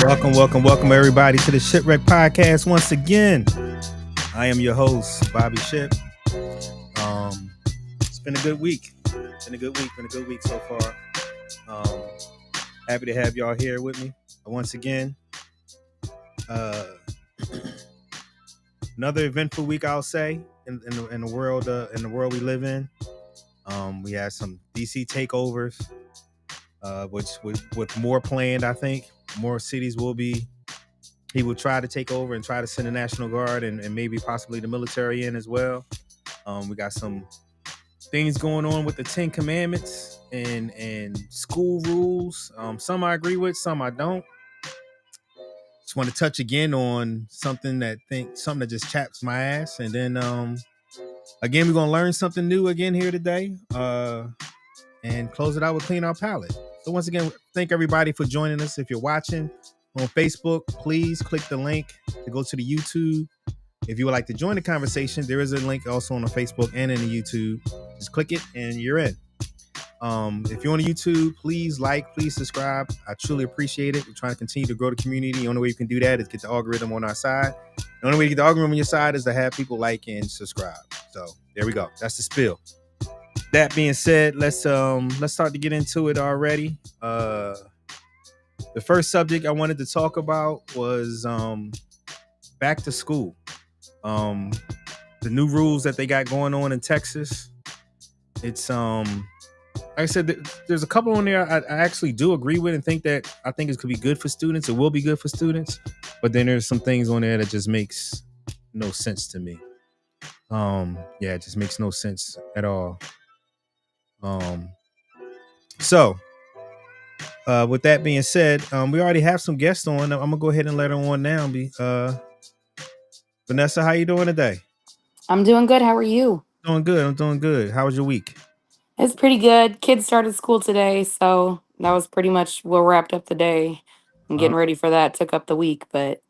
Welcome everybody to the Shipwreck Podcast once again. I am your host, Bobby Ship. It's been a good week. Been a good week so far. Happy to have y'all here with me once again. Another eventful week, I'll say, in the world we live in. We had some DC takeovers, which with more planned, I think. More cities he will try to take over and try to send the National Guard and maybe possibly the military in as well. We got some things going on with the 10 Commandments and school rules. Some I agree with, some I don't. Just want to touch again on something that just chaps my ass. And then again, we're gonna learn something new again here today. And close it out with Clean Our Palate. So once again, thank everybody for joining us. If you're watching on Facebook, please click the link to go to the YouTube. If you would like to join the conversation, there is a link also on the Facebook and in the YouTube. Just click it and you're in. If you're on YouTube, please please subscribe. I truly appreciate it. We're trying to continue to grow the community. The only way you can do that is get the algorithm on our side. The only way to get the algorithm on your side is to have people like and subscribe. So there we go. That's the spiel. That being said, let's start to get into it already. The first subject I wanted to talk about was back to school. The new rules that they got going on in Texas. It's like I said, there's a couple on there I actually do agree with and think it could be good for students. It will be good for students, but then there's some things on there that just makes no sense to me. It just makes no sense at all. So with that being said, we already have some guests on. I'm gonna go ahead and let her on now. Vanessa, how you doing today? I'm doing good. How are you? I'm doing good. How was your week? It's pretty good. Kids started school today, so that was pretty much what wrapped up the day. I'm getting ready for that. Took up the week, but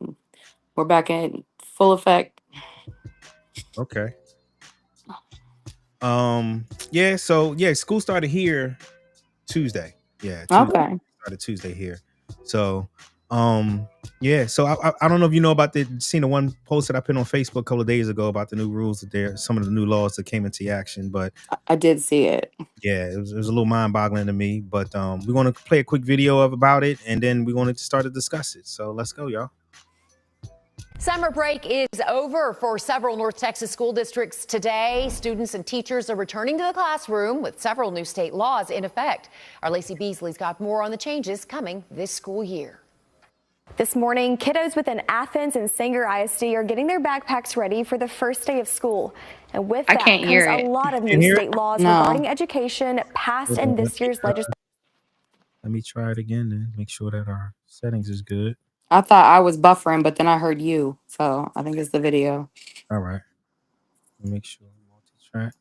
we're back in full effect. Okay. School started here Tuesday. Yeah. Okay. Started Tuesday here. So so I don't know if you know seen the one post that I put on Facebook a couple of days ago about the new rules some of the new laws that came into action, but I did see it. Yeah, it was a little mind-boggling to me, but we're going to play a quick video about it, and then we're going to start to discuss it. So let's go, y'all. Summer break is over for several North Texas school districts today. Students and teachers are returning to the classroom with several new state laws in effect. Our Lacey Beasley's got more on the changes coming this school year. This morning, kiddos within Athens and Sanger ISD are getting their backpacks ready for the first day of school. And with that comes a lot of new state laws regarding education passed in this year's legislation. Let me try it again and make sure that our settings is good. I thought I was buffering, but then I heard you. So I think it's the video. All right. Make sure multi-track.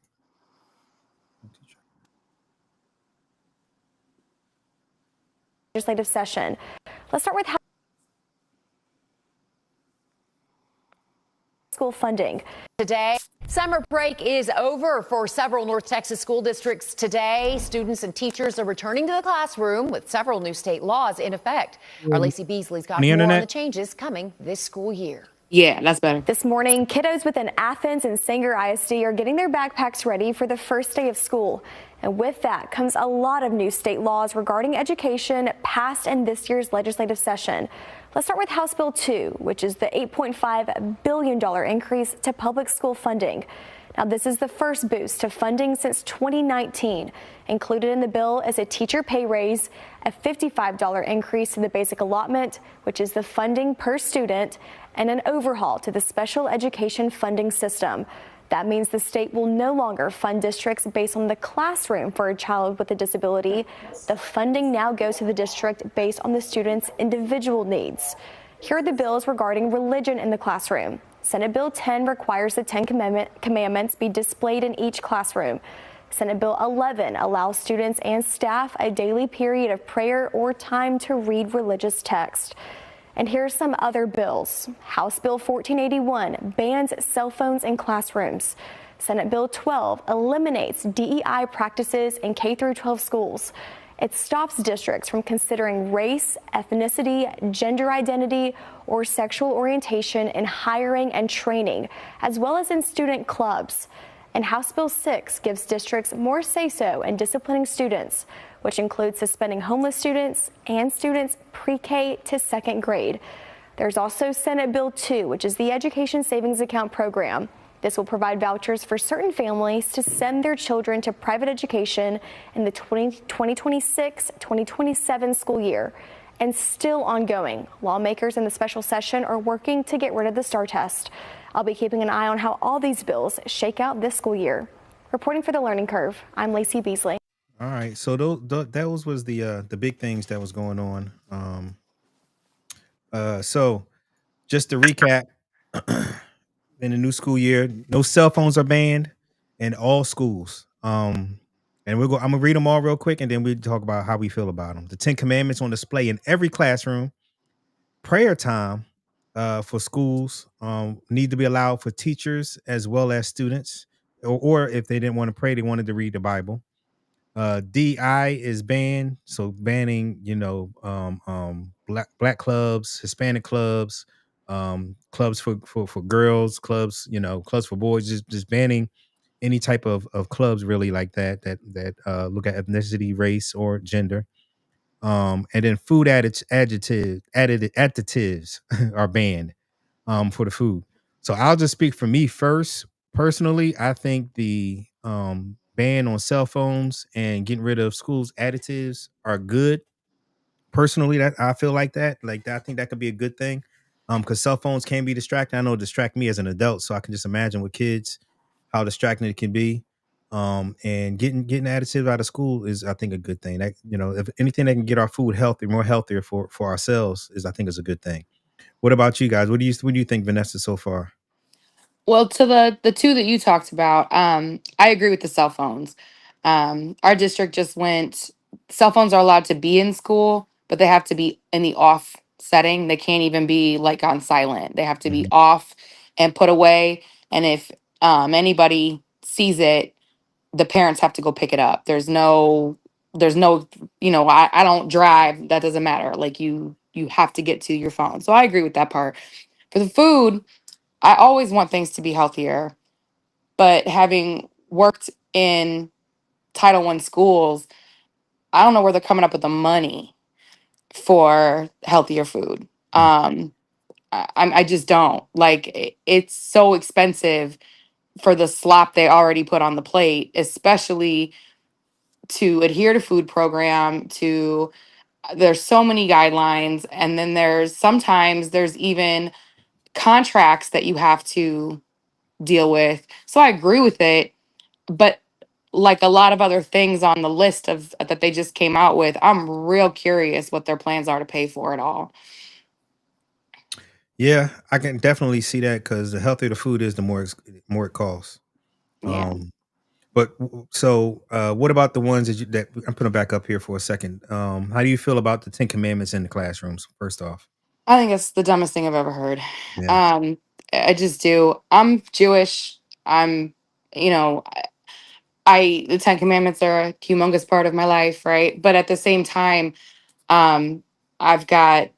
Legislative session. Let's start with school funding. Today, summer break is over for several North Texas school districts today. Students and teachers are returning to the classroom with several new state laws in effect. Our Lacey Beasley's got more on the changes coming this school year. Yeah, that's better. This morning, kiddos within Athens and Sanger ISD are getting their backpacks ready for the first day of school. And with that comes a lot of new state laws regarding education passed in this year's legislative session. Let's start with House Bill 2, which is the $8.5 billion increase to public school funding. Now, this is the first boost to funding since 2019. Included in the bill is a teacher pay raise, a $55 increase to the basic allotment, which is the funding per student, and an overhaul to the special education funding system. That means the state will no longer fund districts based on the classroom for a child with a disability. The funding now goes to the district based on the student's individual needs. Here are the bills regarding religion in the classroom. Senate Bill 10 requires the 10 Commandments be displayed in each classroom. Senate Bill 11 allows students and staff a daily period of prayer or time to read religious text. And here's some other bills. House Bill 1481 bans cell phones in classrooms. Senate Bill 12 eliminates DEI practices in K-12 schools. It stops districts from considering race, ethnicity, gender identity, or sexual orientation in hiring and training, as well as in student clubs. And House Bill 6 gives districts more say-so in disciplining students, which includes suspending homeless students and students pre-K to second grade. There's also Senate Bill 2, which is the Education Savings Account program. This will provide vouchers for certain families to send their children to private education in the 2026-2027 school year. And still ongoing, lawmakers in the special session are working to get rid of the STAR test. I'll be keeping an eye on how all these bills shake out this school year. Reporting for The Learning Curve, I'm Lacey Beasley. All right, so those was the big things that was going on. So just to recap, in the new school year, no cell phones are banned in all schools. And I'm gonna read them all real quick, and then we talk about how we feel about them. The 10 Commandments on display in every classroom. Prayer time for schools need to be allowed for teachers as well as students, or if they didn't want to pray, they wanted to read the Bible. DI is banned, so banning, black clubs, Hispanic clubs, clubs for girls, clubs, clubs for boys, just banning any type of clubs really like that look at ethnicity, race, or gender. And then food additives are banned for the food. So I'll just speak for me first. Personally, I think the ban on cell phones and getting rid of schools additives are good. Personally, that I feel like that, I think that could be a good thing. Because cell phones can be distracting. I know it distract me as an adult, so I can just imagine with kids how distracting it can be. And getting additives out of school is, I think, a good thing. That, if anything that can get our food healthy, more healthier for ourselves, is, I think, is a good thing. What about you guys? What do you think, Vanessa, so far? Well, to the two that you talked about, I agree with the cell phones. Our district just went. Cell phones are allowed to be in school, but they have to be in the off setting. They can't even be like on silent. They have to be Mhm. off and put away. And if anybody sees it, the parents have to go pick it up. There's no, I don't drive. That doesn't matter. Like you have to get to your phone. So I agree with that part. For the food, I always want things to be healthier, but having worked in Title One schools, I don't know where they're coming up with the money for healthier food. Mm. I just don't like it's so expensive for the slop they already put on the plate, especially to adhere to food program. To There's so many guidelines, and then there's even contracts that you have to deal with. So I agree with it, but like a lot of other things on the list of that they just came out with, I'm real curious what their plans are to pay for it all. Yeah, I can definitely see that because the healthier the food is, the more it costs. Yeah. Um, but what about the ones that I'm putting back up here for a second? How do you feel about the 10 Commandments in the classrooms? First off, I think it's the dumbest thing I've ever heard. yeah. Um, I just do. I'm Jewish. I'm, you know, the Ten Commandments are a humongous part of my life, right? But at the same time, um, I've got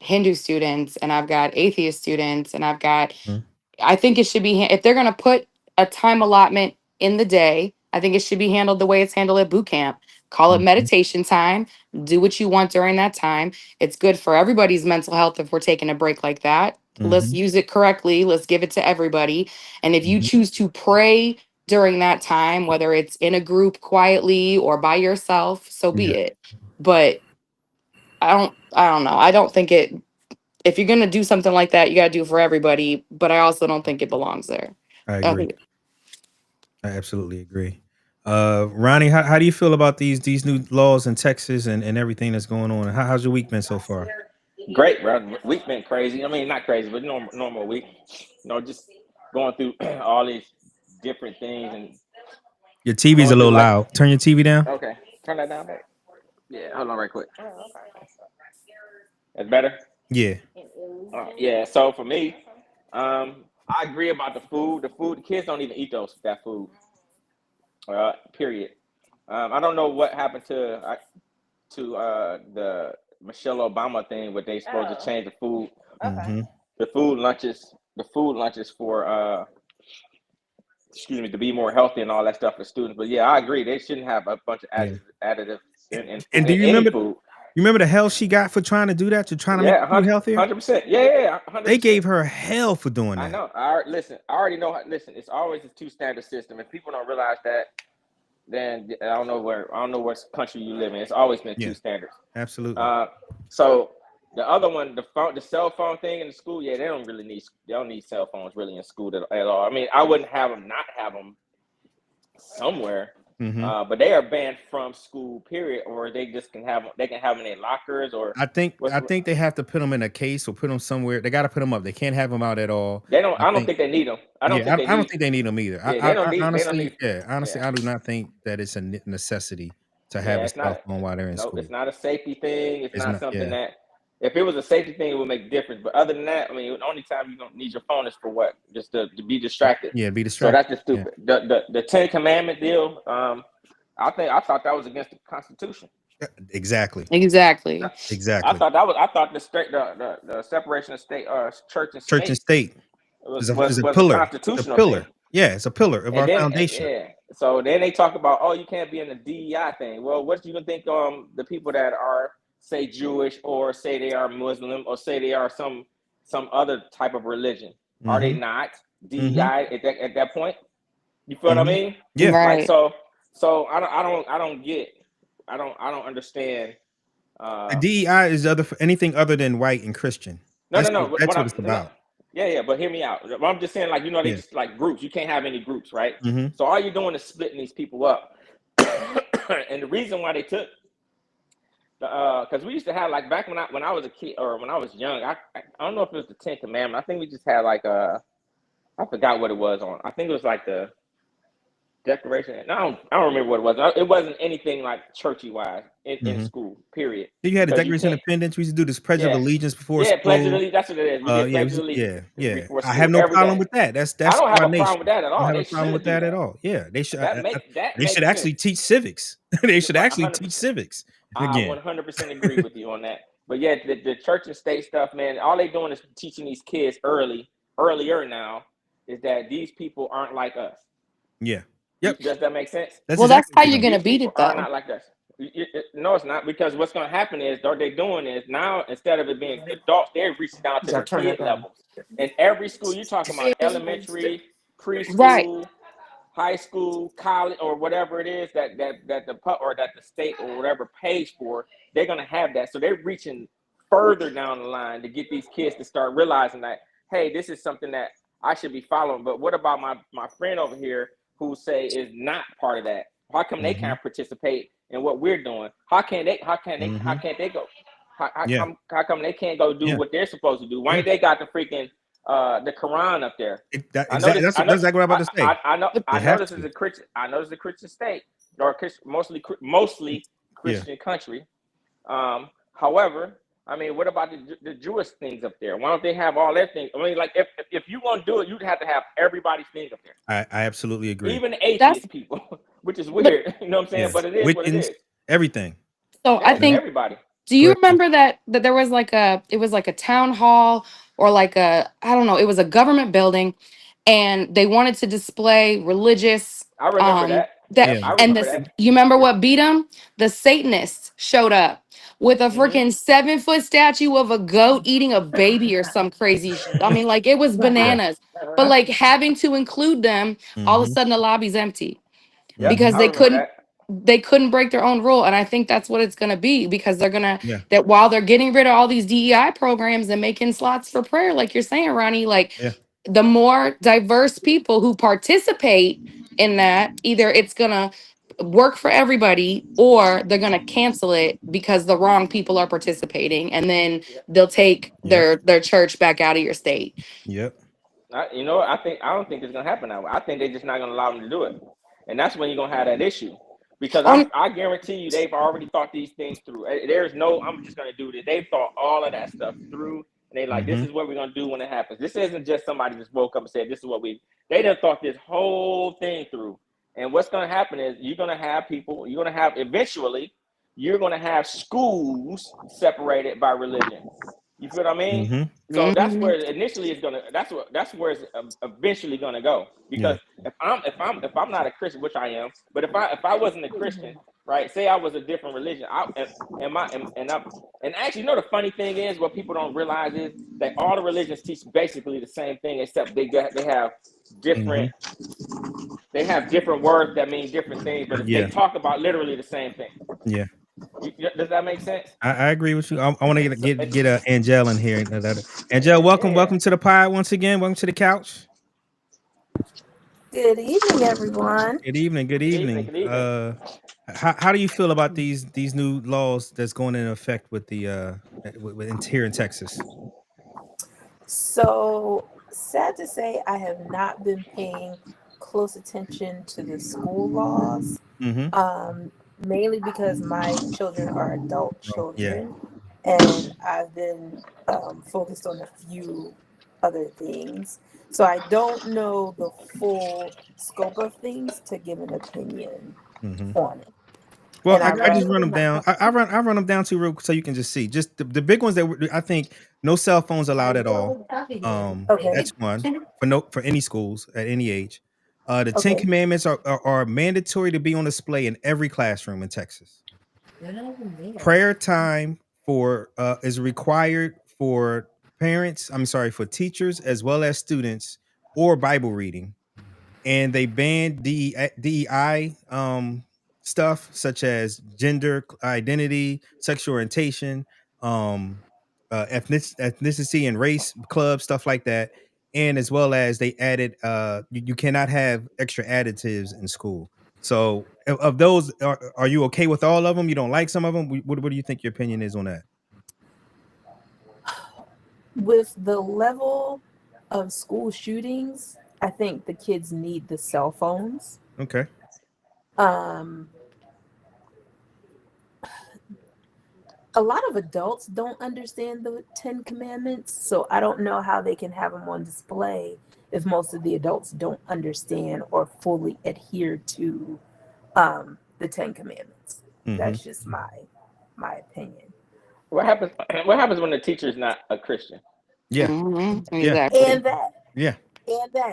Hindu students and I've got atheist students and I've got Mhm. I think it should be if they're going to put a time allotment in the day, I think it should be handled the way it's handled at boot camp. Call it Mhm. meditation time. Do what you want during that time. It's good for everybody's mental health if we're taking a break like that. Let's Mhm. use it correctly. Let's give it to everybody. And if you Mhm. choose to pray during that time, whether it's in a group quietly or by yourself, so be Yeah, it. But I don't know. I don't think it if you're gonna do something like that, you gotta do it for everybody. But I also don't think it belongs there. I I agree. think I absolutely agree. Ronnie, how do you feel about these new laws in Texas and everything that's going on? How's your week been so far? Great, bro. Week been crazy. I mean, not crazy, but normal week. Just going through all these different things and Your TV's going a through little like, loud. Turn your TV down. okay, turn that down, back. Yeah, hold on, right quick. That's better. Yeah. Yeah. So for me, I agree about the food. The kids don't even eat that food. Period. I don't know what happened to. to the Michelle Obama thing where they supposed to change the food, the food lunches for to be more healthy and all that stuff for students. But yeah, I agree. They shouldn't have a bunch of additives in And do you any remember? food. You remember the hell she got for trying to do that, to trying to make Yeah, food healthier? 100%. Yeah, 100%. They gave her hell for doing I that. know. I already know. Listen, it's always a two-standard system. If people don't realize that, then I don't know what country you live in. It's always been two standards. Absolutely. So the other one, the cell phone thing in the school, they don't need cell phones really in school at all. I mean, I wouldn't not have them somewhere. But they are banned from school, period, or they just can have them in their lockers, or I think they have to put them in a case or put them somewhere. They got to put them up. They can't have them out at all. They don't. I don't think they need them. I don't think they need them either. Yeah, Honestly, I do not think that it's a necessity to have a cell phone while they're in school. It's not a safety thing. It's not something that. If it was a safety thing, it would make a difference. But other than that, I mean, the only time you don't need your phone is for what? Just to be distracted. Yeah, be distracted. So that's just stupid. Yeah. The Ten Commandment deal. I thought that was against the Constitution. Exactly. I thought the separation of state, church and state is a pillar. Constitutional pillar. Thing. Yeah, it's a pillar of our foundation. So then they talk about, you can't be in the DEI thing. Well, what do you think the people that are, say, Jewish, or say they are Muslim, or say they are some other type of religion? Are they not DEI at that point? You feel what I mean? Yeah. Right. Like, so I don't understand. The DEI is anything other than white and Christian. That's what it's about. Yeah, but hear me out. I'm just saying, they just like groups. You can't have any groups, right? So all you're doing is splitting these people up. And the reason why they took, because we used to have, like, back when I was a kid, or when I was young, I don't know if it was the 10th Commandment. I think we just had like I forgot what it was on. I think it was like the Declaration. No, I don't remember what it was. It wasn't anything like churchy wise in school. Period. You had the Declaration of Independence. We used to do this Pledge of Allegiance before school. Pledge of Allegiance. That's what it is. We did Pledge of Allegiance. Yeah. I have no problem with that. That's I don't have a nation. problem with that at all. I don't have a problem with that at all. Yeah, they should. They should actually teach civics. They should actually teach civics. Again. I 100% agree with you on that. But yeah, the church and state stuff, man. All they doing is teaching these kids earlier now, is that these people aren't like us. Yeah. Yep. Does that make sense? That's how you're gonna beat it, though. Not like us. No, it's not, because what's going to happen is what they're doing is now, instead of it being adults, they're reaching down to the kid levels. In every school, you're talking about elementary, preschool, high school, college, or whatever it is that the state or whatever pays for. They're going to have that, so they're reaching further down the line to get these kids to start realizing that, hey, this is something that I should be following. But what about my friend over here who say is not part of that? How come they can't participate in what we're doing? How can't they go? How come they can't go do what they're supposed to do? Why ain't they got the freaking the Quran up there? That's exactly what I'm about to say. I know this is a Christian. I know this is a Christian state, or mostly Christian country. However, I mean, what about the Jewish things up there? Why don't they have all their things? I mean, like, if you want to do it, you'd have to have everybody's things up there. I absolutely agree. Even the atheist people, which is weird. You know what I'm saying? Yeah. But it is what it is. Everything. So I think everybody. Do you remember that there was like it was like a town hall, or like I don't know, it was a government building, and they wanted to display religious. I remember that. You remember what beat them? The Satanists showed up with a freaking 7-foot statue of a goat eating a baby or some crazy. I mean, like, it was bananas. But like, having to include them, all of a sudden the lobby's empty because they couldn't break their own rule. And I think that's what it's going to be, because they're going to, that while they're getting rid of all these DEI programs and making slots for prayer, like you're saying, Ronnie, like the more diverse people who participate in that, either it's going to work for everybody, or they're going to cancel it because the wrong people are participating, and then they'll take their church back out of your state. I don't think it's going to happen that way. I think they're just not going to allow them to do it. And that's when you're going to have that issue. Because I guarantee you, they've already thought these things through. There's no, I'm just going to do this. They've thought all of that stuff through. And they like, this is what we're going to do when it happens. This isn't just somebody just woke up and said, this is what they done thought this whole thing through. And what's going to happen is you're going to have people, eventually, you're going to have schools separated by religion. You feel what I mean? Mm-hmm. So that's where initially it's gonna. That's where it's eventually gonna go. Because Yeah. if I'm not a Christian, which I am, but if I wasn't a Christian, right? Say I was a different religion, and actually, you know, the funny thing is, what people don't realize is that all the religions teach basically the same thing, except they have different they have different words that mean different things, but they Yeah. talk about literally the same thing. Yeah. Does that make sense? I agree with you. I want to So get Angel in here. Angel, welcome to the pod once again. Welcome to the couch. Good evening, everyone. Good evening. Good good evening. evening. Good evening. How do you feel about these new laws that's going into effect with the here in Texas? So, sad to say, I have not been paying close attention to the school laws, Mm-hmm. um, mainly because my children are adult Yeah. children, and I've been focused on a few other things. So, I don't know the full scope of things to give an opinion Mm-hmm. on it. Well, And I, I'd I just run rather them not. down. I run them down too real so you can just see. Just the big ones that I think no cell phones allowed at all. Okay. That's one for any schools at any age. The Ten Okay. Commandments are mandatory to be on display in every classroom in Texas. Prayer time for is required for parents. I'm sorry, for teachers as well as students or Bible reading, and they banned DEI stuff such as gender identity, sexual orientation, ethnicity and race clubs, stuff like that. And as well as they added, you cannot have extra additives in school. So, of those, are you okay with all of them? You don't like some of them? What do you think your opinion is on that? With the level of school shootings, I think the kids need the cell phones. Okay. Um, a lot of adults don't understand the Ten Commandments, so I don't know how they can have them on display if most of the adults don't understand or fully adhere to the Ten Commandments. Mm-hmm. That's just my opinion. What happens? What happens when the teacher's not a Christian? Yeah. Yeah. Exactly. And that Yeah.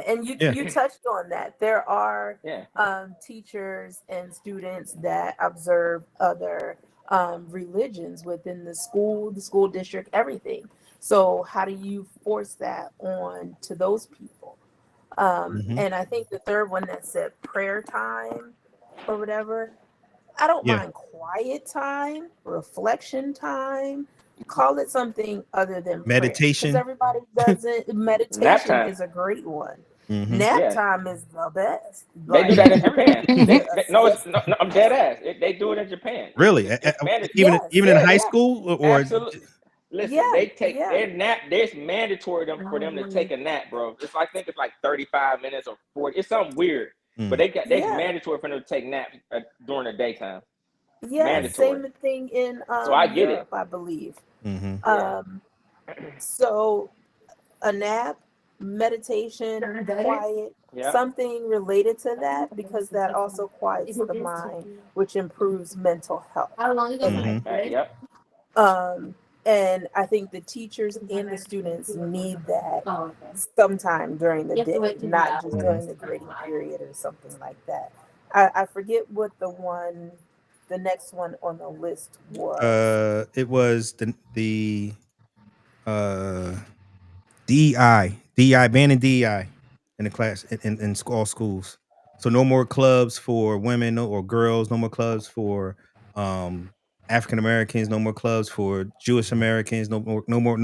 and you Yeah. you touched on that. There are Yeah. teachers and students that observe other religions within the school district, everything. So how do you force that on to those people? Mm-hmm. And I think the third one that said prayer time or whatever, I don't Yeah. mind quiet time, reflection time. Call it something other than prayer, because Meditation. everybody doesn't. Nap Meditation time. is a great one. Mm-hmm. Nap Yeah. time is the best. They do Like that in Japan. everybody needs a No, it's siesta. no, I'm dead ass. They do it in Japan. Really? It's mandatory. Yes, Even in Yeah, high yeah, school or absolutely. Listen, yeah, they take yeah, their nap. It's mandatory for them to take a nap, bro. I think it's like 35 minutes or 40. It's something weird, but Mm, they yeah, mandatory for them to take naps during the daytime. yeah. Mandatory. Same thing in So I get it. Europe, I believe. mm-hmm. Yeah, Um, so a nap, meditation, quiet, yeah, something related to that, because that also quiets the mind, which improves mental health. Mm-hmm. yep. Um, and I think the teachers and the students need that sometime during the day, not just Mm-hmm. during the grading period or something like that. I forget what the next one on the list was. It was the uh DEI banning DEI in the class in all schools. So no more clubs for women or girls. No more clubs for um African Americans. No more clubs for Jewish Americans. No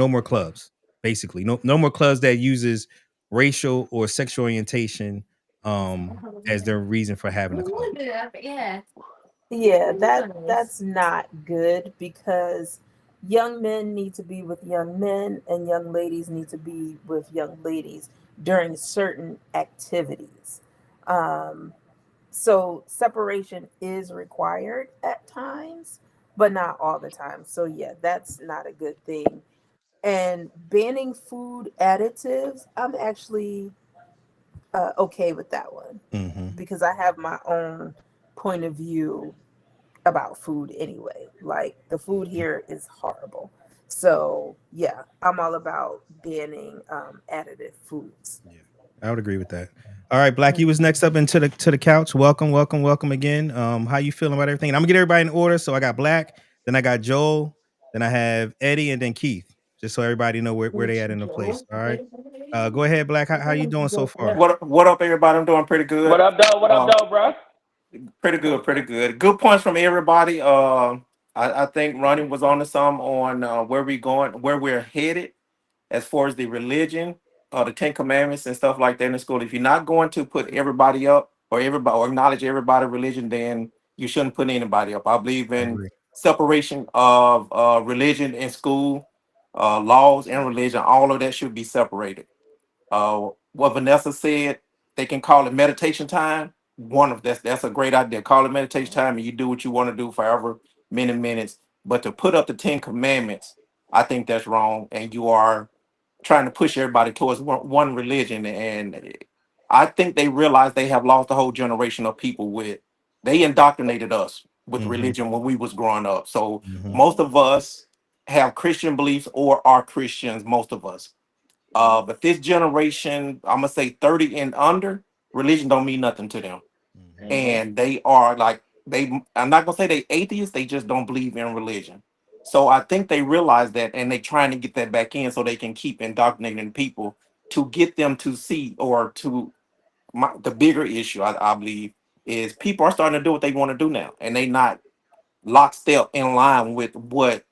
more clubs. Basically, no more clubs that uses racial or sexual orientation as their reason for having a club. Yeah, that's not good, because young men need to be with young men and young ladies need to be with young ladies during certain activities. Um, so separation is required at times, but not all the time. So yeah, that's not a good thing. And banning food additives, I'm actually okay with that one, Mm-hmm. because I have my own point of view about food anyway. Like the food here is horrible. So yeah, I'm all about banning additive foods. Yeah, I would agree with that. All right, Black, you was next up into the couch. Welcome, welcome, welcome again. How you feeling about everything? And I'm gonna get everybody in order. So I got Black, then I got Joel, then I have Eddie, and then Keith. Just so everybody know where they at in the place. All right. Go ahead, Black. How you doing so far? What up, everybody? I'm doing pretty What good. up, though? What up, Uh, though, bro? pretty good, pretty good. Good points from everybody. I think Ronnie was on to some on where we going, where we're headed as far as the religion, the Ten Commandments and stuff like that in the school. If you're not going to put everybody up or everybody or acknowledge everybody religion, then you shouldn't put anybody up. I believe I in agree. separation of religion in school, laws and religion. All of that should be separated. What Vanessa said, they can call it meditation time. One of that's a great idea. Call it meditation time, and you do what you want to do for however many minutes. But to put up the Ten Commandments, I think that's wrong, and you are trying to push everybody towards one religion. And I think they realize they have lost a whole generation of people with. They indoctrinated us with Mm-hmm. religion when we was growing up. So Mm-hmm. most of us have Christian beliefs or are Christians. Most of us but this generation, I'm gonna say 30 and under, religion don't mean nothing to them. Mm-hmm. Hmm. And they are like I'm not gonna say they atheists, they just don't believe in religion. So I think they realize that and they trying to get that back in so they can keep indoctrinating people to get them to see or to the bigger issue, I believe, is people are starting to do what they want to do now and they not lockstep in line with what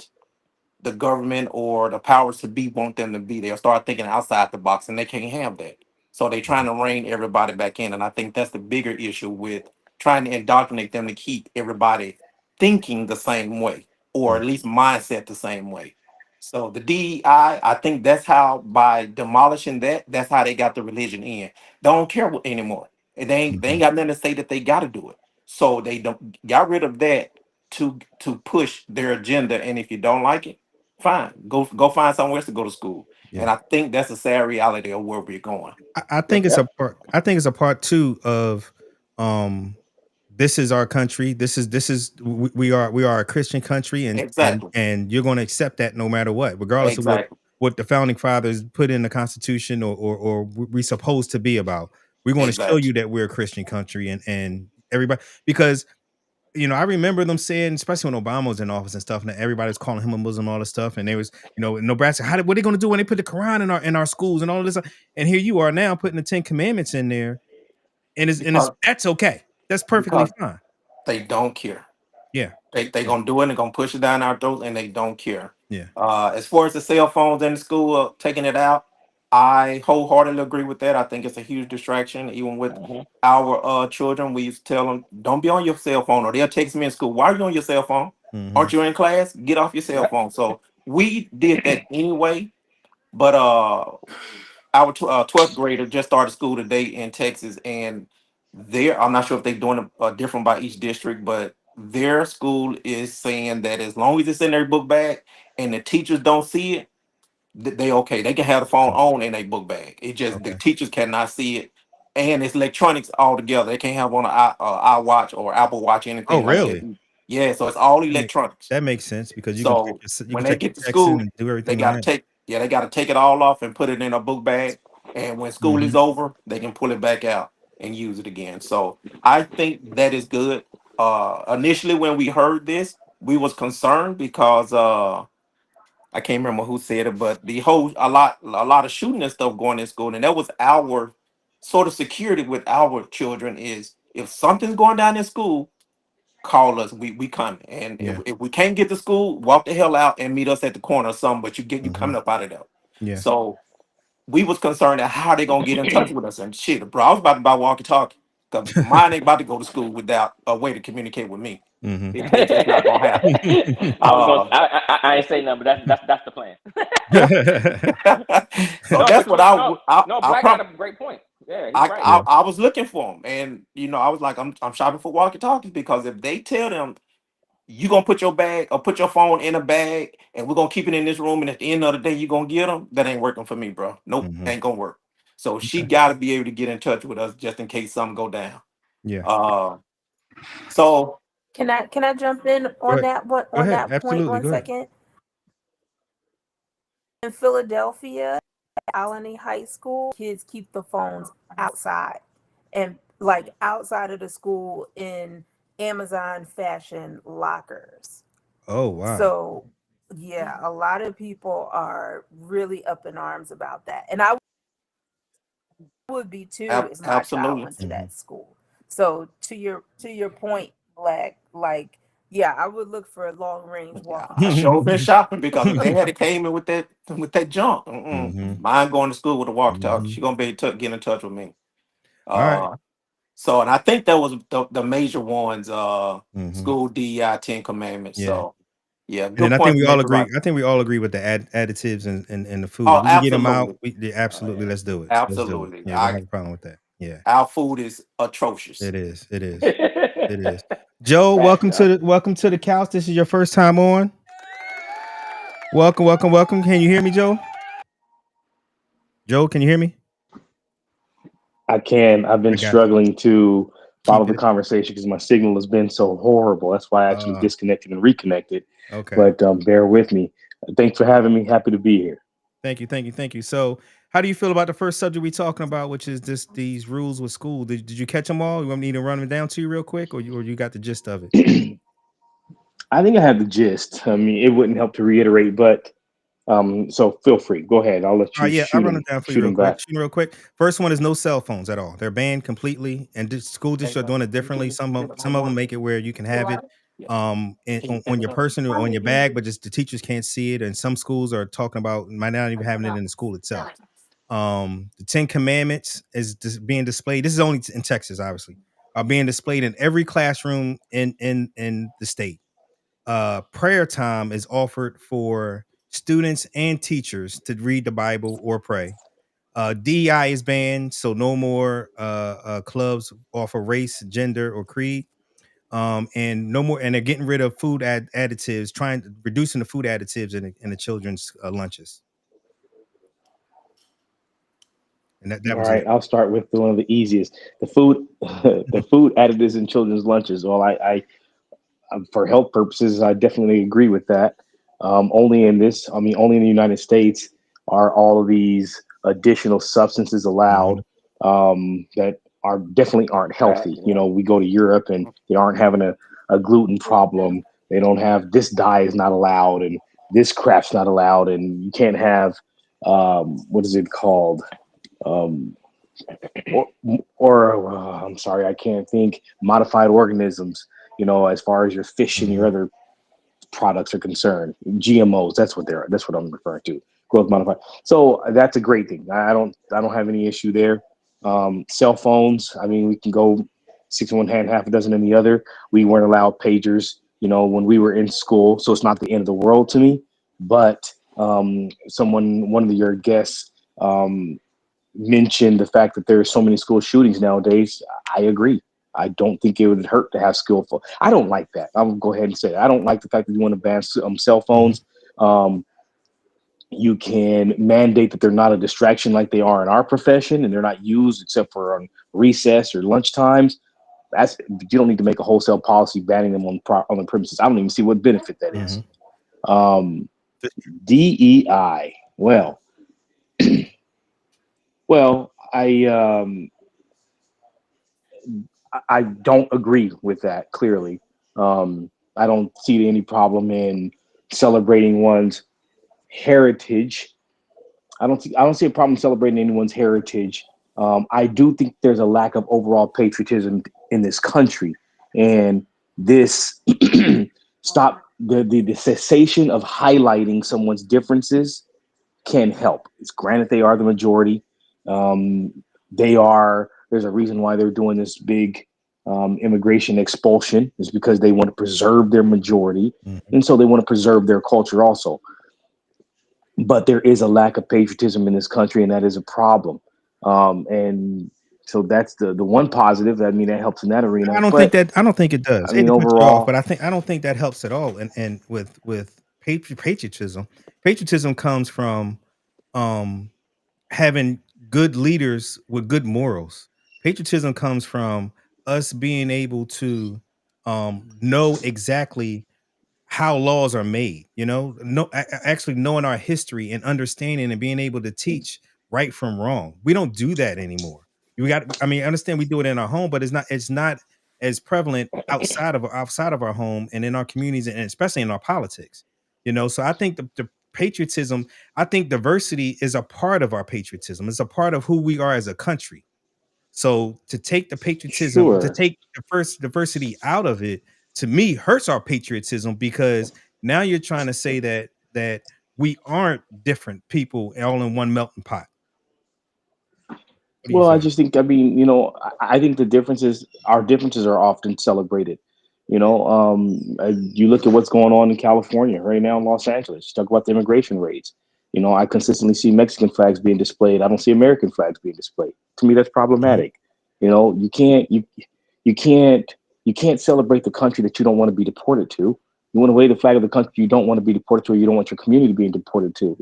the government or the powers to be want them to be. They'll start thinking outside the box and they can't have that. So they're trying to rein everybody back in. And I think that's the bigger issue with trying to indoctrinate them to keep everybody thinking the same way or at least mindset the same way. So the DEI, I think that's how by demolishing that, that's how they got the religion in. They don't care anymore. And they ain't Mm-hmm. got nothing to say that they gotta do it. So they don't got rid of that to push their agenda. And if you don't like it, fine, go find somewhere else to go to school. Yeah. And I think that's a sad reality of where we're going. I think it's a Yep. part. I think it's a part too of um this is our country. This is we are a Christian country, and Exactly. you're going to accept that no matter what, regardless of Exactly. what the founding fathers put in the Constitution or we supposed to be about. We're going to show Exactly. you that we're a Christian country, and everybody, because I remember them saying, especially when Obama was in office and stuff, and everybody was calling him a Muslim, all this stuff, and they was, in Nebraska, what are they going to do when they put the Quran in our schools and all this? And here you are now putting the Ten Commandments in there, and it's Because that's okay, that's perfectly because fine. they don't care. Yeah, They yeah, gonna do it and gonna push it down our throats and they don't care. yeah. As far as the cell phones in the school taking it out, I wholeheartedly agree with that. I think it's a huge distraction. Even with Hmm. our children, we used to tell them, "Don't be on your cell phone," or they'll text me in school, "Why are you on your cell phone? Mm-hmm. Aren't you in class? Get off your cell Yep. phone." So we did that anyway. But our 12th grader just started school today in Texas, and I'm not sure if they're doing it different by each district, but their school is saying that as long as it's in their book bag and the teachers don't see it, they okay. They can have the phone Okay. on in their book bag. It just the Okay. teachers cannot see it, and it's electronics altogether. They can't have on an iWatch or Apple Watch, Oh, anything like that. really? Yeah, so it's all That, make, electronics. that makes sense because So you when can they check get to your texting school, and do they everything on gotta that. take they gotta take it all off and put it in a book bag. And when school Mm-hmm. is over, they can pull it back out and use it again. So I think that is good. Initially when we heard this, we was concerned because I can't remember who said it, but the whole a lot of shooting and stuff going in school, and that was our sort of security with our children is if something's going down in school, call us. We coming. And if, Yeah. if we can't get to school, walk the hell out and meet us at the corner or something. But you Mm-hmm. coming up out of there. Yeah. So we was concerned that how they gonna get in touch with us and shit. Bro, I was about to buy walkie talkie. Cause mine ain't about to go to school without a way to communicate with me. Mm-hmm. It's just not gonna happen. I was gonna. Uh, I ain't say nothing, but that's the plan. so No, that's but what you no no. I Black got a great point. Yeah, he's right. Yeah. I was looking for them, and I was like, I'm shopping for walkie talkies because if they tell them you gonna put your bag or put your phone in a bag and we're gonna keep it in this room and at the end of the day you gonna get them, that ain't working for me, bro. Nope, Mm-hmm. ain't gonna work. So she Okay. got to be able to get in touch with us just in case something go down. Yeah. Uh, so Can I jump in on that one Go on ahead. that point Absolutely. one Go ahead. second? In Philadelphia, Colony High School, kids keep the phones outside and like outside of the school in Amazon fashion lockers. Oh wow. So yeah, a lot of people are really up in arms about that. And I would be too if my child Absolutely. went to that school. So to your point, Black, like yeah, I would look for long range Yeah, walkie I sure talkies. been shopping because if they had came in with that junk, mine going to school with a walkie talkie. She gonna be get in touch with me. All right. So, and I think that was the major ones. Mhm. School DEI 10 Commandments. Yeah. So, yeah, And then good I think point to we all make it agree. right. I think we all agree with the additives and the food. Oh, If we can get them out, absolutely, absolutely, let's do it. Let's do it. absolutely. Yeah, we don't have a problem with that. Yeah, Our food is atrocious. it is. It is. It is. Joe, Facts, y'all. welcome to the couch. This is your first time on. Welcome, welcome, welcome. Can you hear me, Joe? Joe, can you hear me? I can. I've I been got you. struggling to follow Keep the it. conversation because my signal has been so horrible. That's why I actually disconnected and reconnected. Okay. But bear with me. Thanks for having me. Happy to be here. Thank you, thank you, thank you. So, how do you feel about the first subject we talking about, which is these rules with school? Did you catch them all? You want me to run them down to you real quick, or you got the gist of it? I think I have the gist. I mean, it wouldn't help to reiterate, but so feel free. Go ahead. I'll let All you right, yeah, I'll run it down for you shoot real them quick. back. Shoot 'em real quick. First one is no cell phones at all. They're banned completely, and school districts are doing it differently. Some of them make it where you can have it on your person or on your bag, but just the teachers can't see it. And some schools are talking about might not even having it in the school itself. The 10 Commandments is being displayed. This is only in Texas, obviously, are being displayed in every classroom in the state. Prayer time is offered for students and teachers to read the Bible or pray. DEI is banned, so no more clubs offer race, gender, or creed. And no more, and they're getting rid of food additives, reducing the food additives in the children's lunches. And that All was it. right, I'll start with one of the easiest. The food, the food additives in children's lunches. Well, I for health purposes, I definitely agree with that. Only in this, I mean, only in the United States are all of these additional substances allowed that are definitely aren't Right. healthy. You know, we go to Europe and they aren't having a gluten problem. They don't have this dye is not allowed and this crap's not allowed, and you can't have what is it called? Um, or, or I'm sorry, I can't think. Modified organisms, you know, as far as your fish and your other products are concerned. GMOs, that's what they're. That's what I'm referring to. Growth modified. So that's a great thing. I don't have any issue there. Cell phones. I mean, we can go six in one hand, half a dozen in the other. We weren't allowed pagers, you know, when we were in school. So it's not the end of the world to me. But one of your guests, mentioned the fact that there are so many school shootings nowadays. I agree. I don't think it would hurt to have skillful. I don't like that. I'll go ahead and say it. I don't like the fact that you want to ban cell phones. Um, you can mandate that they're not a distraction like they are in our profession, and they're not used except for on recess or lunch times. That's you don't need to make a wholesale policy banning them on the premises. I don't even see what benefit that is. Um, DEI. Well, I don't agree with that. Clearly, I don't see any problem in celebrating one's heritage. I don't see a problem celebrating anyone's heritage. I do think there's a lack of overall patriotism in this country, and this stop the cessation of highlighting someone's differences can help. It's granted they are the majority. Um, they are. There's a reason why they're doing this big immigration expulsion. Is because they want to preserve their majority, and so they want to preserve their culture also. But there is a lack of patriotism in this country, and that is a problem. And so that's the one positive. I mean, that helps in that arena. But I don't think it I does. Hate mean, to cut you off, overall, but I don't think that helps at all. And with patriotism, patriotism comes from um having good leaders with good morals. Patriotism comes from us being able to know exactly how laws are made, actually knowing our history and understanding and being able to teach right from wrong. We don't do that anymore. I understand we do it in our home, but it's not as prevalent outside of our home and in our communities and especially in our politics. So I think the patriotism, I think diversity is a part of our patriotism. It's a part of who we are as a country. So to take the patriotism, to Sure. take the first diversity out of it, to me hurts our patriotism because now you're trying to say that we aren't different people all in one melting pot. What do you Well, I think? just think, I mean, I think our differences are often celebrated. You look at what's going on in California right now in Los Angeles. Talk about the immigration rates. I consistently see Mexican flags being displayed. I don't see American flags being displayed. To me, that's Mhm, problematic. You can't celebrate the country that you don't want to be deported to. You want to wave the flag of the country you don't want to be deported to, or you don't want your community being deported to.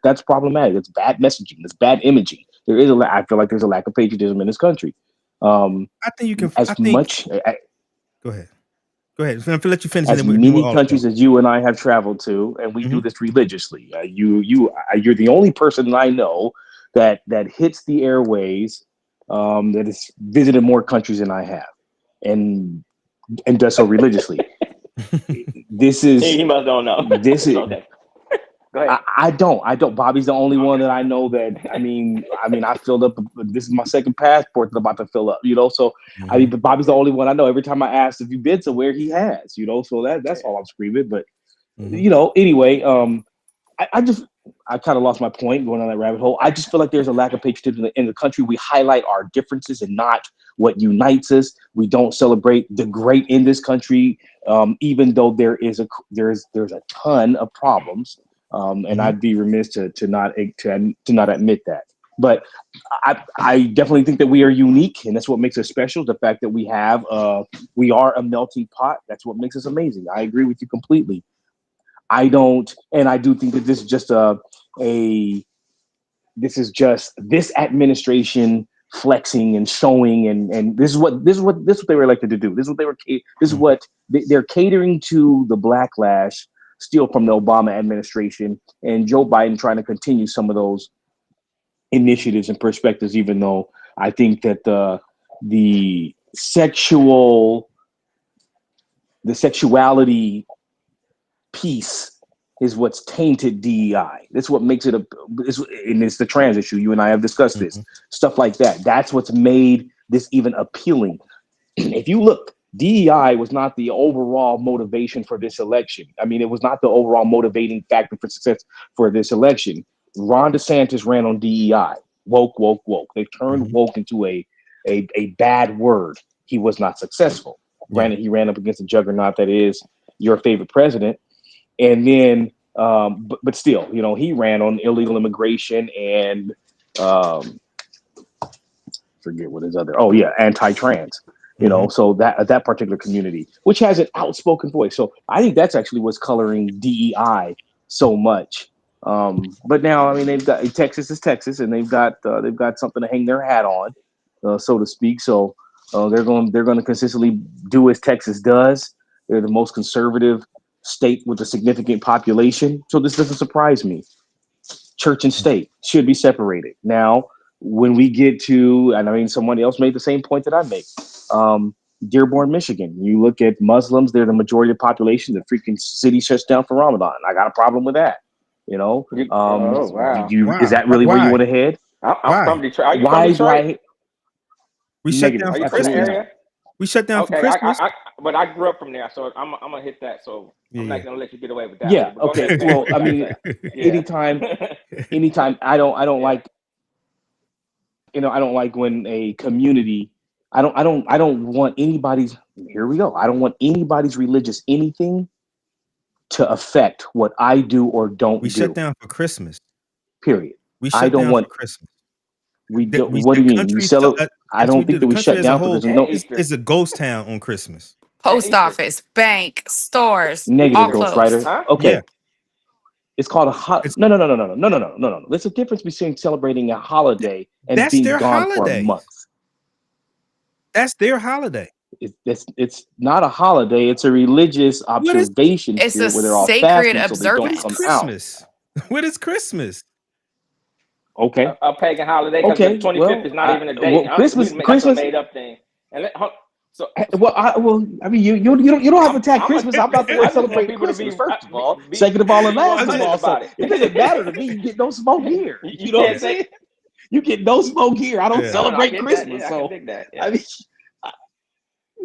That's problematic. It's bad messaging. It's bad imaging. I feel like there's a lack of patriotism in this country. Um, I think you can. I as think. much Go ahead. Go ahead. If I let you finish, and as then we'll many all go. countries as you and I have traveled to, and we do Mhm. this religiously. You're the only person that I know that hits the airways, that has visited more countries than I have, and does so religiously. This is He must don't know. this is Okay, go ahead. I don't. Bobby's the only one Okay. that I know that. I filled up. This is my second passport that I'm about to fill up. So Mhm. but Bobby's the only one I know. Every time I ask if you've been somewhere, he has. So that's all I'm screaming. But Mhm. anyway, I kind of lost my point going on that rabbit hole. I just feel like there's a lack of patriotism in the country. We highlight our differences and not what unites us. We don't celebrate the great in this country, even though there's a ton of problems. And Mhm. I'd be remiss to not admit that. But I definitely think that we are unique, and that's what makes us special. The fact that we are a melting pot. That's what makes us amazing. I agree with you completely. I do think that a this administration flexing and showing, and this is what they were elected to do. This is Mhm. what they're catering to the backlash still from the Obama administration, and Joe Biden trying to continue some of those initiatives and perspectives, even though I think that the sexual the sexuality piece is what's tainted DEI. That's what makes and it's the trans issue. You and I have discussed this Mhm. stuff like that. That's what's made this even appealing. If you look, DEI was not the overall motivation for this election. I mean, it was not the overall motivating factor for success for this election. Ron DeSantis ran on DEI. Woke, woke, woke. They turned Mhm. woke into a bad word. He was not successful. Yeah. Granted, he ran up against a juggernaut that is your favorite president, and then but still, he ran on illegal immigration and um, forget what his other. Oh yeah, anti-trans. Mhm. So that particular community, which has an outspoken voice. So I think that's actually what's coloring DEI so much. But now, I mean, they've got Texas is Texas, and they've got something to hang their hat on, so to speak. So they're going to consistently do as Texas does. They're the most conservative state with a significant population. So this doesn't surprise me. Church and state should be separated. Now, when we get to, and I mean, someone else made the same point that I make. Um, Dearborn, Michigan. You look at Muslims; they're the majority of the population. The freaking city shuts down for Ramadan. I got a problem with that. Oh wow. Is Wow. that really where you Why? want to head? I'm Why? from Detroit. Are you from Why do Detroit? I We shut negative? down Are for you from the Absolutely Christmas. not. area? We shut down for Okay, Christmas. but I grew up from there, so I'm gonna hit that. So Yeah. I'm not Yeah. gonna let you get away with that Yeah. one. But go ahead Okay. and say Well, what you I gotta mean, say. Yeah. anytime, anytime I don't Yeah. like I don't like when a community. I don't want anybody's. Here we go. I don't want anybody's religious anything to affect what I do or We don't shut do. down for Christmas. Period. We I shut don't down for want. Christmas. We don't. We What do the you mean? We country. sell it. I Yes, we don't do. think The that we country shut as a down because whole there's And no Easter. is a ghost town on Christmas. And Post Easter. office, bank, stores, all negative Easter. closed. ghostwriter. Huh? Yeah. Okay, it's called a hot. It's No, no, no, no, no, no, no, no, no, no. There's a difference between celebrating a holiday and that's being their gone for a holiday. month. That's their holiday. it's not a holiday. It's a religious What is observation It's a period where they're all sacred fasting so they what don't is come observance. out. Christmas? What is Christmas? Okay. A pagan holiday because the Okay. 25th is not even a day. That's a Christmas. made up thing. And so I mean, you don't have to attack I'm a, Christmas. I'm not the one I just want celebrating people to Christmas. First of all, be second of all, and last of $100 all, so about it. it doesn't matter to me. You get no smoke here. You You know what can't I'm say saying? You get no smoke here. I don't Yeah. no. I celebrate get that. Christmas, Yeah, I can so dig that. Yeah. I mean,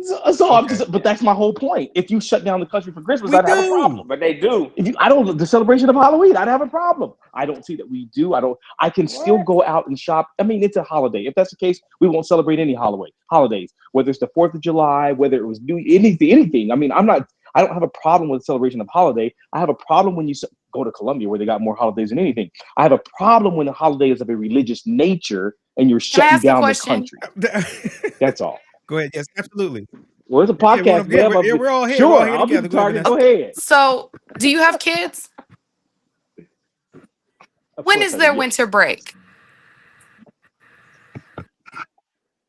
so I'm Okay. just. But that's my whole point. If you shut down the country for Christmas, We I'd have a do. problem. But they do. If you, I don't the celebration of Halloween, I'd have a problem. I don't see that we do. I don't. I can still What? go out and shop. I mean, it's a holiday. If that's the case, we won't celebrate any holidays. Whether it's the 4th of July, whether it was anything. I mean, I'm not. I don't have a problem with the celebration of holiday. I have a problem when you go to Colombia where they got more holidays than anything. I have a problem when the holiday is of a religious nature and you're Can I shutting ask a down the question? country. That's all. Go ahead. Yes, absolutely. Well, it's a Yeah, podcast, man. we're all here. We're all Sure, here I'll be together. the Go ahead, target. Vanessa. Go ahead. So, do you have kids? Of When course is I do. their Yes. winter break?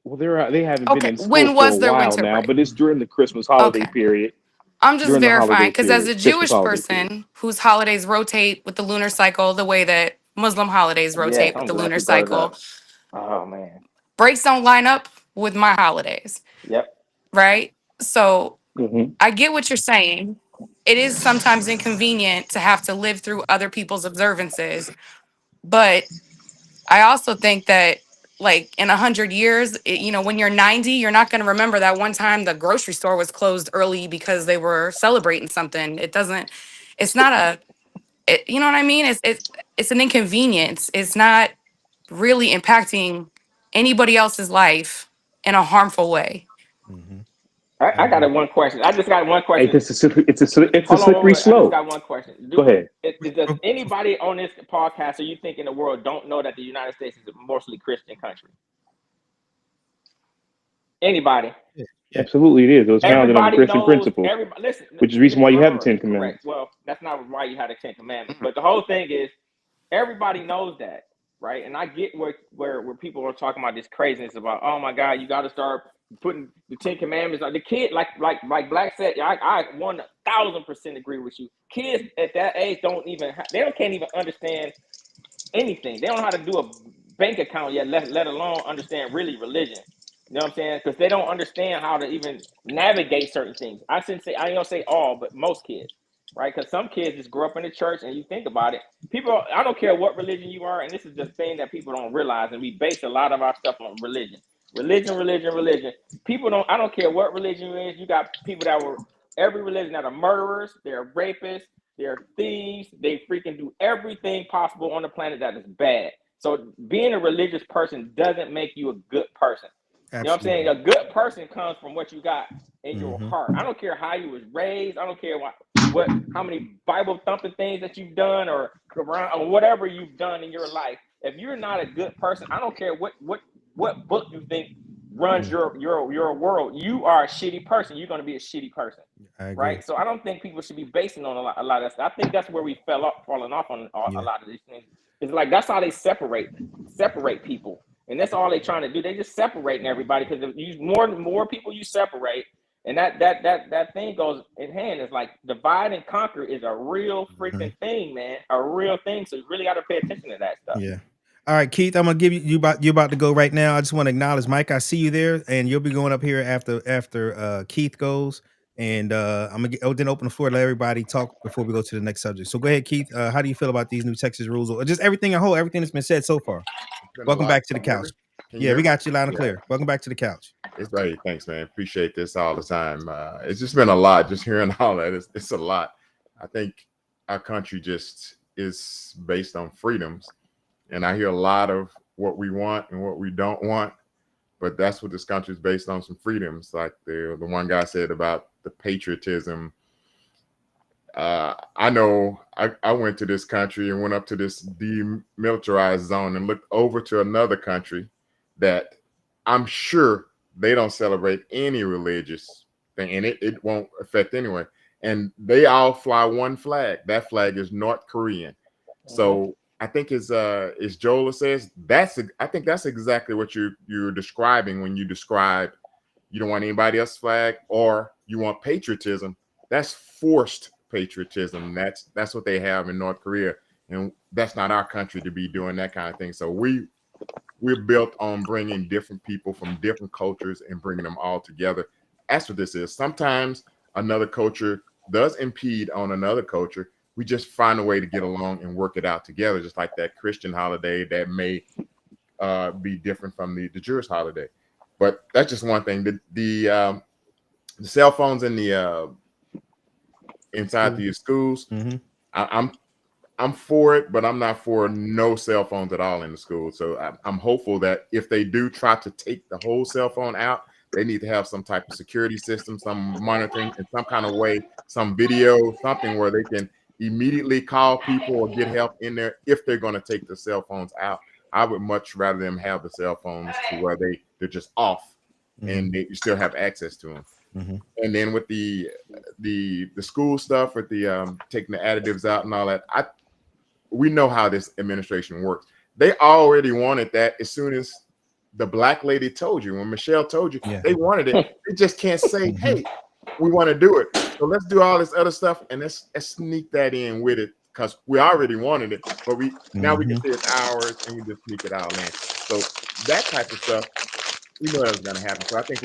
Well, they haven't been Okay. in school When for a was their while winter now, break? but it's during the Christmas holiday Okay. period. I'm just During the verifying holiday because as period, a Christmas Jewish holiday period. person whose holidays rotate with the lunar cycle the way that Muslim holidays Yes, rotate with I'm the glad lunar you brought it cycle, up. Oh man. breaks don't line up with my holidays, Yep. right? So Mm-hmm. I get what you're saying. It is sometimes inconvenient to have to live through other people's observances, but I also think that like in 100 years, when you're 90, you're not going to remember that one time the grocery store was closed early because they were celebrating something. It's not you know what I mean? It's an inconvenience. It's not really impacting anybody else's life in a harmful way. Mm-hmm. I I got agree. one question. I just got one Hey, question. it's a Hold on, slippery wait. I just slope. got one question. Go ahead. Does anybody on this podcast or you think in the world don't know that the United States is a mostly Christian country? Anybody? Yeah. Yeah. Absolutely, it is. It was founded on Everybody Christian knows. principles, Everybody, listen. which is the reason why you have the Ten Correct. Commandments. Well, that's not why you had the Ten Commandments. But the whole thing is, everybody knows that, right? And I get where people are talking about this craziness about, oh my God, you got to start putting the Ten Commandments on the kid. Like Black said, I 1000% agree with you. Kids at that age can't even understand anything. They don't know how to do a bank account yet, let alone understand really religion. You know what I'm saying? Because they don't understand how to even navigate certain things. I ain't gonna say all, but most kids, right? Because some kids just grow up in the church, and you think about it, people. I don't care what religion you are, and this is the thing that people don't realize, and we base a lot of our stuff on religion, religion. People don't. I don't care what religion it is. You got people that were every religion that are murderers, they're rapists, they're thieves. They freaking do everything possible on the planet that is bad. So being a religious person doesn't make you a good person. You know what I'm saying? Absolutely. A good person comes from what you got in your Mm-hmm. heart. I don't care how you was raised. I don't care how many Bible thumping things that you've done or Quran or whatever you've done in your life. If you're not a good person, I don't care what book you think runs your world. You are a shitty person. You're going to be a shitty person. I agree. Right. So I don't think people should be basing on a lot of stuff. I think that's where we falling off on a Yeah. lot of these things. It's like that's how they separate people. And that's all they're trying to do. They just separating everybody because if you more people you separate, and that thing goes in hand. It's like divide and conquer is a real freaking thing, man. A real thing. So you really got to pay attention to that stuff. Yeah. All right, Keith, I'm gonna give you about to go right now. I just want to acknowledge Mike. I see you there, and you'll be going up here after Keith goes. And I'm gonna then open the floor to let everybody talk before we go to the next subject. So go ahead, Keith. How do you feel about these new Texas rules, or just everything everything that's been said so far? Welcome back to the couch. Yeah, we got you loud and clear. Welcome back to the couch. It's great. Thanks, man. Appreciate this all the time. It's just been a lot, just hearing all that. It's a lot. I think our country just is based on freedoms. And I hear a lot of what we want and what we don't want. But that's what this country is based on, some freedoms. Like the one guy said about the patriotism. I know I went to this country and went up to this demilitarized zone and looked over to another country that I'm sure they don't celebrate any religious thing, and it won't affect anyway. And they all fly one flag. That flag is North Korean. So I think as Joel says, I think that's exactly what you're describing when you describe you don't want anybody else's flag, or you want patriotism. That's forced patriotism. That's what they have in North Korea, and that's not our country to be doing that kind of thing. So we're built on bringing different people from different cultures and bringing them all together. That's what this is. Sometimes another culture does impede on another culture. We just find a way to get along and work it out together, just like that Christian holiday that may be different from the Jewish holiday. But that's just one thing. The cell phones in the inside the schools, I'm for it, but I'm not for no cell phones at all in the school. So I'm hopeful that if they do try to take the whole cell phone out, they need to have some type of security system, some monitoring in some kind of way, some video, something where they can immediately call people or get help in there if they're going to take the cell phones out. I would much rather them have the cell phones to where they're just off and you still have access to them. And then with the school stuff, with the taking the additives out and all that, we know how this administration works. They already wanted that as soon as the black lady told you, when Michelle told you, they wanted it. They just can't say, hey, we want to do it. So let's do all this other stuff and let's sneak that in with it, because we already wanted it, but now we can say it's ours and we just sneak it all in. So that type of stuff, we know that's going to happen. So I think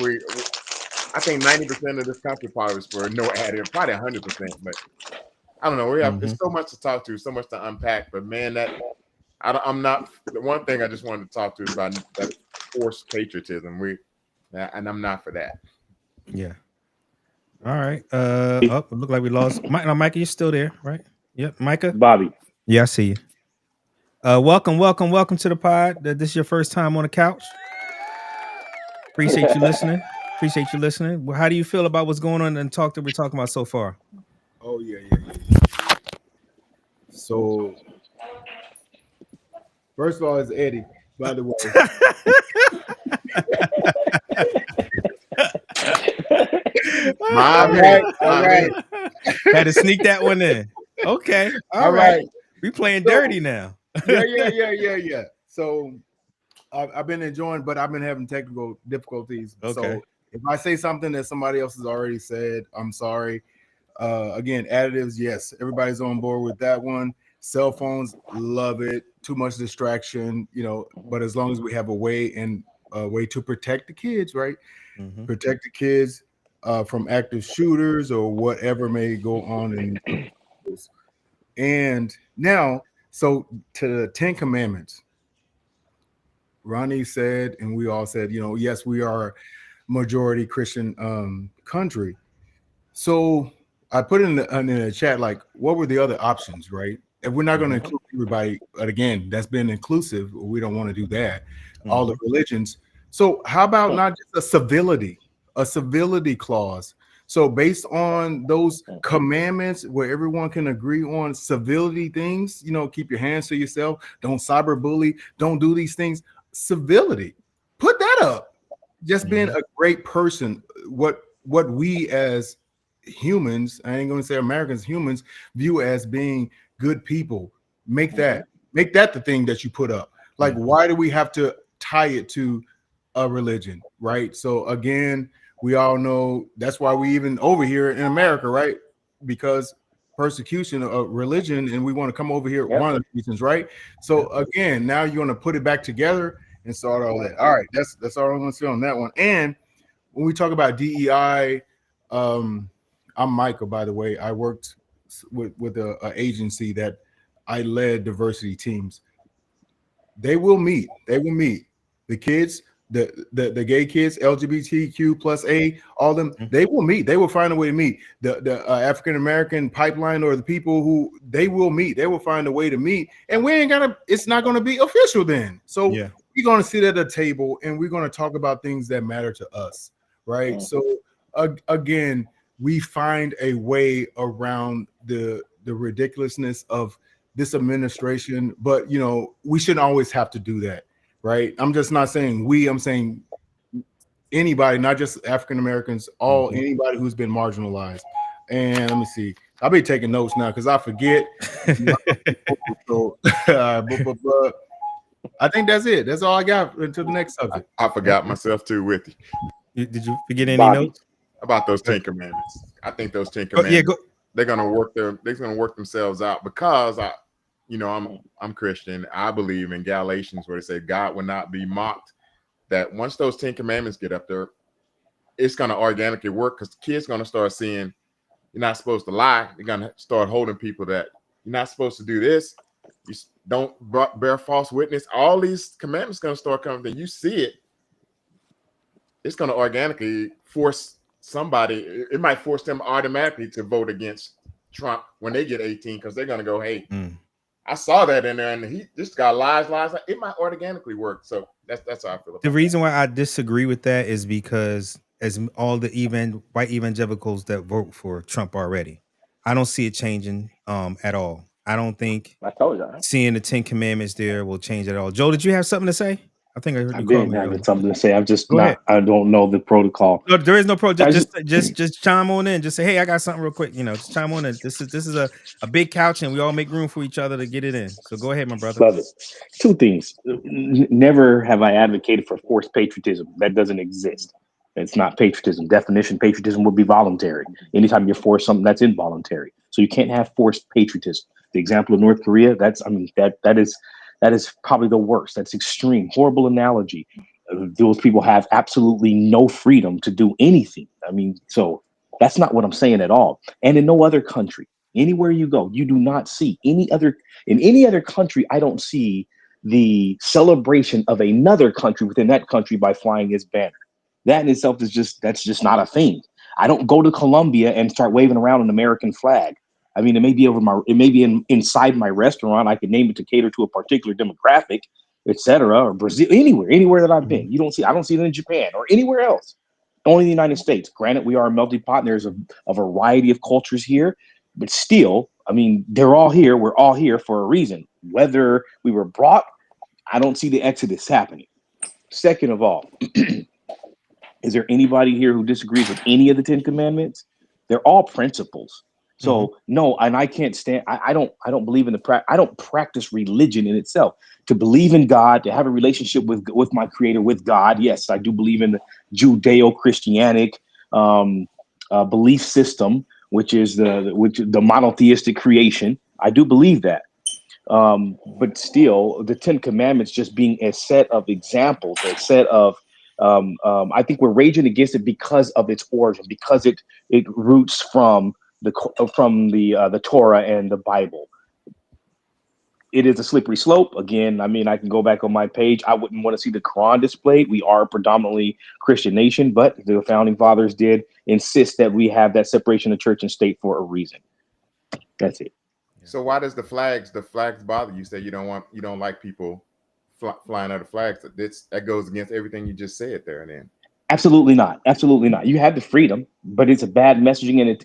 I think 90% of this country probably was for no additive, probably 100%, but I don't know. We have there's so much to talk to, so much to unpack. But man, I'm not. The one thing I just wanted to talk to is about that forced patriotism. And I'm not for that. Yeah. All right. It looked like we lost. Micah, you're still there, right? Yep. Micah. Bobby. Yeah, I see you. Welcome to the pod. This is your first time on the couch. Appreciate you listening. Well, how do you feel about what's going on and talk that we're talking about so far? Oh yeah. So first of all, it's Eddie, by the way. All right. Had to sneak that one in. Okay. All right. We playing dirty now. Yeah. So I've been enjoying, but I've been having technical difficulties. Okay. So if I say something that somebody else has already said, I'm sorry. Again, additives, yes, everybody's on board with that one. Cell phones, love it. Too much distraction, but as long as we have a way to protect the kids, right? Protect the kids from active shooters or whatever may go on and now, so to the 10 Commandments, Ronnie said, and we all said, yes, we are a majority Christian country. So I put in the chat, like, what were the other options, right? If we're not going to include everybody, but again, that's been inclusive. We don't want to do that. All the religions. So how about not just a civility clause? So based on those commandments where everyone can agree on civility things, keep your hands to yourself. Don't cyberbully. Don't do these things. Civility. Put that up. Just being a great person. What we as humans, I ain't going to say Americans, humans, view as being good people. Make that the thing that you put up. Like, why do we have to tie it to a religion, right? So again, we all know that's why we even over here in America, right? Because persecution of religion, and we want to come over here. One of the reasons, right? So again, now you're going to put it back together and start all that. All right, that's all I'm going to say on that one. And when we talk about DEI, I'm Michael, by the way. I worked with an agency that I led diversity teams. They will meet. The kids, the gay kids, LGBTQ plus A, all them, they will meet. They will find a way to meet. The African American pipeline, or the people who they will meet. They will find a way to meet. And it's not gonna be official then. So we're gonna sit at a table and we're gonna talk about things that matter to us, right? So again, we find a way around the ridiculousness of this administration, but we shouldn't always have to do that, right? I'm just not saying I'm saying anybody, not just African Americans, anybody who's been marginalized. And let me see, I'll be taking notes now because I forget. So, but I think that's it. That's all I got until the next subject. I forgot myself too with you. Did you forget any Bobby. notes? About those 10 commandments. I think those 10 Oh, yeah, commandments, they're gonna work themselves out because I'm Christian. I believe in Galatians where they say God will not be mocked. That once those 10 commandments get up there, it's gonna organically work because kids gonna start seeing you're not supposed to lie. They're gonna start holding people that you're not supposed to do this. You don't bear false witness. All these commandments gonna start coming. Then you see it. It's gonna organically force somebody. It might force them automatically to vote against Trump when they get 18 because they're gonna go, "Hey, I saw that in there, and he just got lies. It might organically work." So that's how I feel about The reason why I disagree with that is because as all the white evangelicals that vote for Trump already, I don't see it changing at all. I don't think I told you. seeing the 10 commandments there will change at all. Joe, did you have something to say? I think I heard you I've call been me having earlier. something to say. I'm just Go ahead. not. I don't know the protocol. No, there is no pro. I Just chime on in. Just say, hey, I got something real quick. Just chime on in. This is a big couch, and we all make room for each other to get it in. So go ahead, my brother. love it. Two things. Never have I advocated for forced patriotism. That doesn't exist. It's not patriotism. Definition: patriotism would be voluntary. Anytime you're forced something, that's involuntary. So you can't have forced patriotism. The example of North Korea. That is probably the worst. That's extreme. Horrible analogy. Those people have absolutely no freedom to do anything. So that's not what I'm saying at all. And in no other country, anywhere you go, you do not see in any other country. I don't see the celebration of another country within that country by flying its banner. That in itself that's just not a thing. I don't go to Colombia and start waving around an American flag. It may be inside my restaurant. I could name it to cater to a particular demographic, etc. Or Brazil, anywhere that I've been. I don't see it in Japan or anywhere else. Only the United States. Granted, we are a melting pot and there's a variety of cultures here, but still, they're all here. We're all here for a reason. Whether we were brought, I don't see the exodus happening. Second of all, is there anybody here who disagrees with any of the 10 commandments? They're all principles. So no, and I can't stand. I don't believe in I don't practice religion in itself. To believe in God, to have a relationship with my Creator, with God. Yes, I do believe in the Judeo-Christianic belief system, which is the monotheistic creation. I do believe that. But still, the 10 Commandments just being a set of examples, a set of I think we're raging against it because of its origin, because it roots from the Torah and the Bible. It is a slippery slope. Again, I can go back on my page. I wouldn't want to see the Quran displayed. We are a predominantly Christian nation, but the founding fathers did insist that we have that separation of church and state for a reason. That's it. So why does the flags bother you? You say you don't like people flying other flags. That goes against everything you just said there. And then Absolutely not. Absolutely not. You have the freedom, but it's a bad messaging, and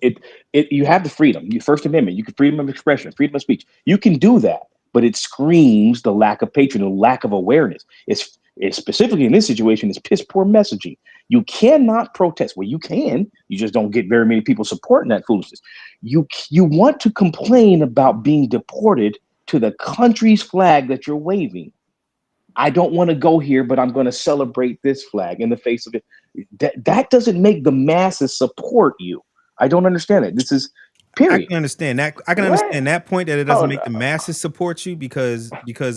you have the freedom. Your First Amendment, you can freedom of expression, freedom of speech. You can do that, but it screams the lack of patriotism, the lack of awareness. It's specifically in this situation, it's piss poor messaging. You cannot protest. Well, you can. You just don't get very many people supporting that foolishness. You want to complain about being deported to the country's flag that you're waving. I don't want to go here, but I'm going to celebrate this flag in the face of it. That doesn't make the masses support you. I don't understand it. This is I period. can understand that. I can What? understand that point that it doesn't Hold make the up. masses support you because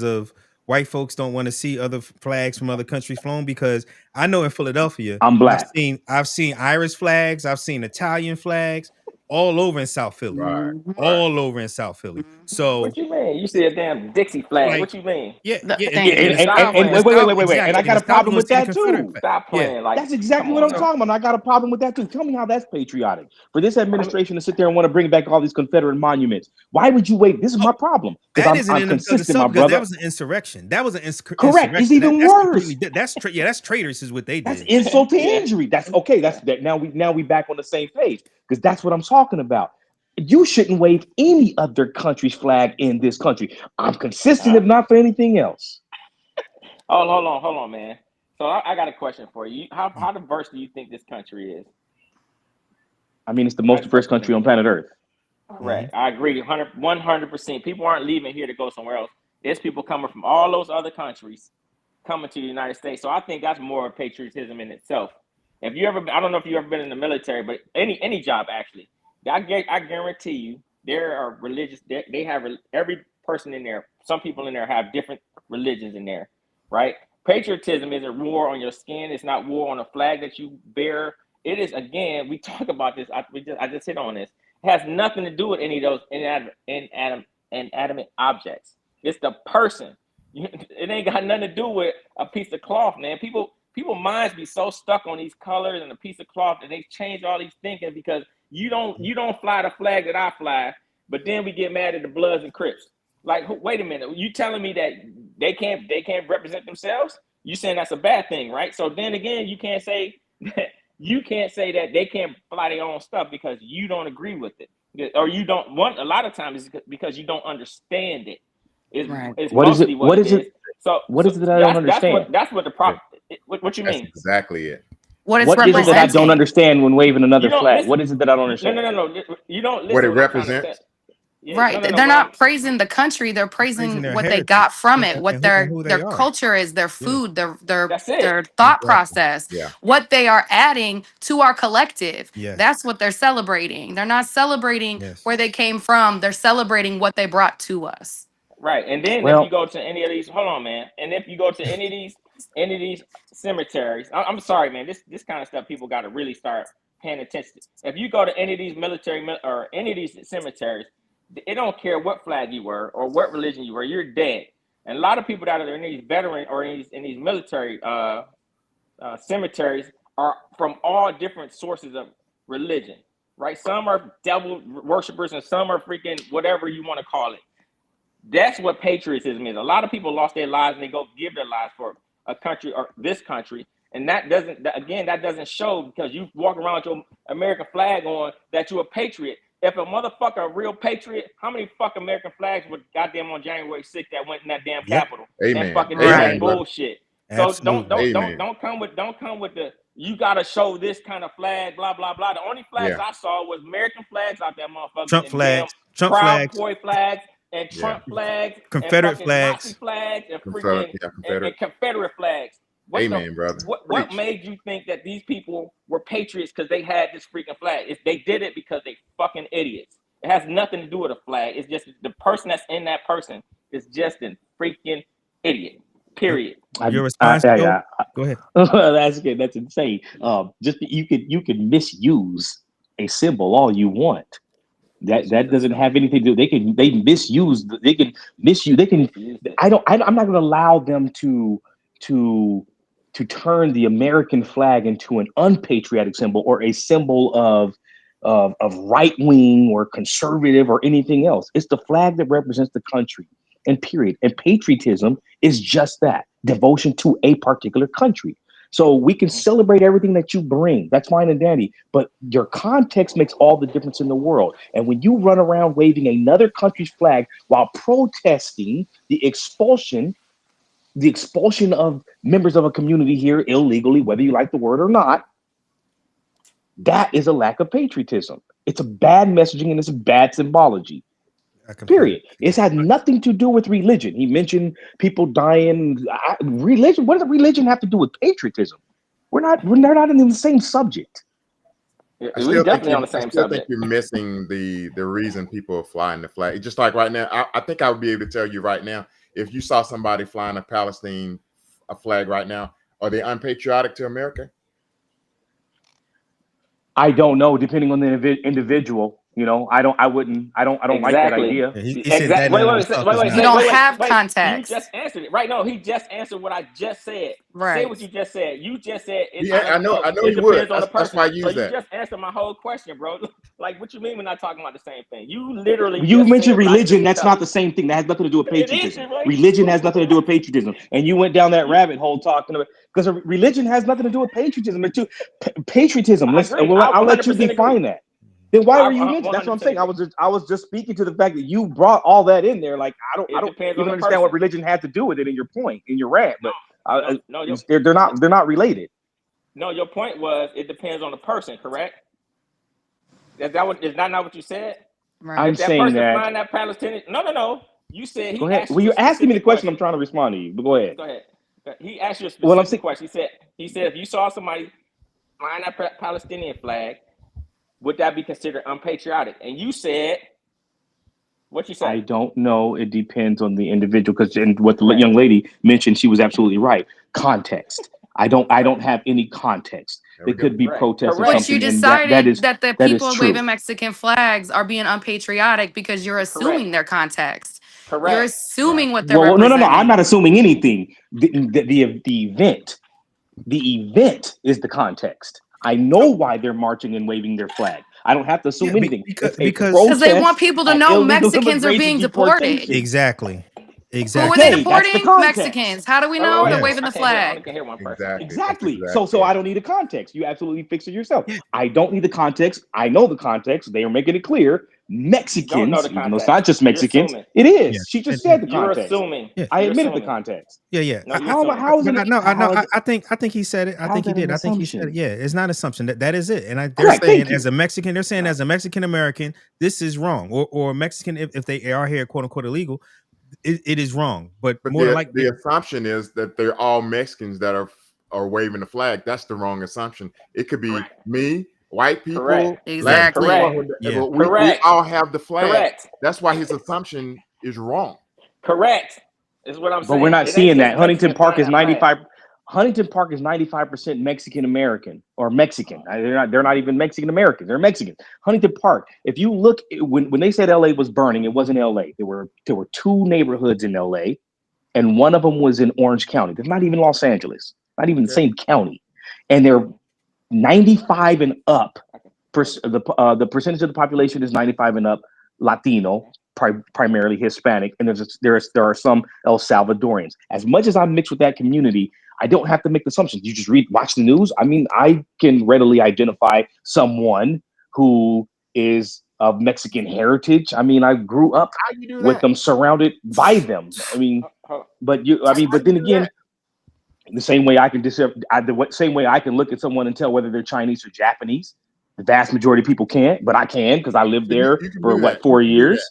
of white folks don't want to see other flags from other countries flown. Because I know in Philadelphia, I'm black. I've seen Irish flags, I've seen Italian flags all over in South Philly, right. all over in South Philly. So What you mean? You see a damn Dixie flag. like, What you mean? yeah, yeah, Thank you. And, in the and, South, and, in and the Stop wait, South, wait. And I exactly. In got the a South, you're problem gonna with see the that Confederate too. flag. Stop Yeah, playing. Like, That's exactly come what on I'm now. talking about. And I got a problem with that too. Tell me how that's patriotic for this administration to sit there and want to bring back all these Confederate monuments. Why would you wait? This is my problem because that isn't I'm in of consistent, my itself because that brother. was an insurrection. That was an Correct. It's insurrection. even That's worse. completely that's traitors is what they That's did. insult to Yeah. injury. That's okay. That's that. Now we back on the same page because that's what I'm talking about. You shouldn't wave any other country's flag in this country. I'm consistent, if not for anything else. Hold on, man. So I got a question for you. How diverse do you think this country is? It's the How most diverse diverse you country think on it is? planet Earth. Correct. I agree 100%. People aren't leaving here to go somewhere else. There's people coming from all those other countries coming to the United States. So I think that's more patriotism in itself. If you ever, I don't know if you've ever been in the military, but any job actually, I guarantee you there are religious. They have every person in there. Some people in there have different religions in there, right? Patriotism isn't war on your skin. It's not war on a flag that you bear. It is, again, we talk about this. I just hit on this. It has nothing to do with any of those inanimate objects. It's the person. It ain't got nothing to do with a piece of cloth, man. People minds be so stuck on these colors and a piece of cloth that they change all these thinking because you don't fly the flag that I fly, but then we get mad at the Bloods and Crips. Like, wait a minute, you telling me that they can't represent themselves? You saying that's a bad thing, right? So then again, you can't say that they can't fly their own stuff because you don't agree with it, or you don't want. A lot of times it's because you don't understand it. It's What is it? mostly what it is. What is it that I don't understand? That's what the problem. What you That's mean? exactly it. What it's What is it that I don't representing. understand when waving another You don't flag? listen. What is it that I don't understand? No. You don't What it listen. What I'm trying to say. represents. Yeah, Right. no. They're not praising the country. They're praising their what they heritage got from it, and, what and their who they their are. culture is, their food, That's it. their thought Exactly. process, Yeah. what they are adding to our collective. Yes. That's what they're celebrating. They're not celebrating Yes. where they came from. They're celebrating what they brought to us. Right. And then if you Well, go to any of these, hold on, man. And if you go to any of these cemeteries, I'm sorry, man. This kind of stuff people got to really start paying attention to. If you go to any of these military or any of these cemeteries, it don't care what flag you were or what religion you were, you're dead. And a lot of people that are in these veteran or in these military cemeteries are from all different sources of religion, right? Some are devil worshippers and some are freaking whatever you want to call it. That's what patriotism is. A lot of people lost their lives and they go give their lives for a country or this country. And that doesn't show because you walk around with your American flag on that you're a patriot. If a motherfucker a real patriot, how many fucking American flags were goddamn on January 6th that went in that damn Capitol and Amen. fucking did Right. that bullshit? So Absolutely. don't come with the you gotta show this kind of flag, blah blah blah. The only flags I saw was American flags out there, motherfuckers, Trump and flags, damn Trump Proud flags, Boy flags, and Trump flags, Confederate and fucking Nazi flags. flags, and Confederate, freaking Confederate. and Confederate flags. Amen, brother. What Preach. made you think that these people were patriots because they had this freaking flag? They did it because they fucking idiots. It has nothing to do with a flag. It's just the person that's in that person is just a freaking idiot. Period. Your response? Yeah. Go ahead. That's good. That's insane. Just you could misuse a symbol all you want. That doesn't have anything to do. They can misuse. They can misuse. They can. I'm not going to allow them to turn the American flag into an unpatriotic symbol or a symbol of right wing or conservative or anything else. It's the flag that represents the country, and period. And patriotism is just that: devotion to a particular country. So we can celebrate everything that you bring. That's fine and dandy. But your context makes all the difference in the world. And when you run around waving another country's flag while protesting the expulsion of members of a community here illegally, whether you like the word or not, that is a lack of patriotism. It's a bad messaging and it's a bad symbology. Period. It's had nothing to do with religion. He mentioned people dying. Religion. What does religion have to do with patriotism? We're not in the same subject. I still think you're missing the reason people are flying the flag. It's just like right now, I think I would be able to tell you right now, if you saw somebody flying a flag right now, are they unpatriotic to America? I don't know, depending on the individual. You know, I don't like that idea. He said that wait. You don't have context. You just answered it. Right? No, he just answered what I just said. Right. Say what you just said. You just said I know it he would. depends on the person. That's why I use so that. You just answered my whole question, bro. Like, what you mean we're not talking about the same thing? You literally You mentioned religion. That's not the same thing. That has nothing to do with patriotism. It is, right? Religion has nothing to do with patriotism. And you went down that rabbit hole talking about because religion has nothing to do with patriotism. Patriotism. I'll let you define that. Then why were you mentioning? That's what I'm saying. I was just speaking to the fact that you brought all that in there. Like I don't even understand what religion had to do with it in your point, in your rant. But they're not related. No, your point was it depends on the person, correct? Is that not what you said? Right. I'm saying that. Flying that Palestinian. No. You said he. Go ahead. Asked well, you're asking me the question. I'm trying to respond to you. But go ahead. Go ahead. He asked you a specific question. He said if you saw somebody flying that Palestinian flag, would that be considered unpatriotic? And you said, what you say? I don't know. It depends on the individual, because what the Correct. young lady mentioned, she was absolutely right. Context. I don't have any context. There They we go. could be Correct. protesting Correct. But you something, and that decided is that the that is people true. waving Mexican flags are being unpatriotic because you're Correct. assuming their context. You're Correct. Right. assuming what they're Well, no. I'm representing. not assuming anything. The event is the context. I know So why they're marching and waving their flag. I don't have to yeah, assume anything. because It's a Because they want protest people to at know illegal Mexicans are immigration being deported. deportation. exactly, Who are they Okay, exactly. that's the deporting? context. Mexicans. How do we Wait, wait, know? wait. They're Yes. waving the I only flag. can hear one person. Exactly. That's Exactly. exactly So it. I don't need a context. You absolutely fix it yourself. Yeah. I don't need the context. I know the context. They are making it clear. You don't know Mexicans, the even though it's context. not just You're Mexicans, assuming. it Yeah. is. She just said the You're context. assuming. Yeah. I You're admitted the assuming. context. Yeah. No, you're How assuming. how is But it? no, How, I think he said it. I how's think he that an did. I think he said it. assumption? Yeah, it's not assumption. That is it. And they're Correct. saying Thank as you. a Mexican, they're saying No. as a Mexican American, this is wrong. Or Mexican, if they are here, quote unquote, illegal, it is wrong. But But more than like, the assumption is that they're all Mexicans that are waving the flag. That's the wrong assumption. It could be Correct. me, white Correct. people, yeah, black people, Correct. Exactly. yeah, but we Correct. all have the flag. Correct. That's why his assumption is wrong. Correct. Is what I'm But we're saying. not It ain't seeing that. just Mexicans flying that flag. Huntington Park is 95% Mexican American or Mexican. They're not even Mexican Americans. They're Mexicans. Huntington Park. If you look, when they said LA was burning, it wasn't LA. There were two neighborhoods in LA, and one of them was in Orange County. There's not even Los Angeles, not even the Okay. same county, and they're 95 and up. The percentage of the population is 95 and up, Latino, primarily Hispanic, and there are some El Salvadorians. As much as I'm mixed with that community, I don't have to make assumptions. You just watch the news. I mean, I can readily identify someone who is of Mexican heritage. I mean, I grew up How you do with that? them, surrounded by them. I mean, but How then you do again, that? the same way the same way I can look at someone and tell whether they're Chinese or Japanese. The vast majority of people can't, but I can because I lived So there you can for do that. 4 You can do that. years.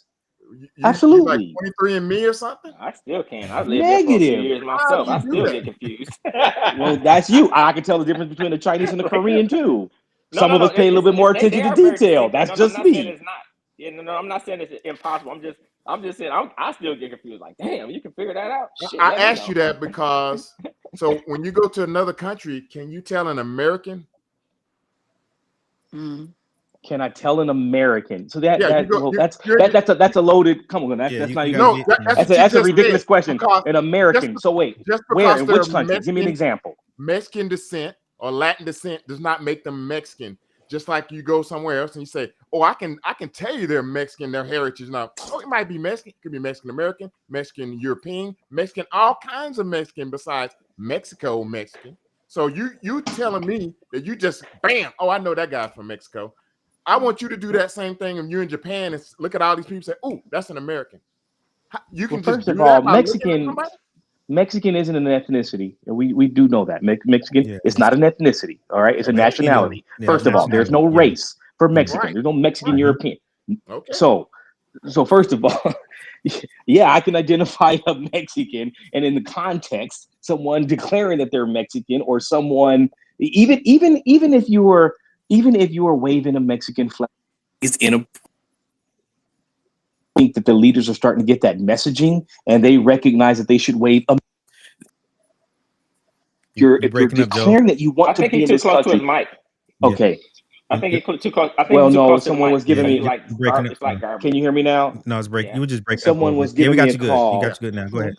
You like Absolutely. 23andMe or something? I still can. I've lived there for a few Negative. years How myself. do I you do still that? get confused. Well, that's you. I can tell the difference between a Chinese and a Korean too. No, Some no, of no. us pay a little bit more They attention to are very detail. distinctive. That's No, no, I'm just not saying me. it's not. Yeah, no, I'm not saying it's impossible. I'm just saying I still get confused. Like, damn, you can figure that out. Shit, I let me asked know. you that because so when you go to another country, can you tell an American? Mm. Can I tell an American? So Yeah, you go. that's a loaded. Come on, yeah. that's You, not you even. gotta No, get. that's what you That's a just said. ridiculous question. Because An just American. So wait, just where? because In they're which country? Give me an example. Mexican descent or Latin descent does not make them Mexican. Just like you go somewhere else and you say, "Oh, I can tell you they're Mexican, their heritage now." Oh, it might be Mexican, it could be Mexican American, Mexican European, Mexican, all kinds of Mexican besides Mexican. So you telling me that you just bam, oh, I know that guy's from Mexico. I want you to do that same thing when you're in Japan and look at all these people and say, "Oh, that's an American." You Well, can just first do of that all, by looking at somebody. Mexican isn't an ethnicity, and we do know that. Mexican Yeah, is not an ethnicity. All right, it's a Latino. nationality. Yeah, First of all, there's nationality. no Yeah. race for Mexican. Right. There's no Mexican Mhm. European. Okay. So first of all, yeah, I can identify a Mexican, and in the context, someone declaring that they're Mexican, or someone even if you were waving a Mexican flag, it's in a think that the leaders are starting to get that messaging, and they recognize that they should wave a. You If you're breaking up, Joe? declaring that you I want to think be he's in too this close to his country, mic. Yeah. okay. I think You- he's too close. I think Well, he's too no, close to the someone mic. was giving yeah, me. He like breaking up. it's like garbled. Can you hear me now? No, it's break. Yeah. You were just breaking up a Someone little was bit. Yeah, we giving me got a you good. You call. got you good now. Go ahead.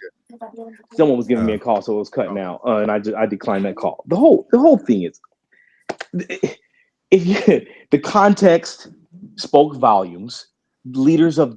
Someone was giving me a call, so it was cutting out, and I declined that call. The whole thing is, if you, the context spoke volumes. Leaders of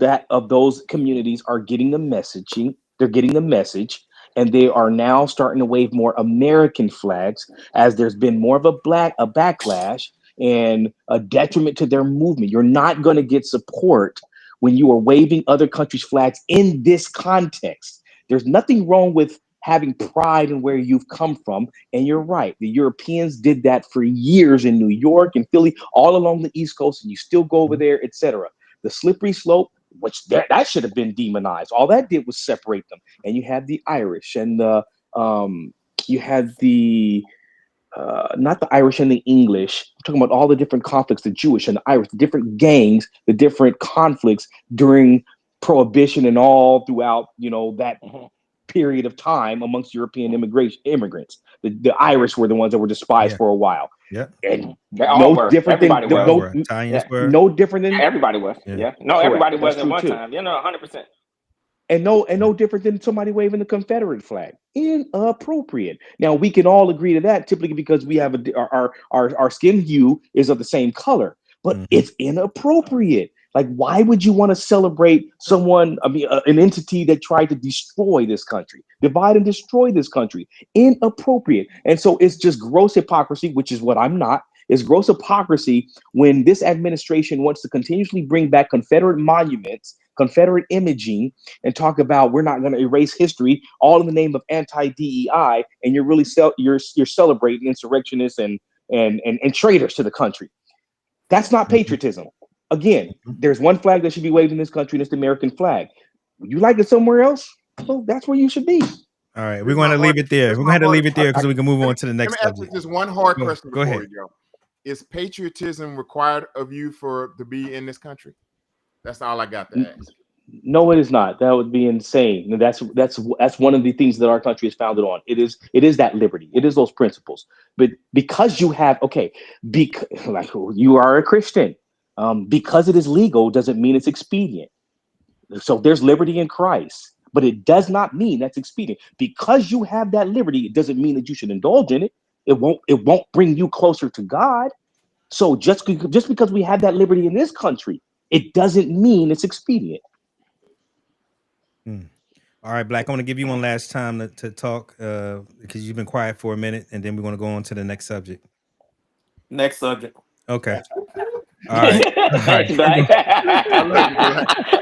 those communities are getting the messaging. They're getting the message, and they are now starting to wave more American flags as there's been more of a backlash and a detriment to their movement. You're not going to get support when you are waving other countries' flags in this context. There's nothing wrong with having pride in where you've come from. And you're right. The Europeans did that for years in New York and Philly, all along the East Coast, and you still go over there, etc. The slippery slope, which that should have been demonized. All that did was separate them. And you had the Irish and you had the not the Irish and the English. I'm talking about all the different conflicts, the Jewish and the Irish, the different gangs, the different conflicts during Prohibition and all throughout, that period of time amongst European immigrants. The Irish were the ones that were despised for a while. Yeah. And They all were. different Everybody than was. Italians were. no different than Everybody was. Yeah. No, Correct. everybody was That's at true one too. time. 100%. And no different than somebody waving the Confederate flag. Inappropriate. Now we can all agree to that, typically because we have our skin hue is of the same color, but it's inappropriate. Like, why would you want to celebrate someone? I mean, an entity that tried to destroy this country, divide and destroy this country? Inappropriate. And so it's just gross hypocrisy, which is what I'm not. It's gross hypocrisy when this administration wants to continuously bring back Confederate monuments, Confederate imaging, and talk about we're not going to erase history, all in the name of anti-DEI, and you're really you're celebrating insurrectionists and traitors to the country. That's not patriotism. Again, there's one flag that should be waved in this country, and it's the American flag. You like it somewhere else? Well, that's where you should be. All right, we're going to leave it there. We're going to have to leave it there because we can move on to the next Let me ask subject. you just one hard question Go before ahead. you go. Is patriotism required of you to be in this country? That's all I got to ask. No, it is not. That would be insane. That's one of the things that our country is founded on. It is that liberty. It is those principles. But because you have like you are a Christian, because it is legal doesn't mean it's expedient. So there's liberty in Christ, but it does not mean that's expedient. Because you have that liberty, it doesn't mean that you should indulge in it. It won't bring you closer to God. So just because we have that liberty in this country, it doesn't mean it's expedient. All right, Black, I want to give you one last time to talk because you've been quiet for a minute, and then we're going to go on to the next subject. Next subject. Okay. All right. Thanks, Black.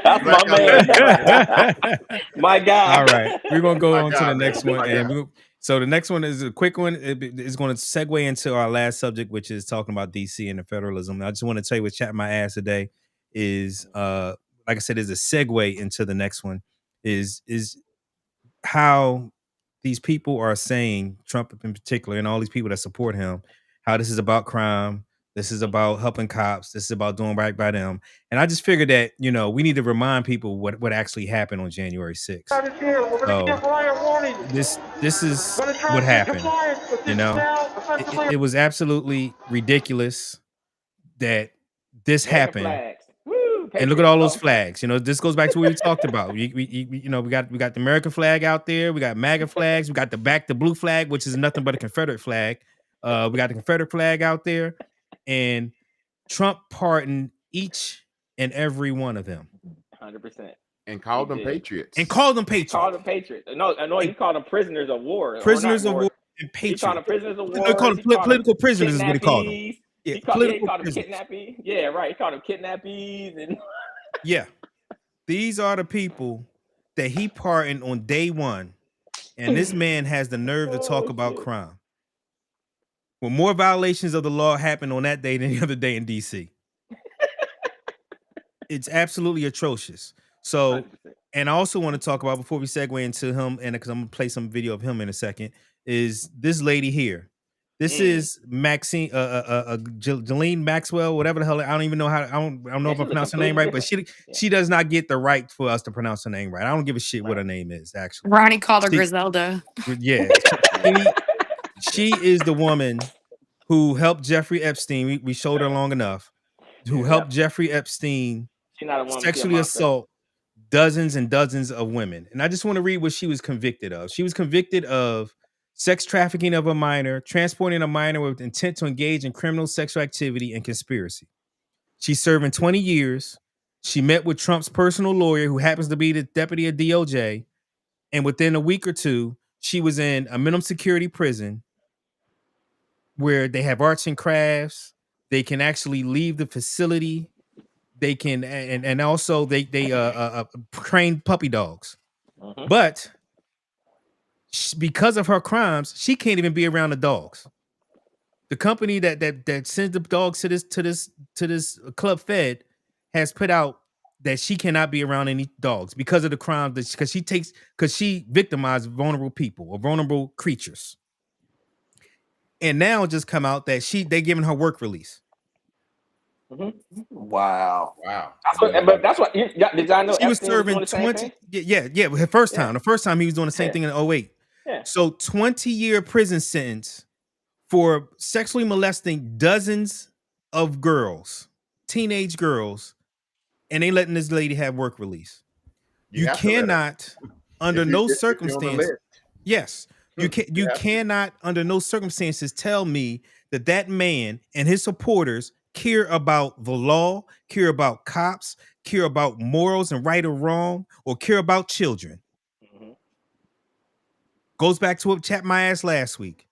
That's my man. My guy. All right. We're going to go on to the next one. So the next one is a quick one. It's going to segue into our last subject, which is talking about DC and the federalism. I just want to tell you what's chatting my ass today is, like I said, is a segue into the next one is how these people are saying, Trump in particular, and all these people that support him, how this is about crime. This is about helping cops. This is about doing right by them. And I just figured that, we need to remind people what actually happened on January 6th. This is what happened. It was absolutely ridiculous that this happened. And look at all those flags. This goes back to what we talked about. We got the American flag out there. We got MAGA flags. We got the blue flag, which is nothing but a Confederate flag. We got the Confederate flag out there, and Trump pardoned each and every one of them. 100%. And called them patriots. No, he called them prisoners of war. Prisoners of war and patriots. He called them prisoners of war. No, he called them political prisoners is what he called them. Yeah, he called them kidnappies. Yeah, right. He called them kidnappies. And yeah. These are the people that he pardoned on day one. And this man has the nerve to talk about crime. Well, more violations of the law happened on that day than any other day in DC. It's absolutely atrocious. So, 100%. And I also want to talk about, before we segue into him, and because I'm going to play some video of him in a second, is this lady here. This is Maxine, Jolene Maxwell, whatever the hell. I don't even know how. I don't know if I pronounced her name right, but she does not get the right for us to pronounce her name right. I don't give a shit what her name is. Actually, Ronnie called her Griselda. Yeah, she is the woman who helped Jeffrey Epstein. We showed her long enough. Who helped Jeffrey Epstein sexually assault dozens and dozens of women. And I just want to read what she was convicted of. She was convicted of sex trafficking of a minor, transporting a minor with intent to engage in criminal sexual activity, and conspiracy. She's serving 20 years. She met with Trump's personal lawyer, who happens to be the deputy of DOJ. And within a week or two, she was in a minimum security prison where they have arts and crafts. They can actually leave the facility. They can, and also they train puppy dogs. Uh-huh. But because of her crimes, she can't even be around the dogs. The company that sends the dogs to this Club Fed has put out that she cannot be around any dogs because of the crimes because she victimized vulnerable people or vulnerable creatures. And now it just come out that they giving her work release. Wow. But that's what did y'all know She was Epstein was doing serving the same 20. thing? Yeah. The first time he was doing the same thing in 2008. Yeah. So 20-year prison sentence for sexually molesting dozens of girls, teenage girls, and they letting this lady have work release. You have to let her. cannot, under If you- no if you're on the circumstance. list. Yes, you have to. cannot, under no circumstances, tell me that man and his supporters care about the law, care about cops, care about morals and right or wrong, or care about children. Goes back to what chat my ass last week.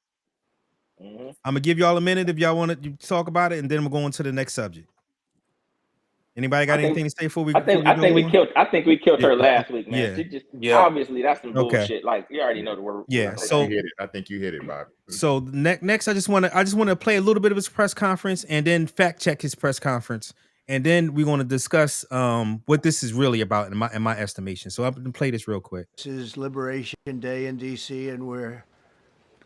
I'm gonna give y'all a minute if y'all want to talk about it, and then we'll go on to the next subject. Anybody got anything to say before we? I think we killed her last week, man. Yeah. She just obviously that's some bullshit. Like you already know the word. Yeah. So I think you hit it, Bob. So next, I just want to play a little bit of his press conference and then fact check his press conference, and then we're going to discuss what this is really about in my estimation. So I'm going to play this real quick. This is Liberation Day in D.C., and we're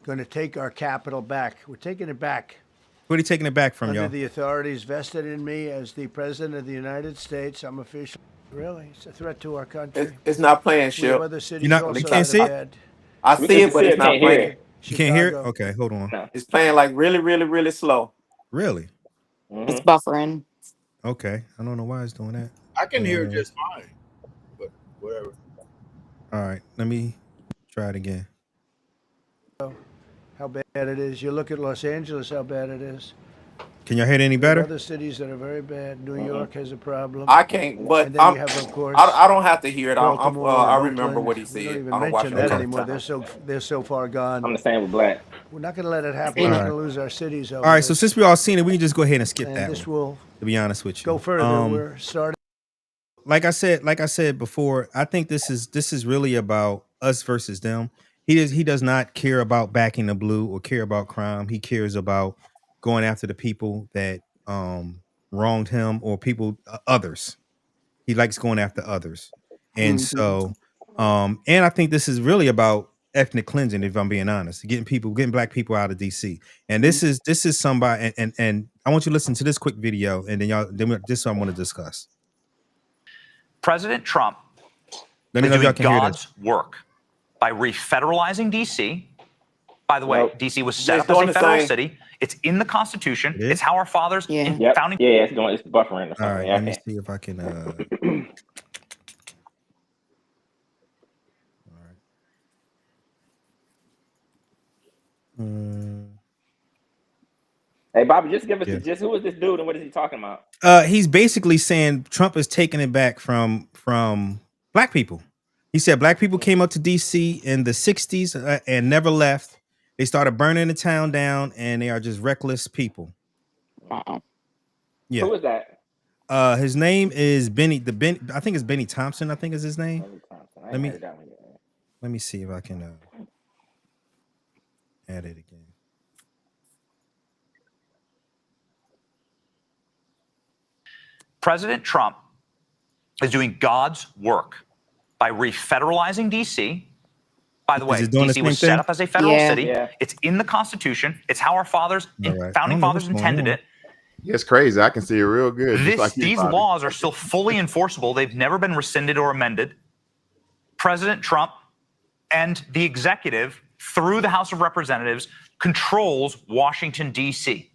going to take our capital back. We're taking it back. What are you taking it back from, Under y'all? the authorities vested in me as the President of the United States, I'm officially. Really? It's a threat to our country. It's not playing, We have Ship. other cities You also can't see that it? are bad. I see it, but it's not playing. You can't hear it? Okay, hold on. It's playing like really, really, really slow. Really? It's buffering. Okay, I don't know why it's doing that. I can hear it just fine, but whatever. All right, let me try it again. How bad it is. You look at Los Angeles, how bad it is. Can y'all hear it any There are better? other cities that are very bad. New York has a problem. I can't, but and then you have, of course, I don't have to hear it. Baltimore, I and remember Oakland. what he We said. don't even I don't watch mention it that all the anymore. time. They're so far gone. I'm the same with Black. We're not going to let it happen. All We're right. not going to lose our cities over All right, so this. since we all seen it, we can just go ahead and skip And that this one. will To be honest with you, go further. We're starting. Like I said before, I think this is really about us versus them. He does not care about backing the blue or care about crime. He cares about going after the people that wronged him or people others. He likes going after others. And so and I think this is really about ethnic cleansing, if I'm being honest, getting black people out of DC. And this is somebody and I want you to listen to this quick video and then this is what I want to discuss. President Trump Let me is know if y'all doing can hear God's work by refederalizing D.C. By the way, Nope. D.C. was set It's up as doing a the federal same. city. It's in the Constitution. It is? It's how our fathers in Yep. founding. Yeah, it's buffering or something. All right, Yeah, let me okay. see if I can Hey, Bobby, just give us Yeah. the gist. Who is this dude and what is he talking about? He's basically saying Trump is taking it back from black people. He said black people came up to DC in the 60s and never left. They started burning the town down and they are just reckless people. Wow. Yeah. Who is that? His name is I think it's Benny Thompson, I think is his name. Benny Thompson. I ain't heard that one yet. Let me see if I can add it again. President Trump is doing God's work by refederalizing D.C. By the way, it doing the D.C. same was thing? set up as a federal Yeah. city. Yeah. It's in the Constitution. It's how our fathers, All right. I founding don't know fathers what's going intended on. it. It's crazy. I can see it real good. Just like you, These Bobby. laws are still fully enforceable. They've never been rescinded or amended. President Trump and the executive, through the House of Representatives, controls Washington, D.C.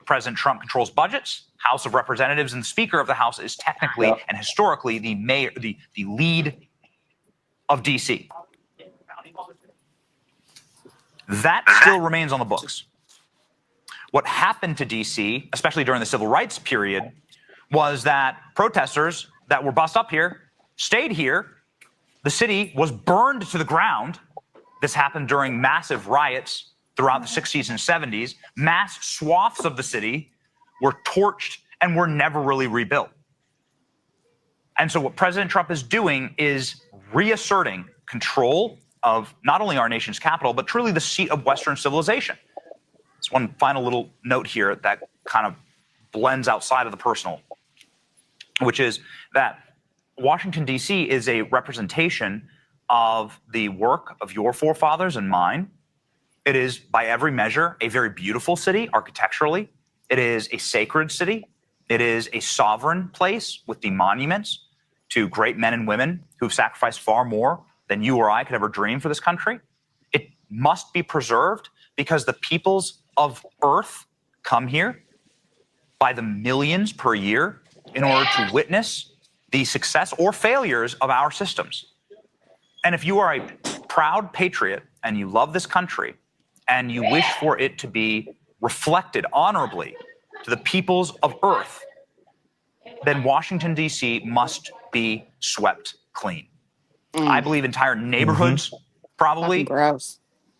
President Trump controls budgets. House of Representatives and the Speaker of the House is technically and historically the mayor, the lead of D.C. That still remains on the books. What happened to D.C., especially during the civil rights period, was that protesters that were bussed up here stayed here. The city was burned to the ground. This happened during massive riots throughout the 60s and 70s. Mass swaths of the city were torched and were never really rebuilt. And so what President Trump is doing is reasserting control of not only our nation's capital, but truly the seat of Western civilization. It's one final little note here that kind of blends outside of the personal, which is that Washington, D.C. is a representation of the work of your forefathers and mine, It is, by every measure, a very beautiful city architecturally. It is a sacred city. It is a sovereign place with the monuments to great men and women who've sacrificed far more than you or I could ever dream for this country. It must be preserved because the peoples of Earth come here by the millions per year in order to witness the success or failures of our systems. And if you are a proud patriot and you love this country and you wish for it to be reflected honorably to the peoples of Earth, then Washington, D.C. must be swept clean. I believe entire neighborhoods probably Gross.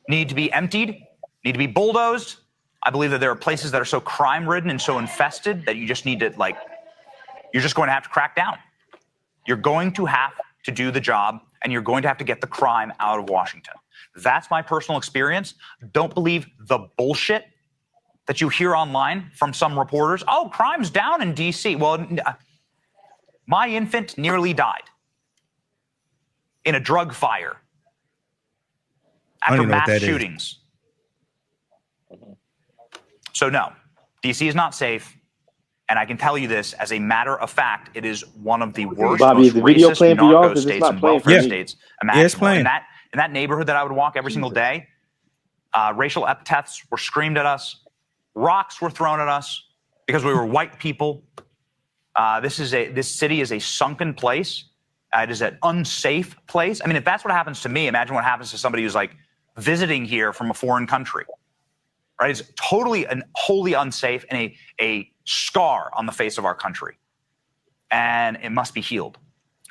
need to be emptied, need to be bulldozed. I believe that there are places that are so crime-ridden and so infested that you just need to, you're just going to have to crack down. You're going to have to do the job, and you're going to have to get the crime out of Washington. That's my personal experience. Don't believe the bullshit that you hear online from some reporters. Oh, crime's down in D.C. Well, my infant nearly died in a drug fire after mass shootings. So no, D.C. is not safe. And I can tell you this as a matter of fact, it is one of the worst, Bobby, is most the video racist playing for y'all? narco Because it's states not and playing for welfare me. states Yeah, it's imaginable. playing. In that neighborhood that I would walk every single day, racial epithets were screamed at us, rocks were thrown at us because we were white people. This city is a sunken place. It is an unsafe place. I mean, if that's what happens to me, imagine what happens to somebody who's like visiting here from a foreign country. Right? It's totally and wholly unsafe and a scar on the face of our country. And it must be healed.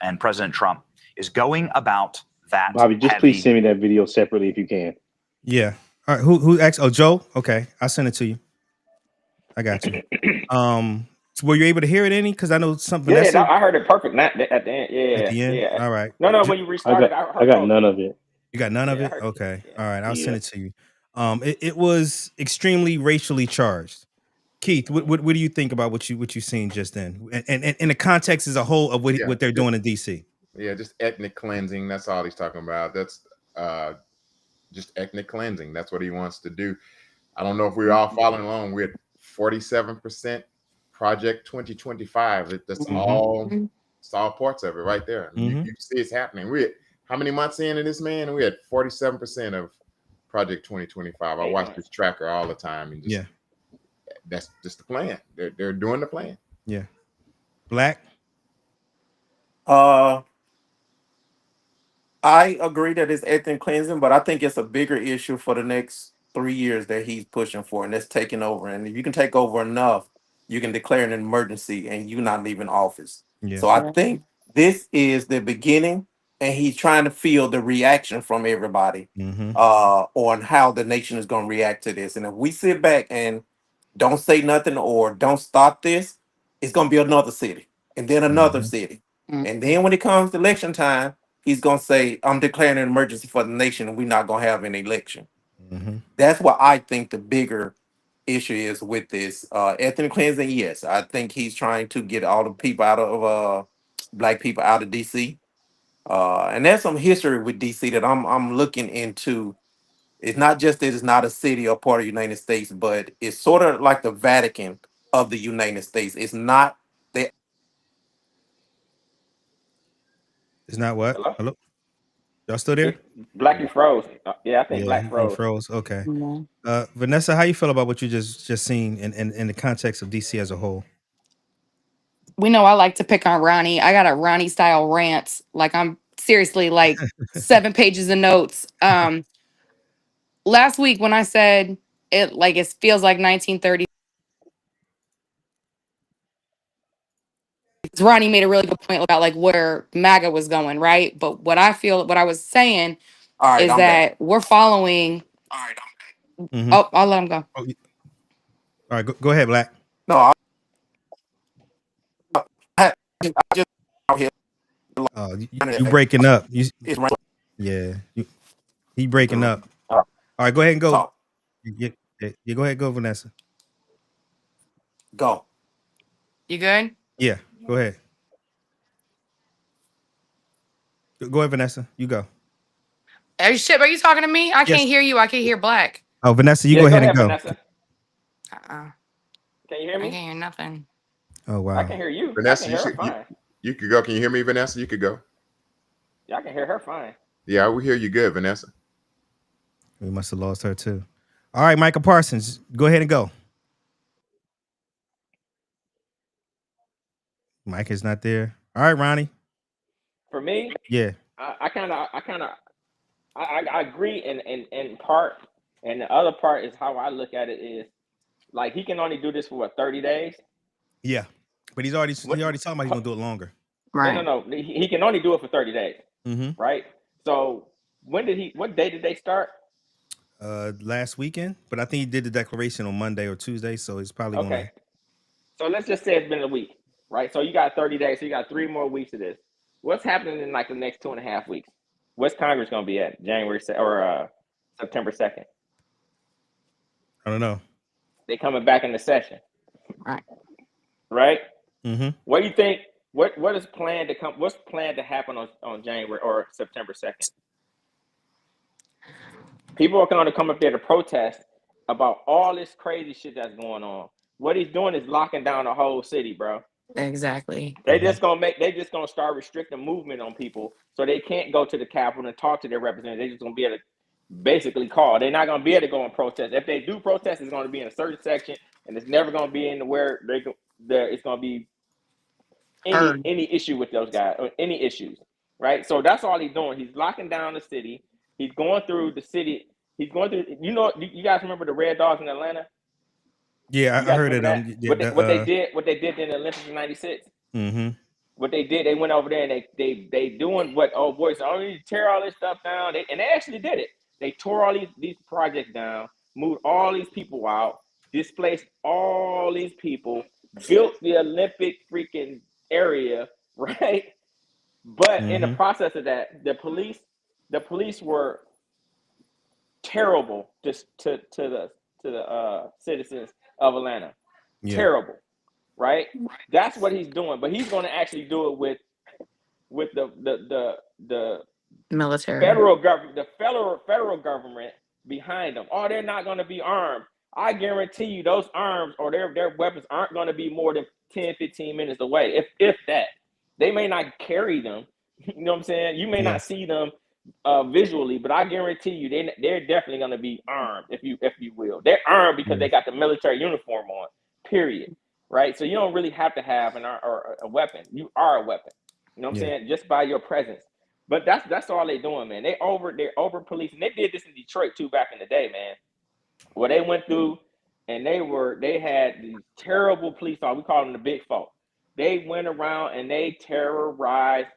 And President Trump is going about that. Bobby, just please send me that video separately if you can. Yeah. All right. Who asked? Oh, Joe. Okay, I'll send it to you. I got you. So were you able to hear it any? Because I know something. Yeah, no, I heard it perfect. Not at the end. At Yeah, the end. yeah. All right. No, when you restarted, I got none of it. You got none of Yeah, I it. heard- Okay. yeah. All right. I'll send Yeah. it to you. It was extremely racially charged. Keith, what do you think about what you seen just then, and in the context as a whole of what they're doing in DC? Yeah, just ethnic cleansing. That's all he's talking about. That's just ethnic cleansing. That's what he wants to do. I don't know if we're all following along. We're at 47% Project 2025. That's all. It's all parts of it right there. You see it's happening. We're at, how many months into this, man? We're at 47% of Project 2025. I watch this tracker all the time, and just, that's just the plan. They're doing the plan. Yeah. Black. I agree that it's ethnic cleansing, but I think it's a bigger issue for the next 3 years that he's pushing for, and that's taking over. And if you can take over enough, you can declare an emergency and you not leaving office. Yeah. So I think this is the beginning, and he's trying to feel the reaction from everybody on how the nation is going to react to this. And if we sit back and don't say nothing or don't stop this, it's going to be another city and then another city. And then when it comes to election time, he's going to say, I'm declaring an emergency for the nation and we're not going to have an election. That's what I think the bigger issue is with this. Ethnic cleansing, yes. I think he's trying to get all the people out of black people out of DC. And there's some history with DC that I'm looking into. It's not just that it's not a city or part of the United States, but it's sort of like the Vatican of the United States. It's not they It's not what? Hello? Y'all still there? Blackie froze. Yeah, I think Black he froze. froze. Okay. Vanessa, how you feel about what you just seen in the context of DC as a whole? We know I like to pick on Ronnie. I got a Ronnie style rant. Like I'm seriously like 7 pages of notes. Last week when I said it feels like 1930s, Ronnie made a really good point about like where MAGA was going, right? But what I was saying is that we're following. Oh, I'll let him go. All right, go ahead, Black. No, I just out here. You breaking up. Yeah, he breaking up. All right, go ahead and go. You go ahead, go, Vanessa. Go. You good? Yeah, go ahead. Go ahead, Vanessa. You go. Are you talking to me? I Yes. can't hear you. I can't hear Black. Oh, Vanessa, you Yeah, go ahead and go. Vanessa. Uh-uh. Can you hear I me? can't hear nothing. Oh I wow. can hear you. I Vanessa, can hear her fine. you could go. Can you hear me, Vanessa? You could go. Yeah, I can hear her fine. Yeah, we hear you good, Vanessa. We must have lost her too. All right, Michael Parsons, go ahead and go. Mike is not there. All right, Ronnie. For me, Yeah. I agree in part, and the other part is how I look at it is like he can only do this for what 30 days. Yeah. But he already talking about he's gonna do it longer. Right. No. He can only do it for 30 days. Mm-hmm. Right. So what day did they start? Last weekend, but I think he did the declaration on Monday or Tuesday, so he's probably Okay. gonna. So let's just say it's been a week, right? So you got 30 days, so you got 3 more weeks of this. What's happening in like the next 2.5 weeks? What's Congress gonna be at September 2nd? I don't know. They coming back into session. Right. Right? Mm-hmm. What do you think? What is planned to come? What's planned to happen on January or September 2nd? People are going to come up there to protest about all this crazy shit that's going on. What he's doing is locking down the whole city, bro. Exactly. They just gonna start restricting movement on people, so they can't go to the Capitol and talk to their representatives. They're just gonna be able to basically call. They're not gonna be able to go and protest. If they do protest, it's gonna be in a certain section, and it's never gonna be in where it's gonna be any issue with those guys or any issues, right? So that's all he's doing. He's locking down the city. He's going through the city. He's going through. You guys remember the Red Dogs in Atlanta? Yeah, I heard it. What they did in the Olympics in '96. Mm-hmm. What they did, they went over there and they doing what old boys. I need to tear all this stuff down. And they actually did it. They tore all these projects down, moved all these people out, displaced all these people, built the Olympic freaking area, right? But in the process of that, the police were terrible just to the citizens of Atlanta. Yeah. Terrible, right? That's what he's doing. But he's going to actually do it with the military, federal government, the federal government behind them. Oh, they're not going to be armed. I guarantee you, those arms or their weapons aren't going to be more than 10, 15 minutes away, if that. They may not carry them. You know what I'm saying? You may not see them visually, but I guarantee you, they're definitely going to be armed, if you will. They're armed because they got the military uniform on. Period. Right? So you don't really have to have a weapon. You are a weapon. You know what I'm saying? Just by your presence. But that's all they're doing, man. They're over policing. They did this in Detroit too back in the day, man. Where they went through and they had these terrible police officers. We call them the big folk. They went around and they terrorized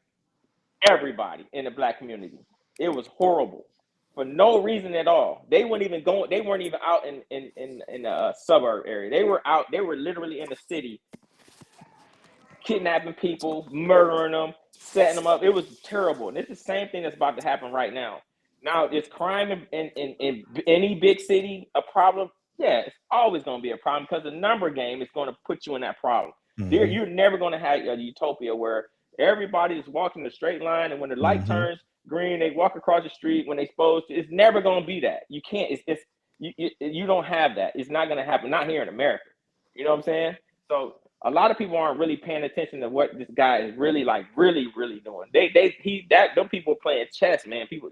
everybody in the black community. It was horrible for no reason at all. They weren't even out in the suburb area. They were literally in the city, kidnapping people, murdering them, setting them up. It was terrible. And it's the same thing that's about to happen right now. Now, is crime in any big city a problem? Yeah, it's always going to be a problem because the number game is going to put you in that problem. You're never going to have a utopia where everybody is walking a straight line, and when the light turns green, they walk across the street when they're supposed to. It's never going to be that. You can't. You don't have that. It's not going to happen. Not here in America. You know what I'm saying? So a lot of people aren't really paying attention to what this guy is really doing. Them people playing chess, man. People,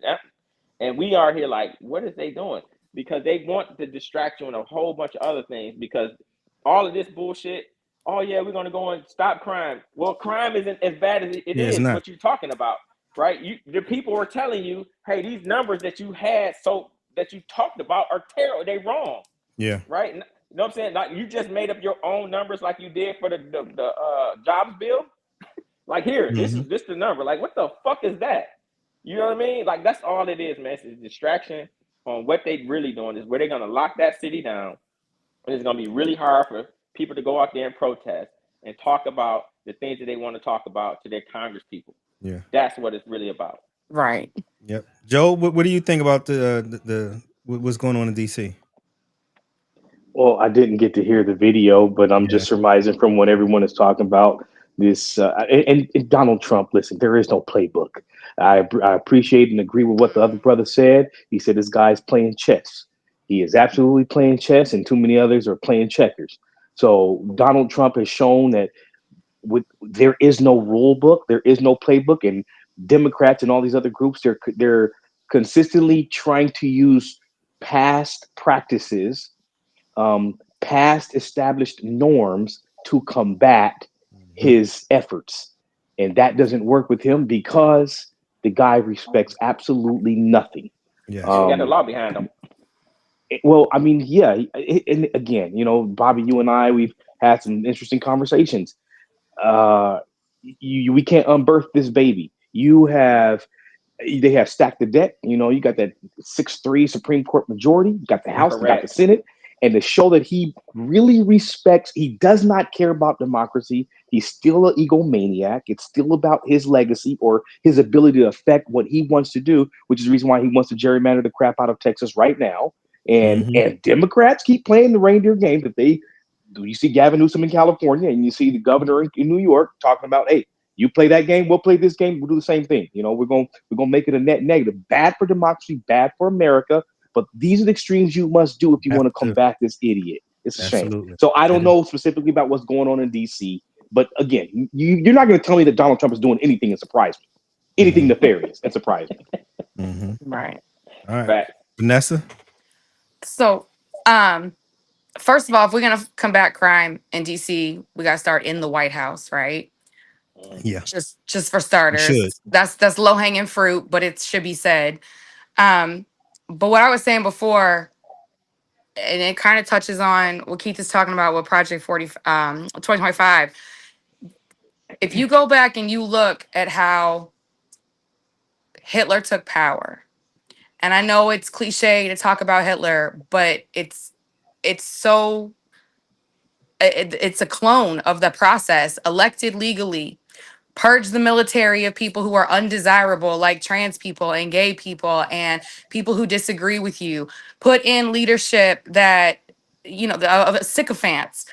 and we are here like, what is they doing? Because they want to distract you on a whole bunch of other things. Because all of this bullshit. Oh yeah, we're gonna go and stop crime. Well, crime isn't as bad as it is. What you're talking about, right? The people are telling you, hey, these numbers that you had, so that you talked about, are terrible. They wrong. Yeah. Right. You know what I'm saying? Like you just made up your own numbers, like you did for the jobs bill. Like here, this is the number. Like what the fuck is that? You know what I mean? Like that's all it is, man. It's a distraction on what they really doing. Is where they're gonna lock that city down, and it's gonna be really hard for people to go out there and protest and talk about the things that they want to talk about to their Congress people. Yeah, that's what it's really about. Right. Yep. Joe, what do you think about the what's going on in DC? Well, I didn't get to hear the video, but I'm just surmising from what everyone is talking about. This and Donald Trump. Listen, there is no playbook. I appreciate and agree with what the other brother said. He said this guy's playing chess. He is absolutely playing chess, and too many others are playing checkers. So Donald Trump has shown that there is no rule book, there is no playbook, and Democrats and all these other groups they're consistently trying to use past practices, past established norms to combat his efforts, and that doesn't work with him because the guy respects absolutely nothing. Yes. He got the law behind him. Well, I mean, yeah, and again, Bobby, you and I, we've had some interesting conversations. uh we can't unbirth this baby. They have stacked the deck. You got that 6-3 Supreme Court majority. You got the House, you got the Correct. Senate, and to show that he really respects, he does not care about democracy. He's still an egomaniac. It's still about his legacy or his ability to affect what he wants to do, which is the reason why he wants to gerrymander the crap out of Texas right now. And Democrats keep playing the reindeer game that they do. You see Gavin Newsom in California, and you see the governor in New York talking about, hey, you play that game, we'll play this game, we'll do the same thing. We're gonna make it a net negative. Bad for democracy, bad for America. But these are the extremes you must do if you want to combat this idiot. It's a shame. Absolutely. So I don't know specifically about what's going on in DC, but again, you're not going to tell me that Donald Trump is doing anything and surprise me, anything nefarious and surprise me. Right. All right. Fact. Vanessa? So, first of all, if we're gonna combat crime in DC, we gotta start in the White House, right? Yeah. Just for We should. starters. That's low hanging fruit, but it should be said. But what I was saying before, and it kind of touches on what Keith is talking about with Project 2025. If you go back and you look at how Hitler took power, and I know it's cliche to talk about Hitler, but it's so it's a clone of the process, elected legally, purge the military of people who are undesirable, like trans people and gay people and people who disagree with you, put in leadership that, of sycophants.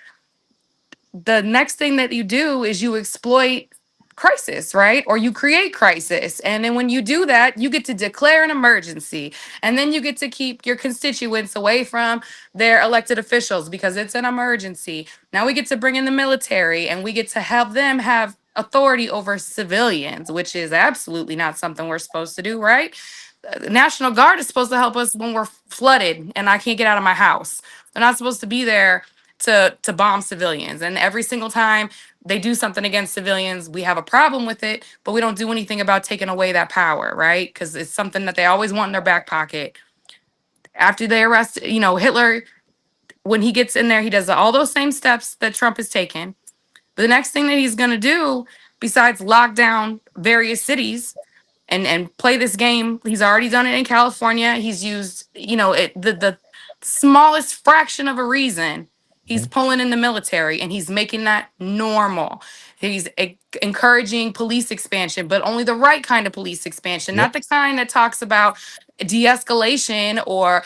The next thing that you do is you exploit crisis, right? Or you create crisis. And then when you do that, you get to declare an emergency. And then you get to keep your constituents away from their elected officials because it's an emergency. Now we get to bring in the military and we get to have them have authority over civilians, which is absolutely not something we're supposed to do, right? The National Guard is supposed to help us when we're flooded and I can't get out of my house. They're not supposed to be there to bomb civilians. And every single time they do something against civilians, we have a problem with it, but we don't do anything about taking away that power, right? Because it's something that they always want in their back pocket. After they arrest, Hitler, when he gets in there, he does all those same steps that Trump has taken. But the next thing that he's going to do, besides lock down various cities, and play this game. He's already done it in California. He's used, the smallest fraction of a reason. He's pulling in the military and he's making that normal. He's encouraging police expansion, but only the right kind of police expansion, not the kind that talks about de-escalation or,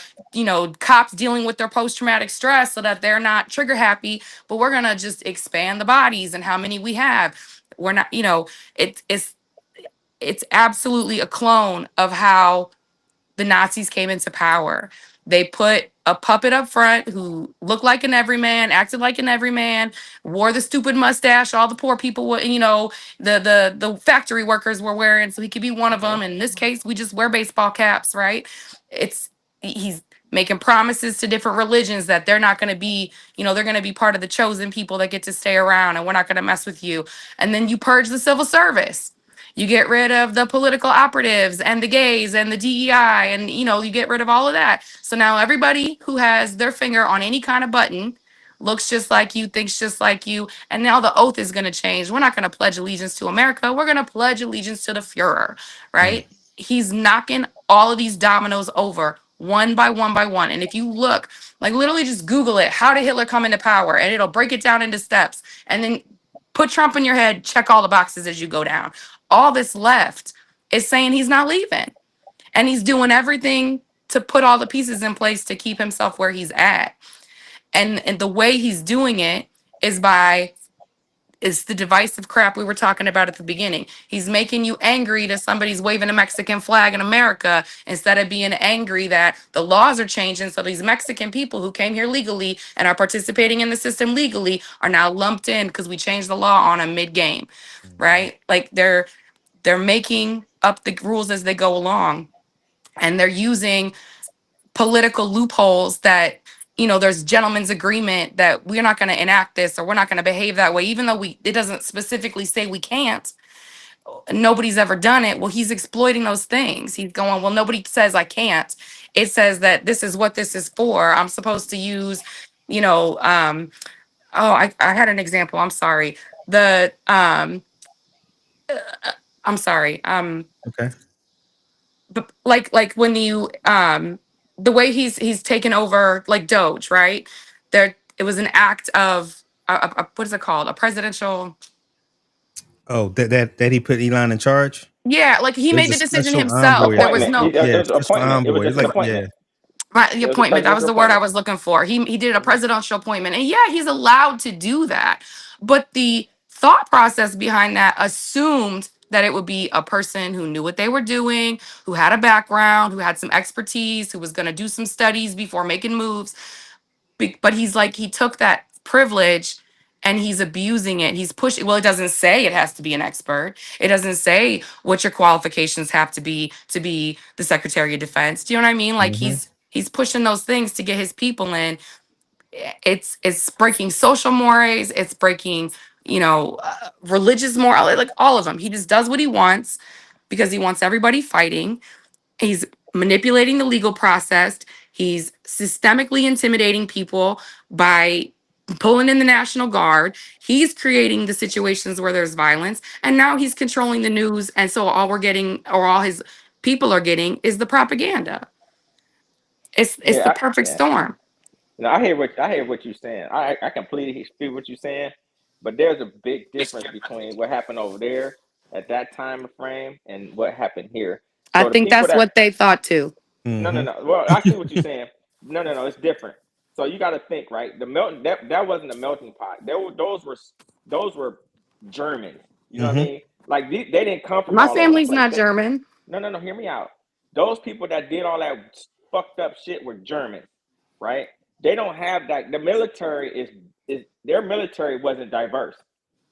cops dealing with their post-traumatic stress so that they're not trigger happy, but we're going to just expand the bodies and how many we have. We're not, it's absolutely a clone of how the Nazis came into power. They put a puppet up front who looked like an everyman, acted like an everyman, wore the stupid mustache. All the poor people were, the factory workers were wearing, so he could be one of them. In this case, we just wear baseball caps, right? He's making promises to different religions that they're not going to be, they're going to be part of the chosen people that get to stay around, and we're not going to mess with you. And then you purge the civil service. You get rid of the political operatives and the gays and the DEI, and you get rid of all of that. So now everybody who has their finger on any kind of button looks just like you, thinks just like you, and now the oath is going to change. We're not going to pledge allegiance to America. We're going to pledge allegiance to the Fuhrer, right? He's knocking all of these dominoes over one by one by one. And if you look, like literally just Google it, how did Hitler come into power? And it'll break it down into steps. And then put Trump in your head, check all the boxes as you go down. All that's left is saying he's not leaving. And he's doing everything to put all the pieces in place to keep himself where he's at. And the way he's doing it is by It's the divisive crap we were talking about at the beginning. He's making you angry that somebody's waving a Mexican flag in America instead of being angry that the laws are changing. So these Mexican people who came here legally and are participating in the system legally are now lumped in because we changed the law on them mid-game, right? Like they're making up the rules as they go along, and they're using political loopholes that, there's gentlemen's agreement that we're not going to enact this or we're not going to behave that way, even though it doesn't specifically say we can't. Nobody's ever done it. Well, he's exploiting those things. He's going, well, nobody says I can't. It says that this is what this is for. I'm supposed to use, I had an example. I'm sorry. I'm sorry. Okay. But like when you the way he's taken over like Doge, right? There it was an act of what is it called? A presidential. Oh, that he put Elon in charge. Yeah, like he It was made a the decision special himself. envoy. There was Appointment. no Yeah, It was an special appointment. It was envoy. It's just an like, yeah, appointment. the It was a appointment. That was presidential the word I appointment. was looking for. He did a presidential appointment, and yeah, he's allowed to do that. But the thought process behind that assumed that it would be a person who knew what they were doing, who had a background, who had some expertise, who was going to do some studies before making moves. But he's like, he took that privilege and he's abusing it. He's pushing. Well, it doesn't say it has to be an expert. It doesn't say what your qualifications have to be the Secretary of Defense. Do you know what I mean? Like hmm he's pushing those things to get his people in. It's breaking social mores. It's breaking, religious moral, like all of them. He just does what he wants because he wants everybody fighting. He's manipulating the legal process. He's systemically intimidating people by pulling in the National Guard. He's creating the situations where there's violence. And now he's controlling the news. And so all we're getting, or all his people are getting, is the propaganda. It's the perfect Yeah. storm. I hear what you're saying. I completely feel what you're saying, but there's a big difference between what happened over there at that time frame and what happened here. I So the think people that's that what they thought too. hmm no. Well, I see what you're saying. No, it's different. So you got to think, right? The melting that wasn't a melting pot. Those were Germans. You know what I hmm mean? Like they didn't come from My all over the family's place. not German. No. Hear me out. Those people that did all that fucked up shit were Germans, right? They don't have that. The military is their military wasn't diverse.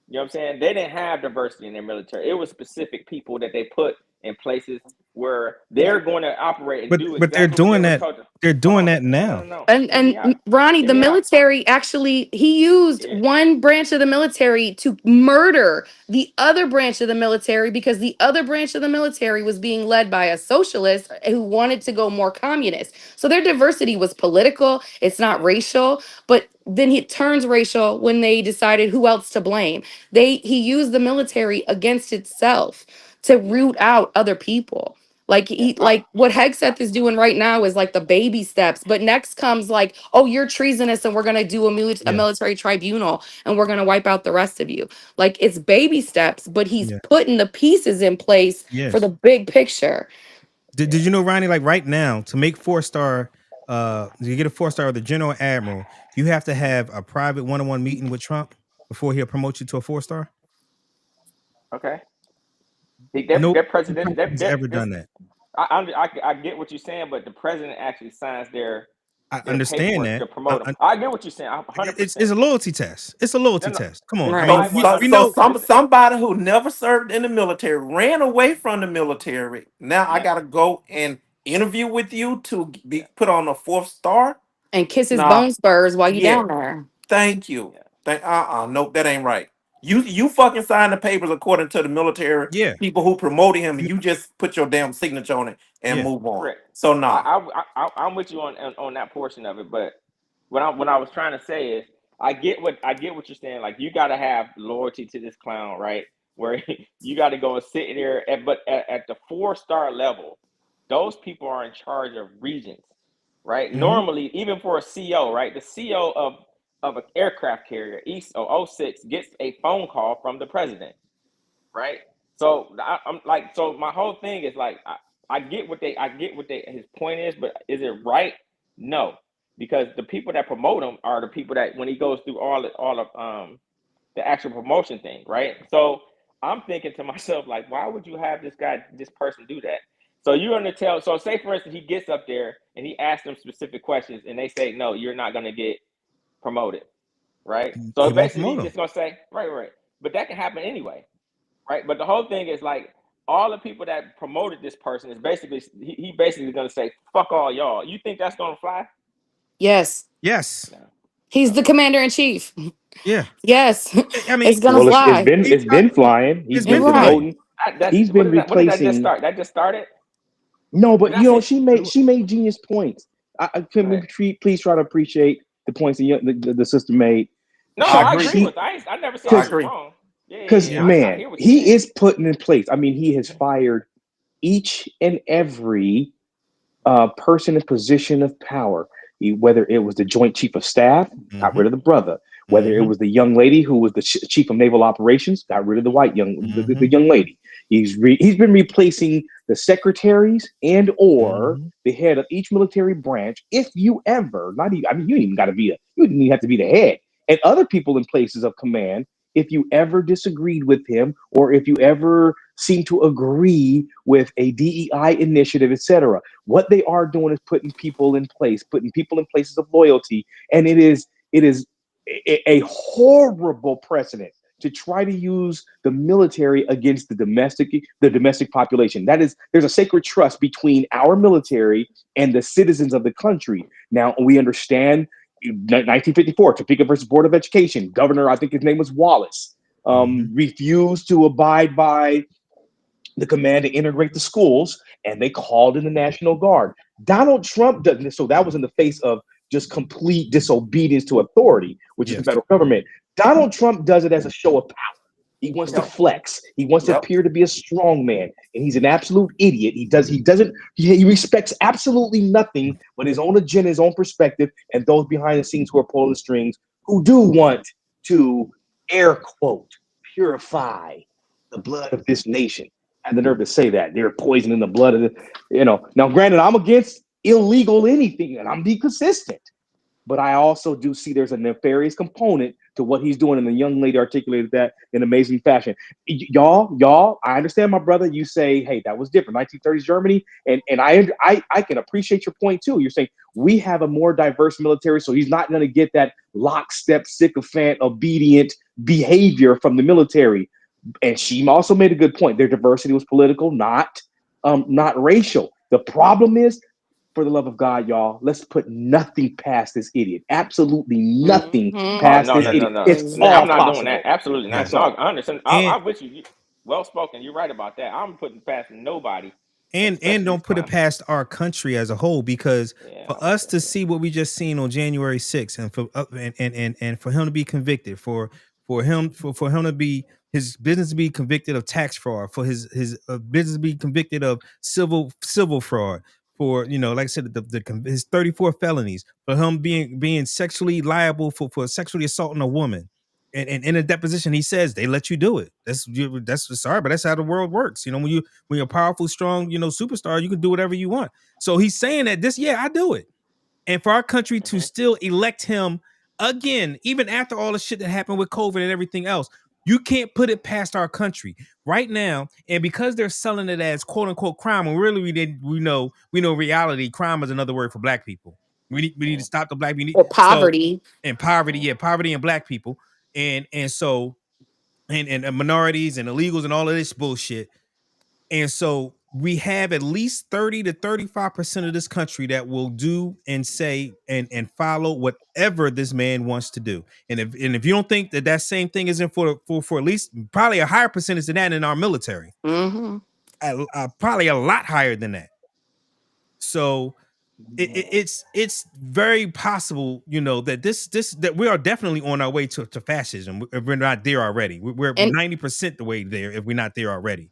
You know what I'm saying? They didn't have diversity in their military. It was specific people that they put in places where they're going to operate and do but they're exactly what they doing were that. told to. They're Hold doing on. that now. No. And Hear me out. Ronnie, Hear the me out. military actually he used Yeah. one branch of the military to murder the other branch of the military because the other branch of the military was being led by a socialist who wanted to go more communist. So their diversity was political, it's not racial, but then it turns racial when they decided who else to blame. He used the military against itself to root out other people. Like Yeah. like what Hegseth is doing right now is like the baby steps, but next comes like, oh, you're treasonous, and we're gonna do a Yeah, military tribunal, and we're gonna wipe out the rest of you. Like it's baby steps, but he's yeah, putting the pieces in place for the yes. big picture. Did you know, Ronnie? Like right now, to make 4-star, you get a 4-star with the general admiral, you have to have a private one-on-one meeting with Trump before he'll promote you to a 4-star. Okay. No Their president. president's ever This. done that. I get what you're saying, but the president actually signs I their understand paperwork to that. promote them. I get what you're saying. 100%. It's a loyalty test. It's a loyalty No. test. Come on. I Right. mean, I So, we, so, we 100%. so know. some Listen. somebody who never served in the military ran away from the military. Now I Yeah. gotta go and interview with you to be put on a 4th star. And kiss his Nah, bone spurs while you yeah, down there. thank you. Yeah. Nope, that ain't right. You fucking signed the papers according to the military Yeah. people who promoted him, and You- you just put your damn signature on it and Yeah. move on. Correct. So nah. I'm with you on that portion of it, but what I was trying to say is I get what you're saying. Like you got to have loyalty to this clown, right? Where you got to go and sit there, but at the 4-star level, those people are in charge of regions, right? Mhm. Normally, even for a CO, right? The CO of an aircraft carrier, East 06, gets a phone call from the president, right? So I'm like, so my whole thing is like, I get what his point is, but is it right? No, because the people that promote him are the people that when he goes through all of the actual promotion thing, right? So I'm thinking to myself, like, why would you have this person do that? So you're going to tell, so say for instance, he gets up there and he asks them specific questions and they say, no, you're not going to get promoted, right? So He won't basically promote he's him. just going to say, right. But that can happen anyway, right? But the whole thing is like, all the people that promoted this person is basically, he basically going to say, fuck all y'all. You think that's going to fly? Yes. Yes. No. He's the commander in chief. Yeah. Yes. I mean, It's gonna Well, fly. it's been flying. He's it's You're been been right. flying. promoting. That's He's what been is that? When did that just replacing. start? That just started? No, but That's it. she made genius points. Can we please try to appreciate the points the sister made? No, I agree with. I never said I he was agree. wrong. Because Yeah. I man, hear what you're he saying. is putting in place. I mean, he has fired each and every person in position of power. Whether it was the Joint Chief of Staff, got rid of the brother. Whether it was the young lady who was the Chief of Naval Operations, got rid of the the young lady. He's been replacing the secretaries and or the head of each military branch. If you ever, not even, I mean, you didn't even got to be you didn't even have to be the head, and other people in places of command. If you ever disagreed with him, or if you ever seem to agree with a DEI initiative, etc., what they are doing is putting people in places of loyalty, and it is a horrible precedent to try to use the military against the domestic population. There's a sacred trust between our military and the citizens of the country. Now we understand 1954, Topeka versus Board of Education. Governor, I think his name was Wallace, refused to abide by the command to integrate the schools, and they called in the National Guard. Donald Trump doesn't, so that was in the face of just complete disobedience to authority, which is the federal government. Donald Trump does it as a show of power. He wants to flex. He wants to appear to be a strong man, and he's an absolute idiot. He respects absolutely nothing but his own agenda, his own perspective, and those behind the scenes who are pulling the strings, who do want to air quote purify the blood of this nation. I had the nerve to say that they're poisoning the blood of Now, granted, I'm against illegal anything, and I'm being consistent. But I also do see there's a nefarious component to what he's doing, and the young lady articulated that in amazing fashion. Y'all, I understand, my brother. You say, hey, that was different, 1930s Germany, and I can appreciate your point too. You're saying we have a more diverse military, so he's not going to get that lockstep, sycophant, obedient behavior from the military. And she also made a good point. Their diversity was political, not racial. The problem is, for the love of God, y'all, let's put nothing past this idiot. Absolutely nothing Oh past this idiot. no. It's I'm all not doing that. possible. Absolutely not. That's No, all. I understand. And I'm with you. Well spoken. You're right about that. I'm putting past nobody, and especially this don't put it climate. past our country as a whole, because Yeah, for us to see what we just seen on January 6th, and for and for him to be convicted, for him to be, his business to be convicted of tax fraud, for his business to be convicted of civil fraud, for, like I said, his 34 felonies, for him being sexually liable for sexually assaulting a woman. And in a deposition, he says they let you do it. That's sorry, but that's how the world works. When you're a powerful, strong, superstar, you can do whatever you want. So he's saying that I do it. And for our country to still elect him again, even after all the shit that happened with COVID and everything else, you can't put it past our country right now. And because they're selling it as quote unquote crime, and really we know reality, crime is another word for black people. We need to stop the black people. Or So, poverty. and poverty, poverty and black people, so and minorities and illegals and all of this bullshit. And so we have at least 30 to 35% of this country that will do and say and follow whatever this man wants to do. And if you don't think that same thing isn't for at least probably a higher percentage than that in our military, probably a lot higher than that. So it's very possible, that that we are definitely on our way to fascism if we're not there already. We're And 90% the way there if we're not there already.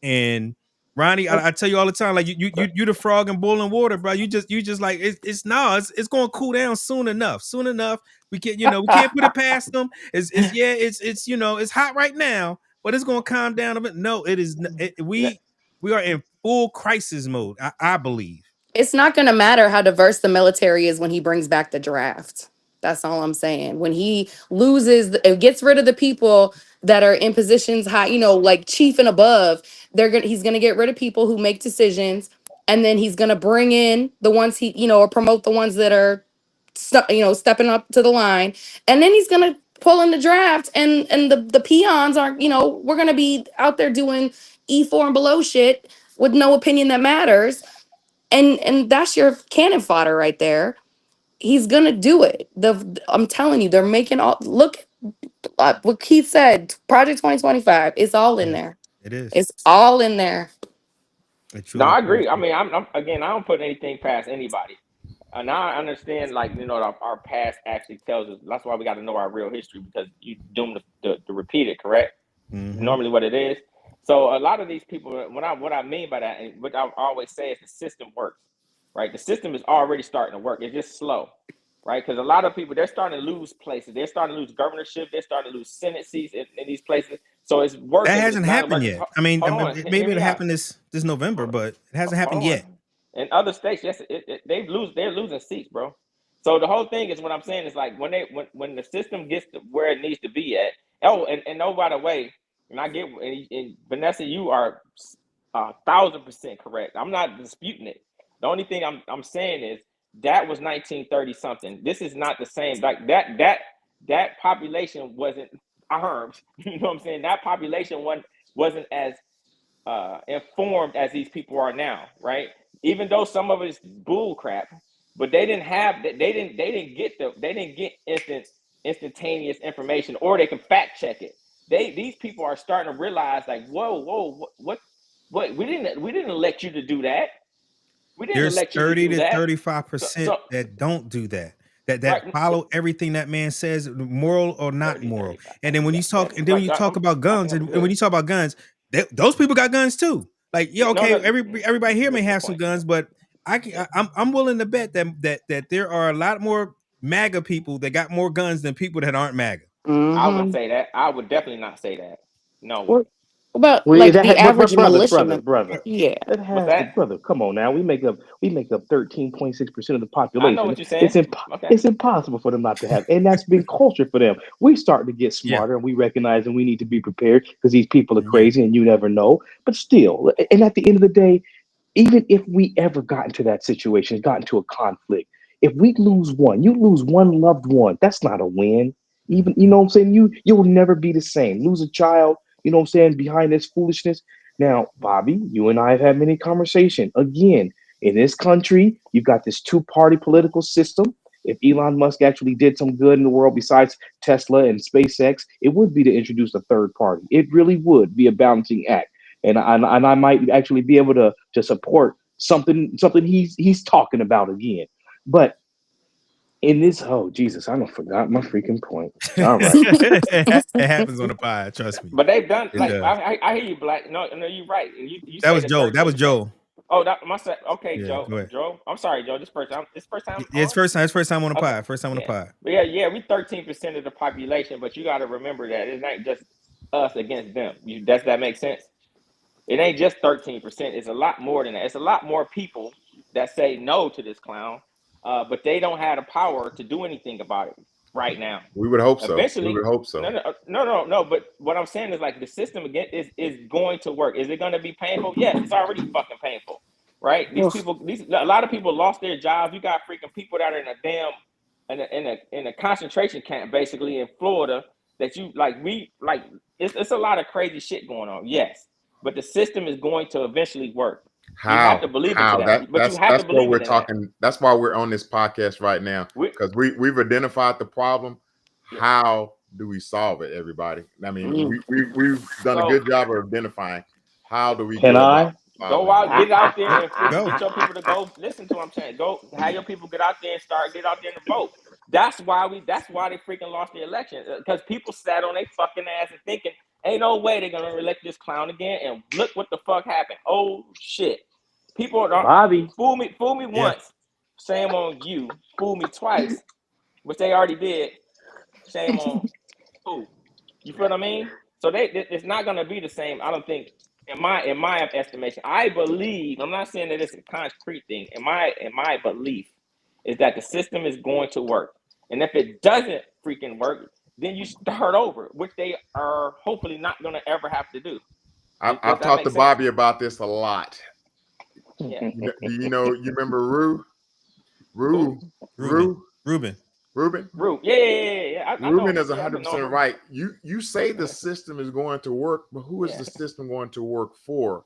And Ronnie, I tell you all the time, like you the frog in boiling water, bro. You just like it's going to cool down soon enough. Soon enough, we can't put it past them. It's it's hot right now, but it's going to calm down a bit. No, it is. We are in full crisis mode. I believe. it's not going to matter how diverse the military is when he brings back the draft. That's all I'm saying. When he gets rid of the people that are in positions high, like chief and above, he's gonna get rid of people who make decisions, and then he's gonna bring in the ones or promote the ones that are, stepping up to the line, and then he's gonna pull in the draft, and the peons are, we're gonna be out there doing E4 and below shit with no opinion that matters, and that's your cannon fodder right there. He's gonna do it. I'm telling you, they're making all look what Keith said. Project 2025. It's all in Yeah, there. it is. It's all in there. It No, truly I is. agree. I mean, I'm again, I don't put anything past anybody. Now I understand, like, our past actually tells us. That's why we got to know our real history, because you doomed to repeat it. Correct? Mm-hmm. Normally, what it is. So a lot of these people, what I mean by that, and what I always say is the system works, right? The system is already starting to work. It's just slow, right? Because a lot of people, they're starting to lose places. They're starting to lose governorship. They're starting to lose Senate seats in these places. So it's That working, but it's hasn't not happened working. yet. I mean, Hold on, hear maybe me it'll out. happen this November, but it hasn't happened Hold on. yet. In other states, yes, they're losing seats, bro. So the whole thing is, what I'm saying is, like, when the system gets to where it needs to be at. Oh, and oh, by the way, and I get, and Vanessa, you are 1,000% correct. I'm not disputing it. The only thing I'm saying is that was 1930 something. This is not the same. Like that population wasn't armed. You know what I'm saying? That population wasn't as informed as these people are now, right? Even though some of it's bull crap, but they didn't have that. They didn't get instantaneous information, or they can fact check it. These people are starting to realize, like, whoa, what we didn't elect you to do that. We didn't There's elect you to 30 do to that. 35% So that don't do that. right, That so follow everything that man says, moral or not 30, moral. 35. And then when you talk, and then when Like, you talk about I'm talking guns, hella and when good. you talk about guns, those people got guns too. Like, yeah, Yeah, no, okay, no, everybody here may what's the have some point? guns, but I'm willing to bet that there are a lot more MAGA people that got more guns than people that aren't MAGA. I wouldn't Mm-hmm. say that. I would definitely not say that. No way. What about Well, like the average militia brother, member? brother. Yeah. That What's has to, that? brother. Come on now. We make up 13.6% of the I know population. what you're saying. Okay. It's impossible for them not to have, and that's been culture for them. We start to get Yeah, smarter, and we recognize, and we need to be prepared because these people are yeah. crazy, and you never know. But still, and at the end of the day, even if we ever got into that situation, got into a conflict, if we lose one, you lose one loved one, that's not a win. Even, you Mhm. know what I'm saying? You will never be the same. Lose a child, you know what I'm saying, behind this foolishness. Now, Bobby, you and I have had many conversations. Again, in this country, you've got this two-party political system. If Elon Musk actually did some good in the world besides Tesla and SpaceX, it would be to introduce a third party. It really would be a balancing act, and I might actually be able to support something he's talking about again. But in this, oh Jesus, I don't forgot my freaking point. All right, It happens on the pod. Trust me, But they've done, it like, does. I hear you, Black. No, no, you're right. And you That say was the Joe. That was 13%. Joe. Oh, that my set. Okay, Yeah, Joe. go ahead. Joe. I'm sorry, Joe. This first time Yeah, on. it's first time on the Okay. pod. First time on the Yeah. pod. But yeah, we 13% of the population, but you got to remember that it's not just us against them. Does that make sense? It ain't just 13%. It's a lot more than that. It's a lot more people that say no to this clown, but they don't have the power to do anything about it right now. We would hope so. We Eventually, would hope no, so. no, no, no, no. But what I'm saying is, like, the system again is going to work. Is it going to be painful? Yes, it's already fucking painful, right? These Ugh. people, a lot of people lost their jobs. You got freaking people that are in a damn in a concentration camp, basically in Florida. That you like, it's a lot of crazy shit going on. Yes, but the system is going to eventually work. You have to believe into How that. But you have to that's what believe we're it in that. talking. That's why we're on this podcast right now, We, because we've identified the problem. yeah. How do we solve it, everybody? I mean, Mm. we've done a So good job of identifying how do we can go about I? go solving out, this. get out there, and freaking Go. get your people to go listen to what I'm saying. Go have your people get out there and get out there and vote. That's why they freaking lost the election. Because people sat on their fucking ass and thinking, ain't no way they're gonna elect this clown again. And look what the fuck happened. Oh shit. People are Bobby, fool me Yeah. once, shame on you. Fool me twice, which they already did. Shame on who? You feel what I mean? So it's not gonna be the same. I don't think, in my estimation. I believe. I'm not saying that it's a concrete thing. In my belief, is that the system is going to work. And if it doesn't freaking work, then you start over, which they are hopefully not going to ever have to do. Does I've that talked make to sense? Bobby about this a lot. Yeah. You remember Rue? Who? Ruben. Ruben. Rue. Yeah. I know Ruben him. is Yeah, I've been knowing 100% Rue. right. You say the system is going to work, but who is Yeah. the system going to work for?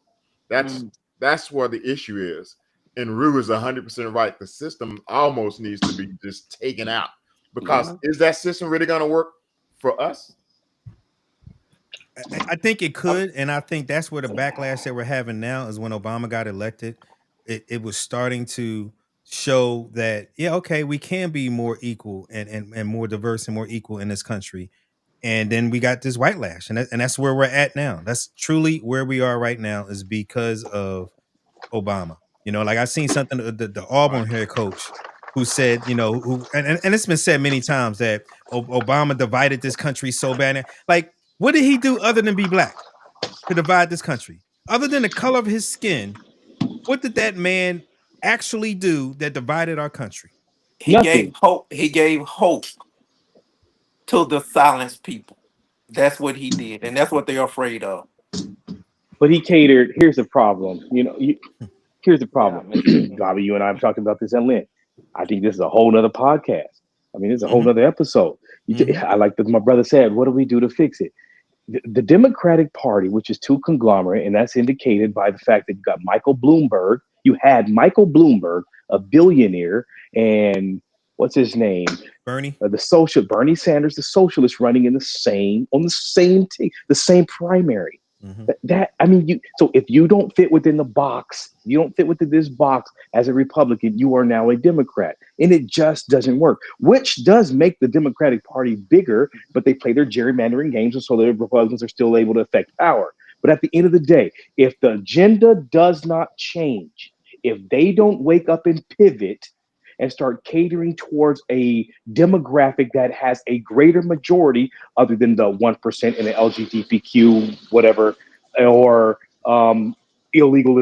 That's where the issue is. And Rue is 100% right. The system almost needs to be just taken out because is that system really going to work for us? I think it could, and I think that's where the backlash that we're having now is when Obama got elected. It was starting to show that okay, we can be more equal and more diverse and more equal in this country. And then we got this white lash, and that's where we're at now. That's truly where we are right now is because of Obama. Like I seen something the Auburn head coach who said, and it's been said many times that Obama divided this country so bad. Like, what did he do other than be black to divide this country? Other than the color of his skin, what did that man actually do that divided our country? He gave Nothing. hope. He gave hope to the silenced people. That's what he did, and that's what they're afraid of. But he catered. Here's the problem. Here's the Yeah, I problem. missed it. Bobby, you and I have talked about this at length. I think this is a whole nother podcast. I mean, it's a whole Mhm, nother episode. mhm. I like that my brother said, what do we do to fix it? The Democratic Party, which is too conglomerate, and that's indicated by the fact that you got Michael Bloomberg. You had Michael Bloomberg, a billionaire, and what's his name? Bernie. Bernie Sanders, the socialist, running in on the same team, the same primary. Mhm. I mean, so if you don't fit within the box, you don't fit within this box as a Republican, you are now a Democrat, and it just doesn't work. Which does make the Democratic Party bigger, but they play their gerrymandering games, and so the Republicans are still able to affect power. But at the end of the day, if the agenda does not change, if they don't wake up and pivot and start catering towards a demographic that has a greater majority other than the 1% in the LGBTQ, whatever, or the illegal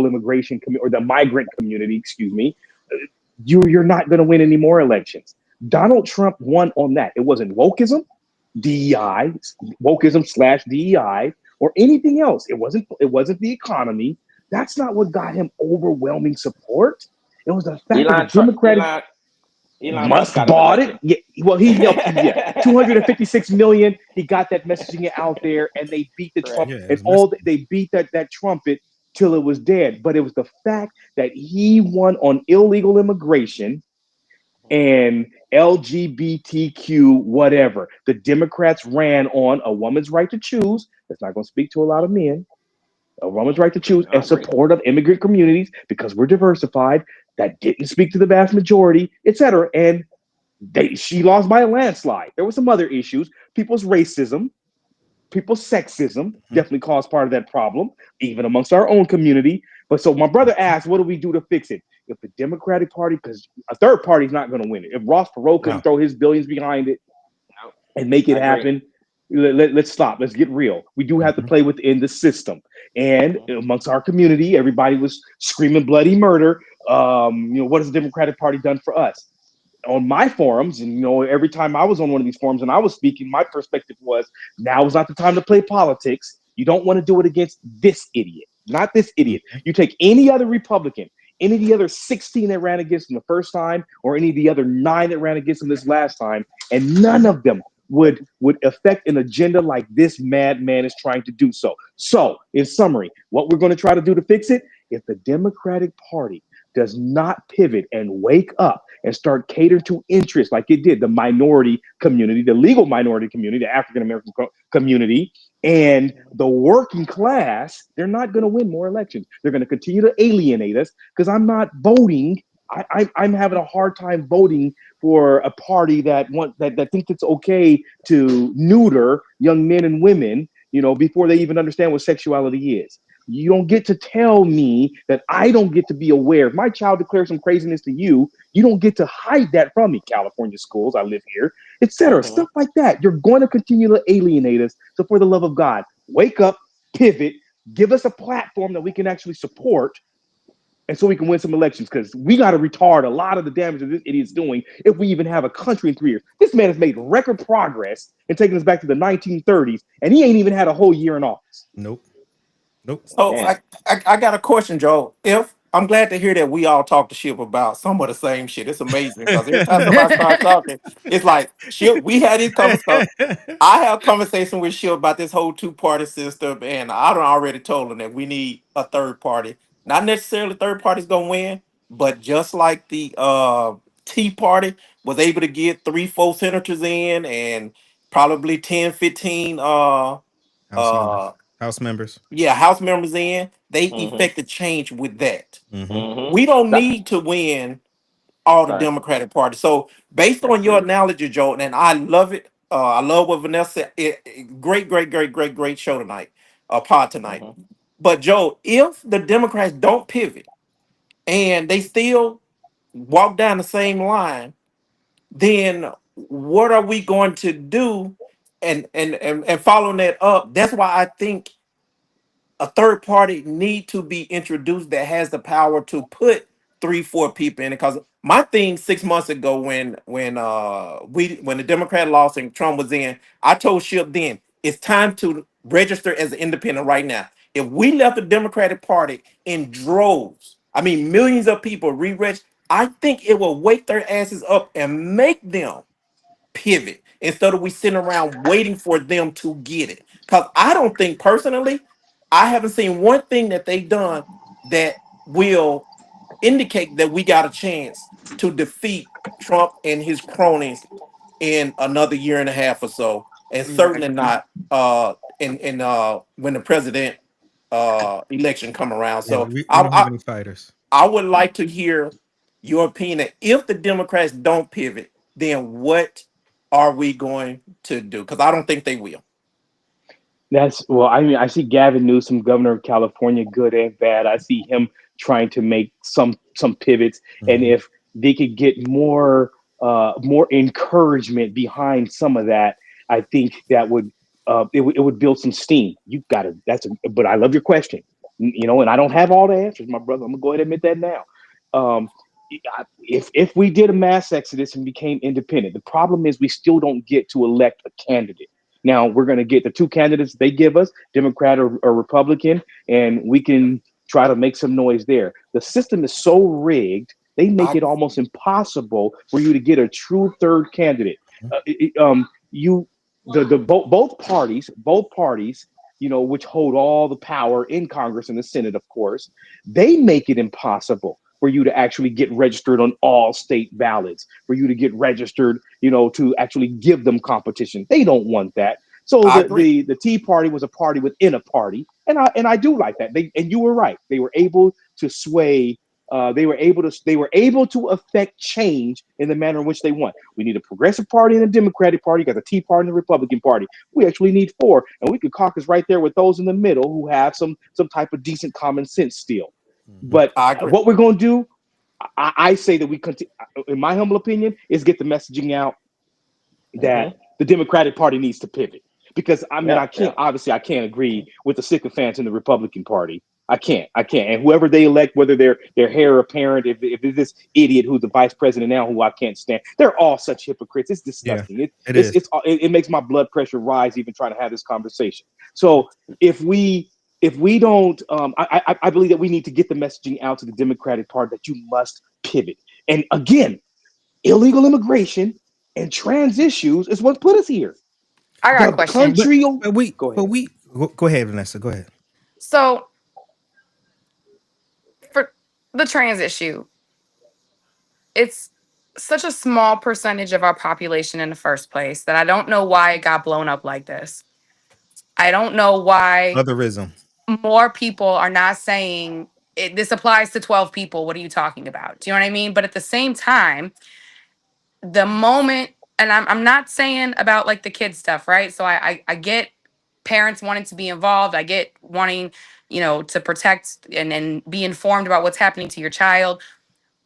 immigration or the migrant community, excuse me, you're not going to win any more elections. Donald Trump won on that. It wasn't DEI, wokeism / DEI, or anything else. It wasn't the economy. That's not what got him overwhelming support. It was the fact that the Democratic Elon Musk Musk got him bought it. elected. Yeah, well, yeah, 256 million. He got that messaging out there, and they beat the Correct. Trump, Yeah, it and was all messy. they beat that trumpet till it was dead. But it was the fact that he won on illegal immigration and LGBTQ, whatever. The Democrats ran on a woman's right to choose. That's not going to speak to a lot of men. A woman's right to choose No, I and agree. support of immigrant communities because we're diversified. That didn't speak to the vast majority, etc. And she lost by a landslide. There were some other issues. People's racism, people's sexism Mhm. definitely caused part of that problem, even amongst our own community. But so my brother asked, what do we do to fix it? If the Democratic Party, because a third party is not going to win it. If Ross Perot couldn't No. throw his billions behind it No, and make it I agree. happen, let's stop. Let's get real. We do have to Mhm. play within the system. And amongst our community, everybody was screaming bloody murder. What has the Democratic Party done for us? On my forums, and every time I was on one of these forums and I was speaking, my perspective was now is not the time to play politics. You don't want to do it against this idiot, not this idiot. Mhm. You take any other Republican, any of the other 16 that ran against him the first time, or any of the other 9 that ran against him this last time, and none of them would affect an agenda like this madman is trying to do so. So, in summary, what we're going to try to do to fix it, if the Democratic Party does not pivot and wake up and start catering to interests like it did the minority community, the legal minority community, the African American community, and the working class, they're not going to win more elections. They're going to continue to alienate us because I'm not voting. I'm having a hard time voting for a party that thinks it's okay to neuter young men and women, before they even understand what sexuality is. You don't get to tell me that I don't get to be aware. If my child declares some craziness to you, you don't get to hide that from me. California schools, I live here, etc. Mm-hmm. Stuff like that. You're going to continue to alienate us. So for the love of God, wake up, pivot, give us a platform that we can actually support, and so we can win some elections because we got to retard a lot of the damage that this idiot's doing if we even have a country in 3 years. This man has made record progress in taking us back to the 1930s, and he ain't even had a whole year in office. Nope. Nope. So Damn. I got a question, Joe. If I'm glad to hear that we all talk to Ship about some of the same shit. It's amazing because every time somebody starts talking, it's like Ship. We had these conversations. I have conversation with Ship about this whole two-party system, and I done already told him that we need a third party. Not necessarily third party's gonna win, but just like the Tea Party was able to get 3-4 senators in and probably 10, 15 House members. uh House members. yeah, House members in, they Mm-hmm. effected change with that. Mm-hmm. Mm-hmm. We don't That, need to win all the right. Democratic Party. So, based That's on your true. analogy, Jordan, and I love it. I love what Vanessa said. Great, great, great, great, great show tonight. Pod tonight. Mm-hmm. But Joe, if the Democrats don't pivot and they still walk down the same line, then what are we going to do? And following that up, that's why I think a third party need to be introduced that has the power to put 3-4 people in it. Because my thing 6 months ago when the Democrat lost and Trump was in, I told Ship then it's time to register as an independent right now. If we left the Democratic Party in droves, I mean millions of people re-register, I think it will wake their asses up and make them pivot instead of we sitting around waiting for them to get it. Because I don't think personally, I haven't seen one thing that they've done that will indicate that we got a chance to defeat Trump and his cronies in another year and a half or so, and certainly not when the president election come around. Yeah, So we don't have any fighters. I would like to hear your opinion. If the Democrats don't pivot, then what are we going to do? Because I don't think they will. That's well, I mean, I see Gavin Newsom, governor of California, good and bad. I see him trying to make some pivots, and Mm-hmm. if they could get more encouragement behind some of that, I think that would it would build some steam. You got to but I love your question, and I don't have all the answers, my brother. I'm gonna go ahead and admit that now. Um, if we did a mass exodus and became independent, the problem is we still don't get to elect a candidate. Now we're going to get the two candidates they give us, Democrat or Republican, and we can try to make some noise there. The system is so rigged, they make I it almost impossible for you to get a true third candidate. You the both parties, which hold all the power in Congress and the Senate, of course, they make it impossible for you to actually get registered on all state ballots, for you to get registered, to actually give them competition. They don't want that. So I the agree. the the Tea Party was a party within a party, and I do like that. And you were right. They were able to sway. They were able to affect change in the manner in which they want. We need a progressive party and a Democratic Party. You got the Tea Party and the Republican Party. We actually need four, and we could caucus right there with those in the middle who have some type of decent common sense still. Mm-hmm. But I agree. what we're going to do, I say that we continue, in my humble opinion, is get the messaging out that Mm-hmm. the Democratic Party needs to pivot. Because I mean, Yeah. Yeah. I can't agree with the sycophants in the Republican Party. I can't. And whoever they elect, whether they're heir apparent, if it's this idiot who's the vice president now, who I can't stand, they're all such hypocrites. It's Yeah, disgusting. It it it's, is. it's it makes my blood pressure rise even trying to have this conversation. So if we don't, I believe that we need to get the messaging out to the Democratic Party that you must pivot. And again, illegal immigration and trans issues is what put us here. I got a The question. But country. but we Go but ahead. we go ahead, Vanessa. Go ahead. So for the trans issue, it's such a small percentage of our population in the first place that I don't know why it got blown up like this. I don't know why Otherism. more people are not saying this applies to 12 people. What are you talking about? Do you know what I mean? But at the same time, the moment, and I'm not saying about like the kid stuff, right? So I get parents wanting to be involved. I get wanting, to protect and be informed about what's happening to your child.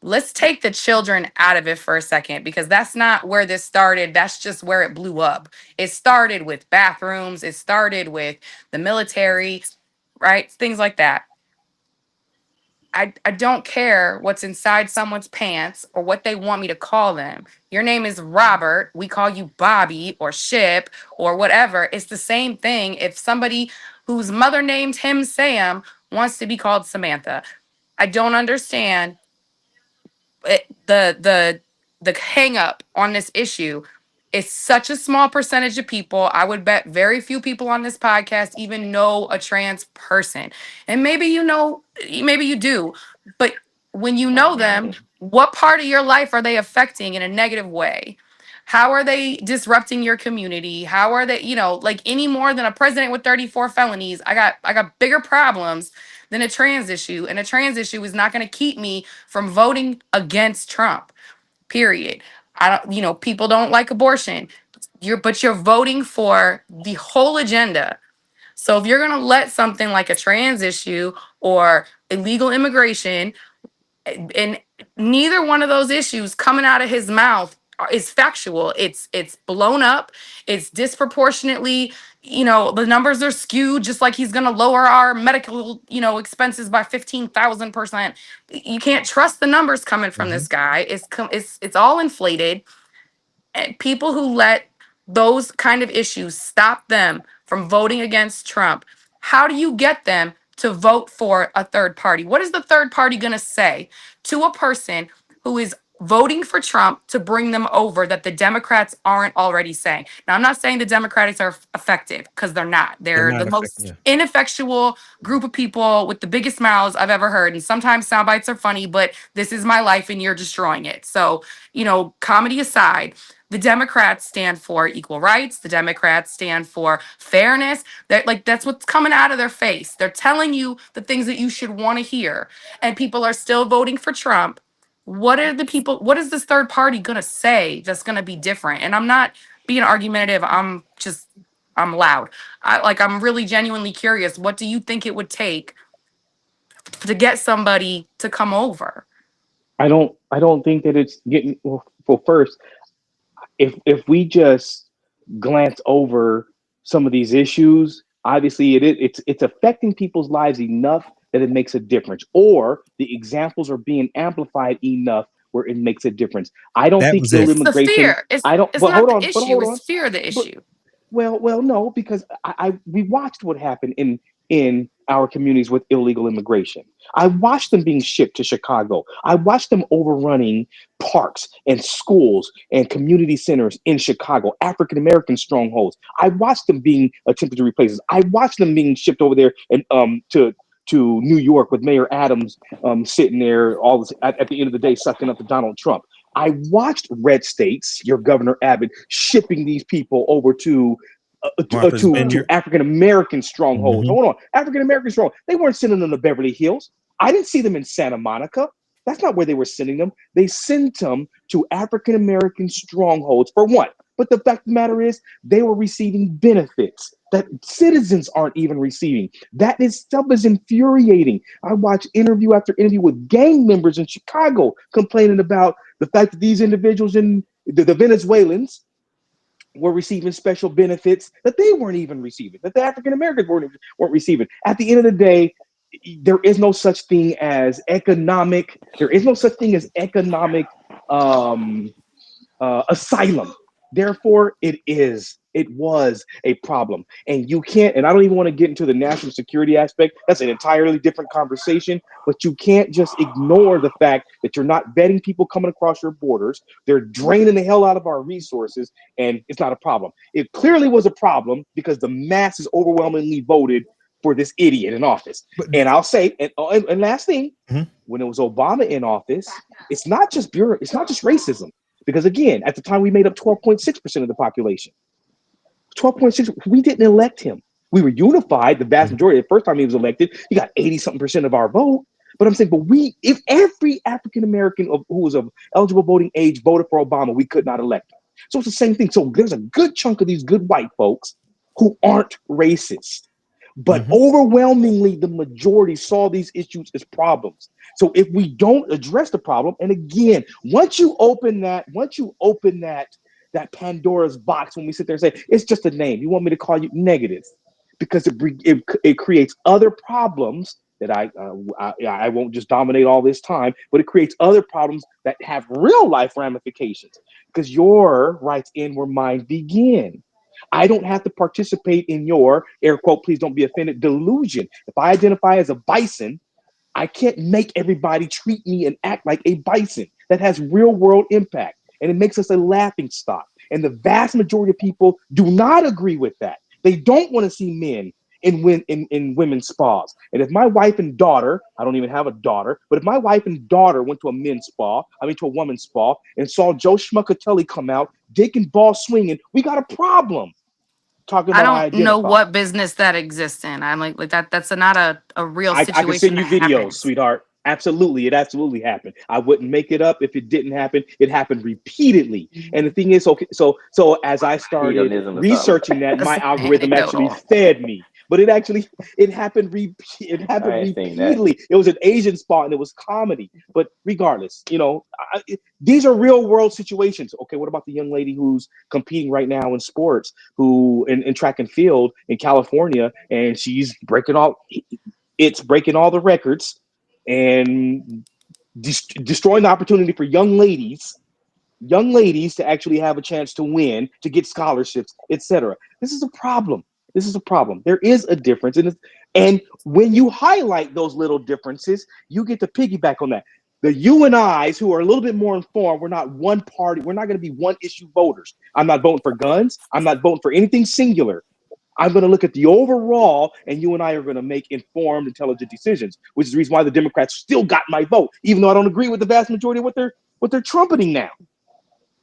Let's take the children out of it for a second because that's not where this started. That's just where it blew up. It started with bathrooms, it started with the military, right? Things like that. I don't care what's inside someone's pants or what they want me to call them. Your name is Robert. We call you Bobby or Ship or whatever. It's the same thing if somebody whose mother named him Sam wants to be called Samantha. I don't understand the hang up on this issue. It's such a small percentage of people. I would bet very few people on this podcast even know a trans person. And maybe you know, maybe you do, but when you know them, what part of your life are they affecting in a negative way? How are they disrupting your community? How are they, like any more than a president with 34 felonies? I got bigger problems than a trans issue, and a trans issue is not going to keep me from voting against Trump. Period. I don't, people don't like abortion. But you're voting for the whole agenda. So if you're going to let something like a trans issue or illegal immigration, and neither one of those issues coming out of his mouth is factual. It's blown up. It's disproportionately, the numbers are skewed, just like he's going to lower our medical, expenses by 15,000%. You can't trust the numbers coming from this guy. It's all inflated. And people who let those kind of issues stop them from voting against Trump, how do you get them to vote for a third party? What is the third party going to say to a person who is voting for Trump to bring them over that the Democrats aren't already saying? Now, I'm not saying the Democrats are effective, because they're not. They're They're not the effective. most Yeah. ineffectual group of people with the biggest mouths I've ever heard. And sometimes sound bites are funny, but this is my life and you're destroying it. So, comedy aside, the Democrats stand for equal rights. The Democrats stand for fairness. That's what's coming out of their face. They're telling you the things that you should want to hear, and people are still voting for Trump. What is this third party gonna say that's gonna be different? And I'm not being argumentative. I'm loud. I'm really genuinely curious. What do you think it would take to get somebody to come over? I don't think that it's getting well first, if we just glance over some of these issues, obviously it's affecting people's lives enough that it makes a difference, or the examples are being amplified enough where it makes a difference. I don't That think was illegal it. It's the immigration. fear. It's I don't. it's But not hold the on. But issue. hold It's on. fear the But issue. well, no, because we watched what happened in our communities with illegal immigration. I watched them being shipped to Chicago. I watched them overrunning parks and schools and community centers in Chicago, African American strongholds. I watched them being attempted to replace us. I watched them being shipped over there and to New York with Mayor Adams sitting there all this, at the end of the day sucking up to Donald Trump. I watched red states, your Governor Abbott, shipping these people over Martha's to Vineyard. African American strongholds. Hmm. Hold on, African American strongholds. They weren't sending them to Beverly Hills. I didn't see them in Santa Monica. That's not where they were sending them. They sent them to African American strongholds for what? But the fact of the matter is, they were receiving benefits that citizens aren't even receiving. That is stuff is infuriating. I watch interview after interview with gang members in Chicago complaining about the fact that these individuals in the Venezuelans were receiving special benefits that they weren't even receiving, that the African Americans weren't receiving. At the end of the day, there is no such thing as economic. There is no such thing as economic um, asylum. Therefore, it was a problem. And you can't, and I don't even want to get into the national security aspect. That's an entirely different conversation. But you can't just ignore the fact that you're not vetting people coming across your borders. They're draining the hell out of our resources, and it's not a problem. It clearly was a problem because the masses overwhelmingly voted for this idiot in office. But And I'll say, and last thing, Mhm. when it was Obama in office, it's not just it's not just racism. Because again, at the time we made up 12.6% of the population. 12.6, we didn't elect him. We were unified, the vast majority. The first time he was elected, he got 80-something percent of our vote. But I'm saying, if every African American who was of eligible voting age voted for Obama, we could not elect him. So it's the same thing. So there's a good chunk of these good white folks who aren't racist. But Mhm. overwhelmingly, the majority saw these issues as problems. So if we don't address the problem, and again, once you open that Pandora's box, when we sit there and say it's just a name, you want me to call you negative, because it creates other problems that I won't just dominate all this time, but it creates other problems that have real life ramifications because your rights end where mine begin. I don't have to participate in your air quote, please don't be offended, delusion. If I identify as a bison, I can't make everybody treat me and act like a bison. That has real world impact and it makes us a laughing stock. And the vast majority of people do not agree with that. They don't want to see men in women's spas. And if my wife and daughter, I don't even have a daughter, but if my wife and daughter went to a men's spa, to a woman's spa, and saw Joe Schmuckatelli come out, dick and ball swinging, we got a problem talking I about I don't know identify. what business that exists in. I'm like that. That's not a real I can situation send you that videos, happens. sweetheart. Absolutely, it absolutely happened. I wouldn't make it up if it didn't happen. It happened repeatedly. And the thing is, okay, so as I started Hedonism or something. researching that, That's my algorithm actually anecdotal. fed me. But it I happened ain't seen that. repeatedly. It was an Asian spot and it was comedy. But regardless, these are real world situations. Okay, what about the young lady who's competing right now in sports, who in track and field in California, and she's breaking all it's breaking all the records and destroying the opportunity for young ladies to actually have a chance to win, to get scholarships, etc. This is a problem. This is a problem. There is a difference, and when you highlight those little differences, you get to piggyback on that. The you and I's who are a little bit more informed, we're not one party. We're not going to be one issue voters. I'm not voting for guns. I'm not voting for anything singular. I'm going to look at the overall, and you and I are going to make informed, intelligent decisions, which is the reason why the Democrats still got my vote, even though I don't agree with the vast majority of what they're trumpeting now.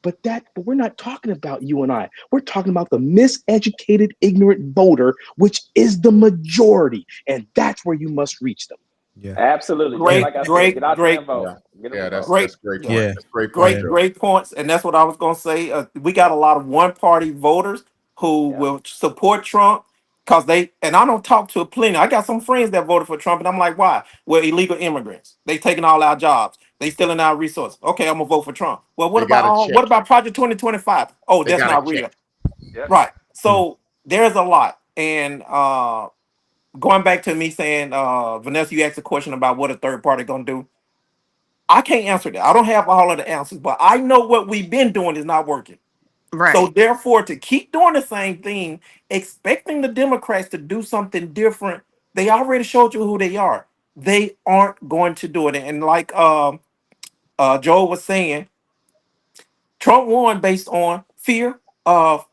But we're not talking about you and I. We're talking about the miseducated, ignorant voter, which is the majority, and that's where you must reach them. Yeah. Absolutely. Just Hey, like I said, get Great, out there great, and vote. Yeah, Get them yeah, to vote. great, that's great yeah, point. yeah. That's a great Go point, ahead. Joe. great points. And that's what I was going to say. We got a lot of one party voters who Yeah. will support Trump because and I don't talk to plenty. I got some friends that voted for Trump, and I'm like, why? Well, illegal immigrants. They taking all our jobs. They stealing our resources. Okay, I'm gonna vote for Trump. Well, They got a what check. about Project 2025? Oh, They that's got a not check. real. Yep. Right. Mm, So there's a lot. And going back to me saying, Vanessa, you asked a question about what a third party gonna do. I can't answer that. I don't have all of the answers, but I know what we've been doing is not working. So Right. therefore, to keep doing the same thing, expecting the Democrats to do something different, they already showed you who they are. They aren't going to do it. And like Joel was saying, Trump won based on fear of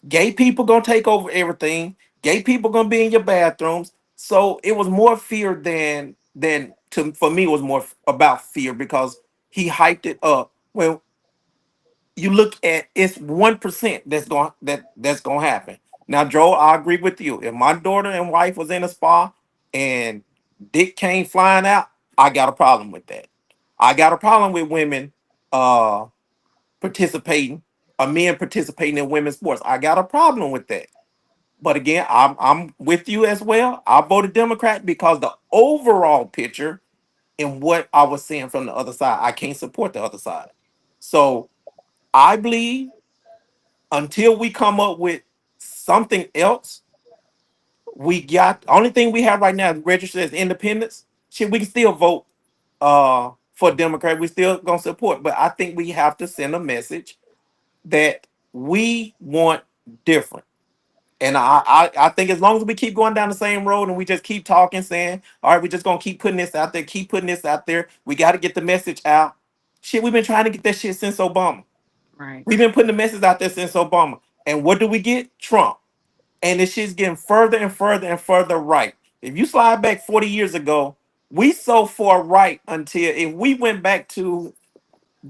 gay people gonna take over everything. Gay people gonna be in your bathrooms. So it was more fear than to for me it was more about fear because he hyped it up. When you look at it's 1% that's gonna happen. Now, Joe, I agree with you. If my daughter and wife was in a spa and dick came flying out, I got a problem with that. I got a problem with women uh participating, men participating in women's sports. I got a problem with that. But again, I'm with you as well. I voted Democrat because the overall picture and what I was seeing from the other side, I can't support the other side. So I believe until we come up with something else, we got only thing we have right now is registered as independents. Shit, we can still vote for Democrat. We still gonna support, but I think we have to send a message that we want different. And I think as long as we keep going down the same road and we just keep talking, saying, all right, we're just gonna keep putting this out there, keep putting this out there. We got to get the message out. Shit, we've been trying to get that shit since Obama. Right. We've been putting the message out there since Obama. And what do we get? Trump. And this shit's getting further and further and further right. If you slide back 40 years ago, we so far right until if we went back to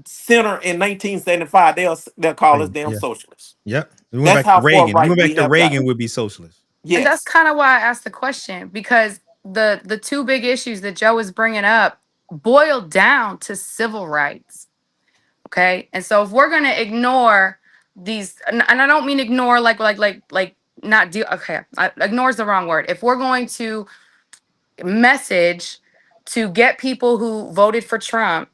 center in 1975, they'll call us Reagan. damn Yeah. socialists. Yep. We went That's back to how far Reagan. We right went we back to have Reagan gotten. would be socialist. And that's Yes. kind of why I asked the question because the two big issues that Joe is bringing up boil down to civil rights. Okay, and so if we're gonna ignore these, and I don't mean ignore like not do. Okay, ignore is the wrong word. If we're going to message to get people who voted for Trump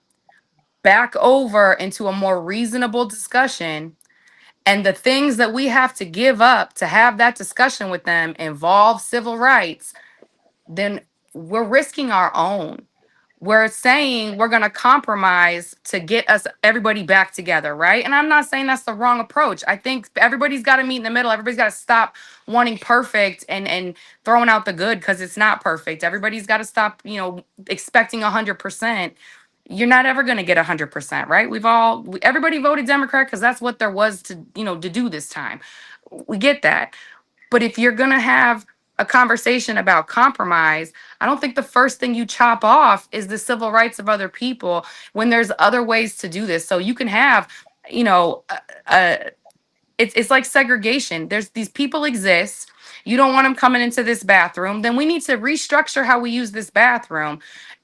back over into a more reasonable discussion, and the things that we have to give up to have that discussion with them involve civil rights, then we're risking our own. We're saying we're going to compromise to get us everybody back together, right? And I'm not saying that's the wrong approach. I think everybody's got to meet in the middle. Everybody's got to stop wanting perfect and throwing out the good because it's not perfect. Everybody's got to stop, expecting 100%. You're not ever going to get 100%, right? Everybody voted Democrat because that's what there was to do this time. We get that. But if you're going to have a conversation about compromise, I don't think the first thing you chop off is the civil rights of other people when there's other ways to do this. So you can have, you know, it's like segregation. There's these people exist. You don't want them coming into this bathroom. Then we need to restructure how we use this bathroom.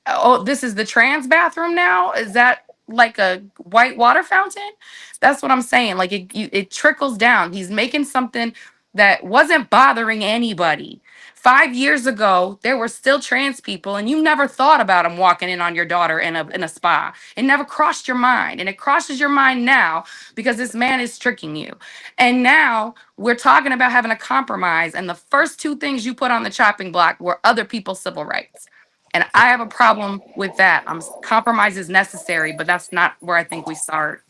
Oh, this is the trans bathroom now? Is that like a white water fountain? That's what I'm saying. Like it trickles down. He's making something that wasn't bothering anybody. 5 years ago, there were still trans people, and you never thought about them walking in on your daughter in a spa. It never crossed your mind, and it crosses your mind now because this man is tricking you. And now we're talking about having a compromise, and the first two things you put on the chopping block were other people's civil rights. And I have a problem with that. Compromise is necessary, but that's not where I think we start.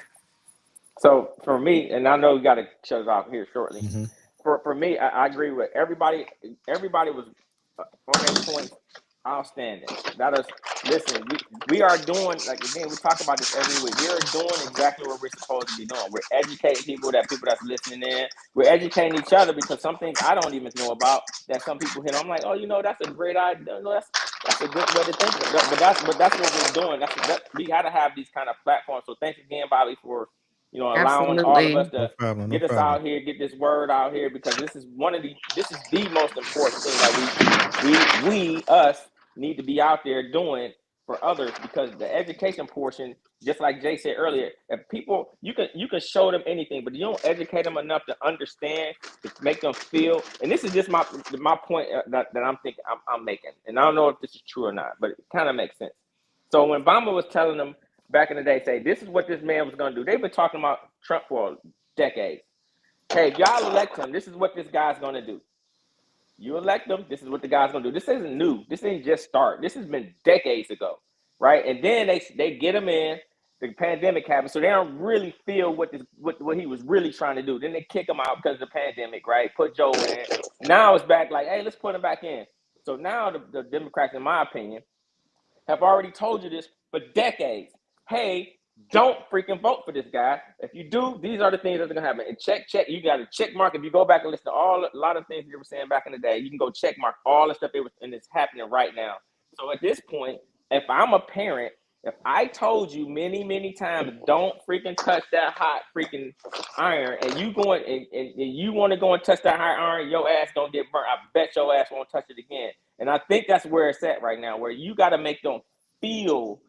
So for me, and I know we got to shut it off here shortly. Mm-hmm. For me, I agree with everybody. Everybody was on their points outstanding. That is, listen, we are doing, like, again, we talk about this every week. We are doing exactly what we're supposed to be doing. We're educating people that's listening in. We're educating each other because some things I don't even know about that some people hit. I'm like, oh, that's a great idea. No, that's a good way to think of it. But that's what we're doing. We got to have these kind of platforms. So thanks again, Bobby, for allowing all of us Absolutely. to get us out here, get this word out here, because this is the most important thing that we us need to be out there doing for others, because the education portion, just like Jay said earlier, if people, you can show them anything, but you don't educate them enough to understand, to make them feel. And this is just my point that I'm thinking I'm making, and I don't know if this is true or not, but it kind of makes sense. So when Obama was telling them back in the day, say, this is what this man was going to do. They've been talking about Trump for decades. Hey, if y'all elect him, this is what this guy's going to do. You elect him, this is what the guy's going to do. This isn't new. This ain't just start. This has been decades ago, right? And then they get him in. The pandemic happened, so they don't really feel what he was really trying to do. Then they kick him out because of the pandemic, right? Put Joe in. Now it's back like, hey, let's put him back in. So now the Democrats, in my opinion, have already told you this for decades. Hey, don't freaking vote for this guy. If you do, these are the things that are going to happen. And check. You got to check mark. If you go back and listen to a lot of things they were saying back in the day, you can go check mark all the stuff and it's happening right now. So at this point, if I'm a parent, if I told you many, many times, don't freaking touch that hot freaking iron, and you going and you want to go and touch that hot iron, your ass gonna get burnt. I bet your ass won't touch it again. And I think that's where it's at right now, where you got to make them feel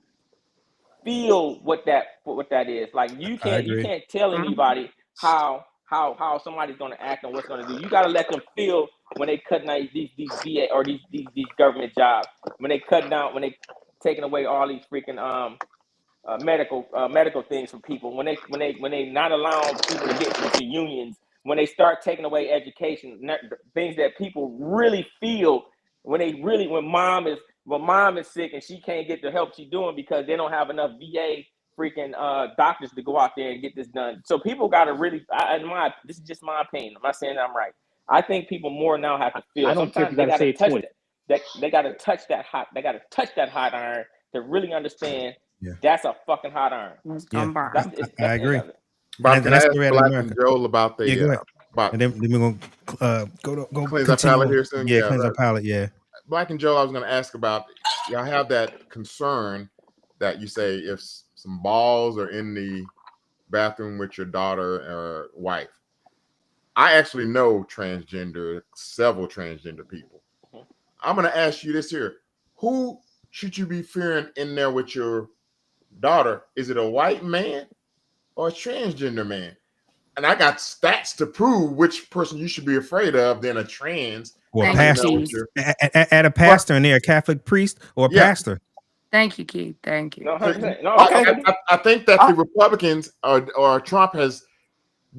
what that is. Like you can't tell anybody how somebody's going to act and what's going to do. You got to let them feel when they cutting out these VA or these government jobs, when they cutting down, when they taking away all these freaking medical things from people, when they not allowing people to get into unions, when they start taking away education, things that people really feel when mom is sick and she can't get the help she's doing because they don't have enough VA freaking doctors to go out there and get this done. So people got to really, this is just my opinion. I'm not saying that I'm right. I think people more now have to feel. I don't Sometimes care if you they got to touch that. They got to touch that hot. They got to touch that hot iron to really understand. Yeah. That's a fucking hot iron. Yeah, that's I agree. Bob, can I ask Black and Joel about the and then we're gonna go cleanse our palate here soon. Yeah, cleanse our palate. Yeah. Black and Joel, I was going to ask about. Y'all have that concern that you say if some balls are in the bathroom with your daughter or wife. I actually know several transgender people. I'm going to ask you this here: who should you be fearing in there with your daughter? Is it a white man or a transgender man? And I got stats to prove which person you should be afraid of than a trans. Or a pastor. At a pastor in there, a Catholic priest or a pastor. Thank you, Keith. Thank you. No, okay. I think that the Republicans or Trump has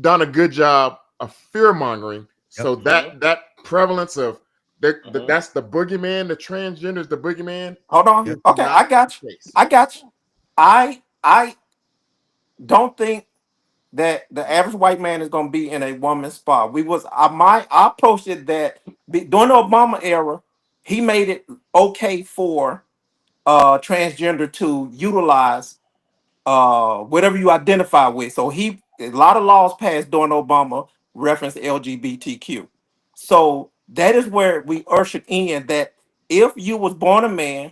done a good job of fear mongering. So that prevalence of That's the boogeyman. The transgender is the boogeyman. Hold on. Yep. Okay, I got you. I got you. I don't think that the average white man is going to be in a woman's spot. I approached it that during the Obama era, he made it okay for transgender to utilize whatever you identify with. So a lot of laws passed during Obama reference LGBTQ. So that is where we ushered in that if you was born a man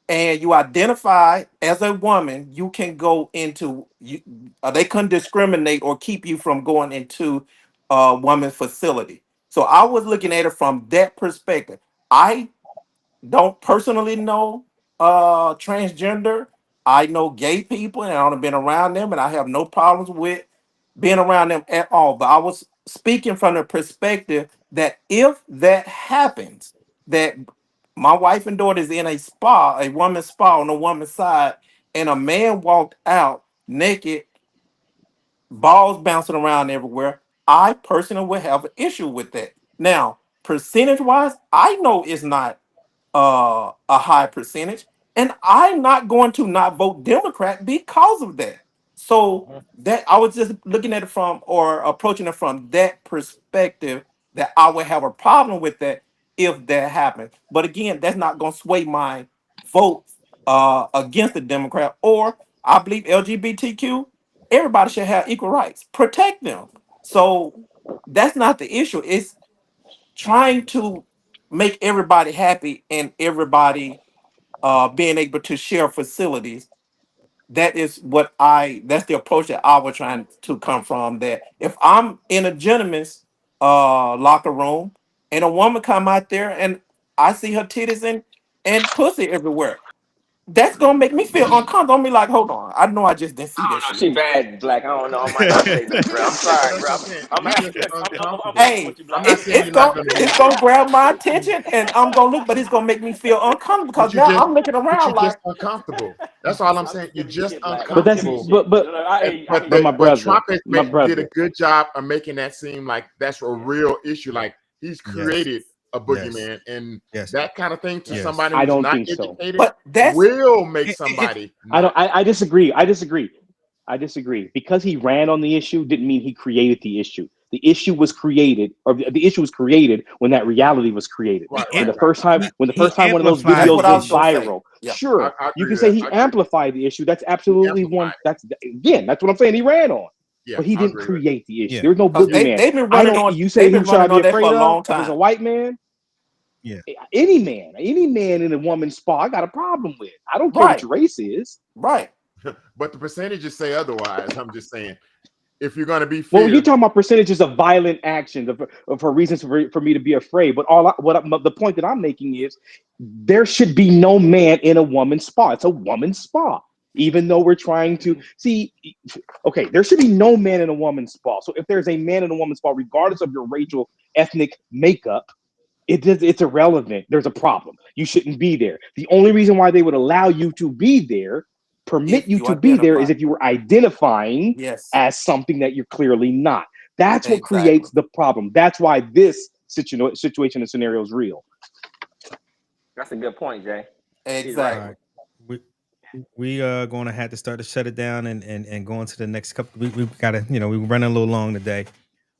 and you identify as a woman, you can go into they couldn't discriminate or keep you from going into a woman's facility. So I was looking at it from that perspective. I don't personally know transgender. I know gay people and I've been around them and I have no problems with being around them at all. But I was speaking from the perspective that if that happens, that my wife and daughter is in a woman's spa on the woman's side, and a man walked out naked, balls bouncing around everywhere, I personally would have an issue with that. Now, percentage wise, I know it's not a high percentage, and I'm not going to not vote Democrat because of that. So that I was just looking at it from or approaching it from that perspective that I would have a problem with that if that happened. But again, that's not going to sway my vote against the Democrat. Or I believe LGBTQ, everybody should have equal rights. Protect them. So that's not the issue. It's trying to make everybody happy and everybody being able to share facilities. That's the approach that I was trying to come from. That if I'm in a gentleman's locker room and a woman come out there and I see her titties and pussy everywhere, that's gonna make me feel uncomfortable. I'm be like, hold on, I know I just didn't see I that don't know. shit. She bad, Black. I don't know. I might not say nothing, bro. I'm sorry, That's bro. what I'm saying. I'm You just asking. I'm uncomfortable. fucking Hey, with you, I'm Black. not saying you're not going to it's be, gonna grab my attention and I'm gonna look, but it's gonna make me feel uncomfortable because now I'm looking but you around just like, uncomfortable. That's all I'm I'm saying. just You're giving you just shit, Black. But I'm just that's giving you uncomfortable. shit. but I hear you. I hear but you. my But brother, Trump has my did a brother. good job of making that seem like that's a real issue. Like he's Yes. created a Yes. boogeyman, and Yes. that kind of thing to Yes. somebody I who's don't not think so. educated but that's will make It, somebody I don't. not. I disagree. I disagree. I disagree. Because he ran on the issue didn't mean he created the issue. The issue was created, or the issue was created when that reality was created. he, Right, am- When right, the right. first time, he when the he first time one of those that's amplified videos what I the was went issue. gonna say. viral, Yeah. sure, I you agree can with say that. he I agree. amplified the issue. That's He absolutely one. amplified. That's again. That's what I'm saying. He ran on, Yeah, but he I didn't agree with create the issue. Yeah. There's no Because boogeyman. they've been I running don't. on You say who should I be that for a afraid of? long If it's a time. white man, Yeah. any man in a woman's spa, I got a problem with. I don't care what Right, your race is. right. But the percentages say otherwise. I'm just saying, if you're going to be Well, you're fair, talking about percentages of violent actions of her reasons for me to be afraid. But the point that I'm making is there should be no man in a woman's spa. It's a woman's spa. Even though we're trying to see, okay, there should be no man in a woman's spa. So if there's a man in a woman's spa, regardless of your racial, ethnic makeup, it's irrelevant. There's a problem. You shouldn't be there. The only reason why they would allow you to be there, permit If you you to be there, identify. is if you were identifying Yes, as something that you're clearly not. That's what exactly. creates the problem. That's why this situation and scenario is real. That's a good point, Jay. He's All right. Exactly. right. We going to have to start to shut it down and go into the next couple. We got to, we're running a little long today.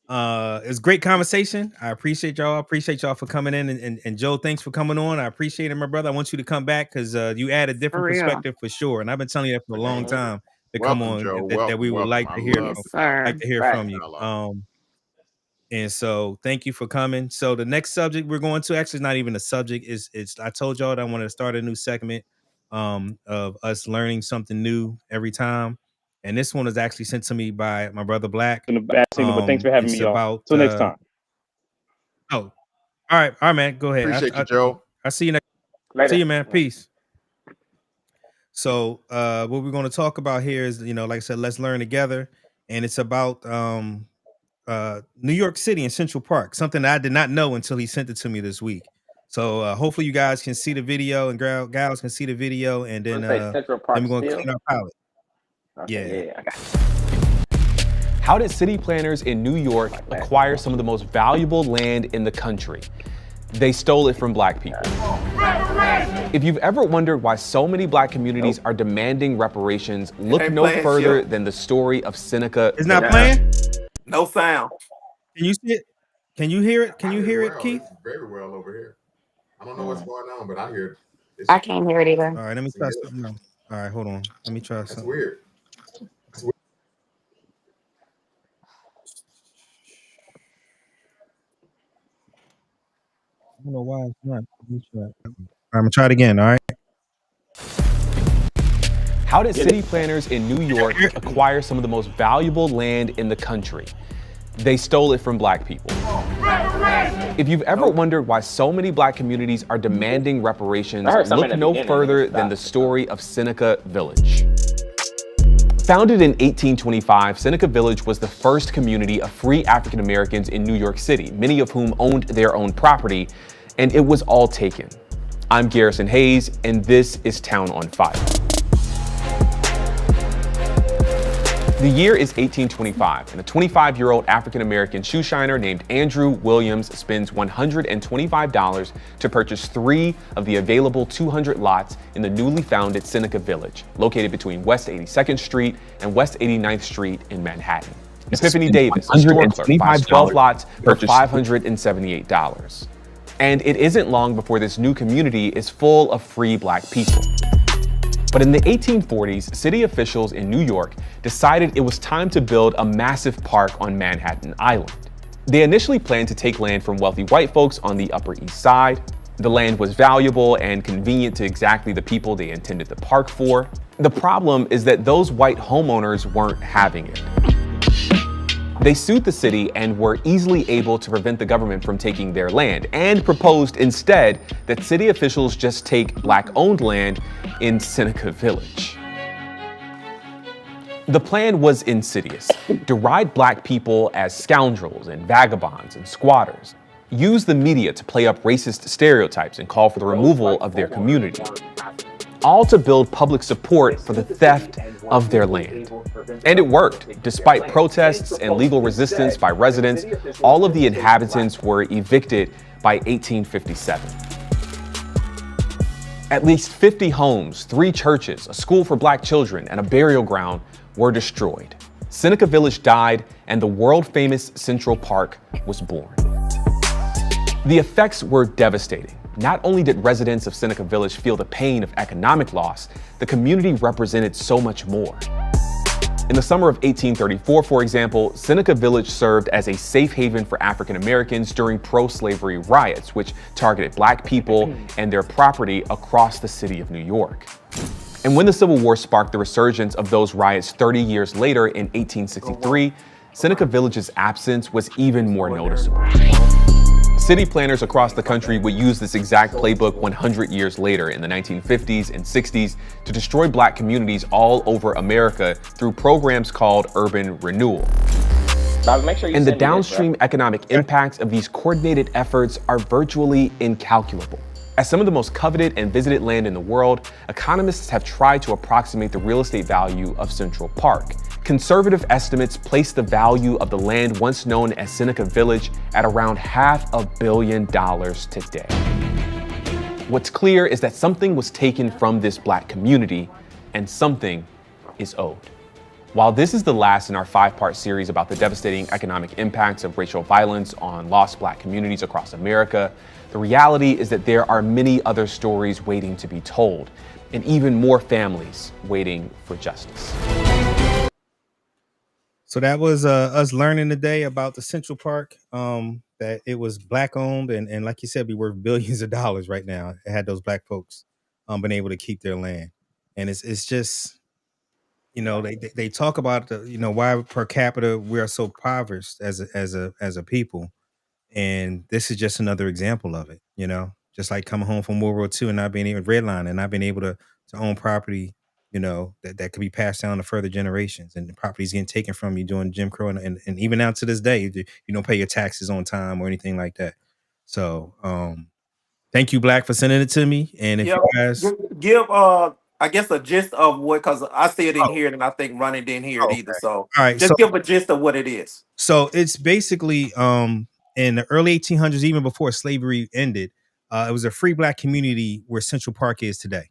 It's great conversation. I appreciate y'all. I appreciate y'all for coming in, and Joe, thanks for coming on. I appreciate it, my brother. I want you to come back because you add a For different real. perspective for sure. And I've been telling you that for a long time to come welcome, on Joe. that Welcome, we would welcome. like I to hear love Yes, from sir. Right. you. dialogue. And so thank you for coming. So the next subject we're going to actually is not even a subject. It's I told y'all that I wanted to start a new segment of us learning something new every time. And this one was actually sent to me by my brother Black. And a bad signal, but thanks for having me, It's y'all. about Till next time. oh, all right, man. Go ahead. Appreciate you, Joe. I see you next. Later. See you, man. Peace. So what we're going to talk about here is, like I said, let's learn together. And it's about New York City and Central Park, something that I did not know until he sent it to me this week. So hopefully you guys can see the video and gals can see the video, and then Let's say Central then Park we're going to still. clean our palate. Okay, yeah, I got you. How did city planners in New York acquire some of the most valuable land in the country? They stole it from black people. If you've ever wondered why so many black communities are demanding reparations, look no further than the story of Seneca. It's not playing? No sound. Can you see it? Can you hear it? Can you hear it, Keith? It's very well over here. I don't know what's going on, but I hear it. I can't hear it either. All right, let me try something else. All right, hold on. Let me try That's something. weird. I don't know why it's not. Let me try. All right, I'm gonna try it again. All right. How did city planners in New York acquire some of the most valuable land in the country? They stole it from black people. If you've ever wondered why so many black communities are demanding reparations, look no further than the story of Seneca Village. Founded in 1825, Seneca Village was the first community of free African Americans in New York City, many of whom owned their own property, and it was all taken. I'm Garrison Hayes, and this is Town on Fire. The year is 1825, and a 25-year-old African-American shoeshiner named Andrew Williams spends $125 to purchase 3 of the available 200 lots in the newly founded Seneca Village, located between West 82nd Street and West 89th Street in Manhattan. Epiphany Davis, a store clerk, buys 12 lots for $578. And it isn't long before this new community is full of free black people. But in the 1840s, city officials in New York decided it was time to build a massive park on Manhattan Island. They initially planned to take land from wealthy white folks on the Upper East Side. The land was valuable and convenient to exactly the people they intended the park for. The problem is that those white homeowners weren't having it. They sued the city and were easily able to prevent the government from taking their land, and proposed instead that city officials just take black-owned land in Seneca Village. The plan was insidious: deride black people as scoundrels and vagabonds and squatters, use the media to play up racist stereotypes and call for the removal of their community, all to build public support for the theft of their land. And it worked. Despite protests and legal resistance by residents, all of the inhabitants were evicted by 1857. At least 50 homes, 3 churches, a school for black children, and a burial ground were destroyed. Seneca Village died, and the world-famous Central Park was born. The effects were devastating. Not only did residents of Seneca Village feel the pain of economic loss, the community represented so much more. In the summer of 1834, for example, Seneca Village served as a safe haven for African Americans during pro-slavery riots, which targeted black people and their property across the city of New York. And when the Civil War sparked the resurgence of those riots 30 years later in 1863, Seneca Village's absence was even more noticeable. City planners across the country would use this exact playbook 100 years later in the 1950s and 60s to destroy black communities all over America through programs called urban renewal. And the downstream economic impacts of these coordinated efforts are virtually incalculable. As some of the most coveted and visited land in the world, economists have tried to approximate the real estate value of Central Park. Conservative estimates place the value of the land once known as Seneca Village at around $500 million today. What's clear is that something was taken from this black community, and something is owed. While this is the last in our 5-part series about the devastating economic impacts of racial violence on lost black communities across America, the reality is that there are many other stories waiting to be told, and even more families waiting for justice. So that was us learning today about the Central Park, that it was black owned, and like you said, be worth billions of dollars right now. It had those black folks been able to keep their land. And it's just, you know, they talk about the, you know, why per capita we are so impoverished as a people. And this is just another example of it, you know, just like coming home from World War II and not being able to redline and not being able to own property, you know, that could be passed down to further generations, and the property's getting taken from you during Jim Crow. And even now to this day, you don't pay your taxes on time or anything like that. So thank you, Black, for sending it to me. And if you guys give I guess a gist of what, because I see it in here and I think Ronnie didn't hear it either. So all right, just give a gist of what it is. So it's basically in the early 1800s, even before slavery ended, it was a free black community where Central Park is today.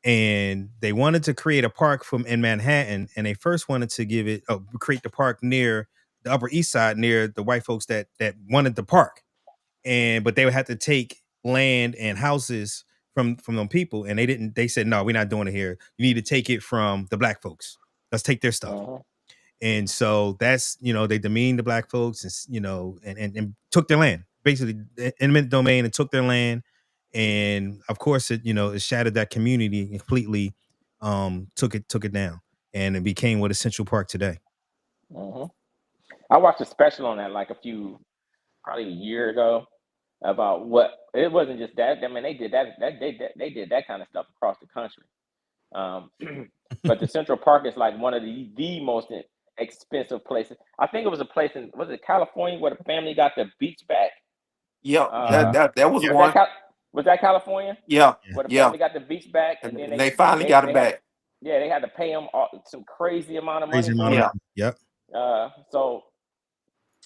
And they wanted to create a park in Manhattan, and they first wanted to create the park near the Upper East Side, near the white folks that wanted the park, but they would have to take land and houses from them people, and they didn't. They said, no, we're not doing it here. You need to take it from the black folks. Let's take their stuff. And so that's, they demeaned the black folks, and took their land, basically eminent domain, and took their land. And of course it shattered that community completely, took it down, and it became what is Central Park today. I watched a special on that like probably a year ago, about what it wasn't just that. I mean, they did they did that kind of stuff across the country. But the Central Park is like one of the most expensive places. I think it was a place was it California, where the family got the beach back? Yeah, that was one. Was that California? Yeah, where the family got the beach back, and then they finally got it back. They had to pay them some crazy amount of money. Yep. So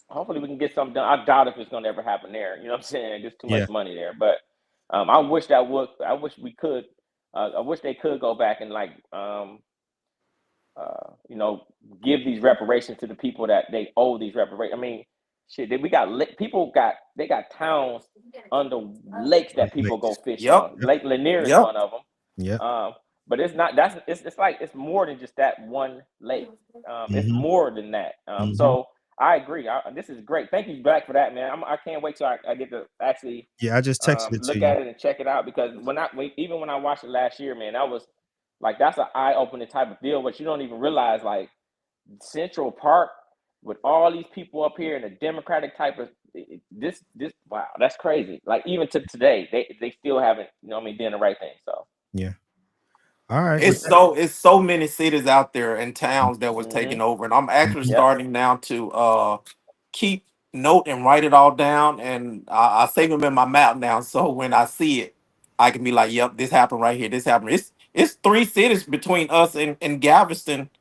hopefully we can get something done. I doubt if it's going to ever happen there. You know what I'm saying? There's too much money there. But I wish we could. I wish they could go back and give these reparations to the people that they owe these reparations. I mean, shit, we got they got towns under lakes that people go fish on. Lake Lanier is one of them. Yeah. But it's not. It's more than just that one lake. It's more than that. So I agree. This is great. Thank you, Black, for that, man. I can't wait till I get to actually. I just texted it to look you. at it and check it out, because even when I watched it last year, man, that was that's an eye-opening type of deal. But you don't even realize, like, Central Park with all these people up here in a Democratic type of this. Wow, that's crazy. Like, even to today, they still haven't doing the right thing. So yeah. All right. It's so many cities out there and towns that was taken over, and I'm actually starting now to keep note and write it all down, and I save them in my map now. So when I see it, I can be like, "Yep, this happened right here. This happened." It's 3 cities between us and Galveston,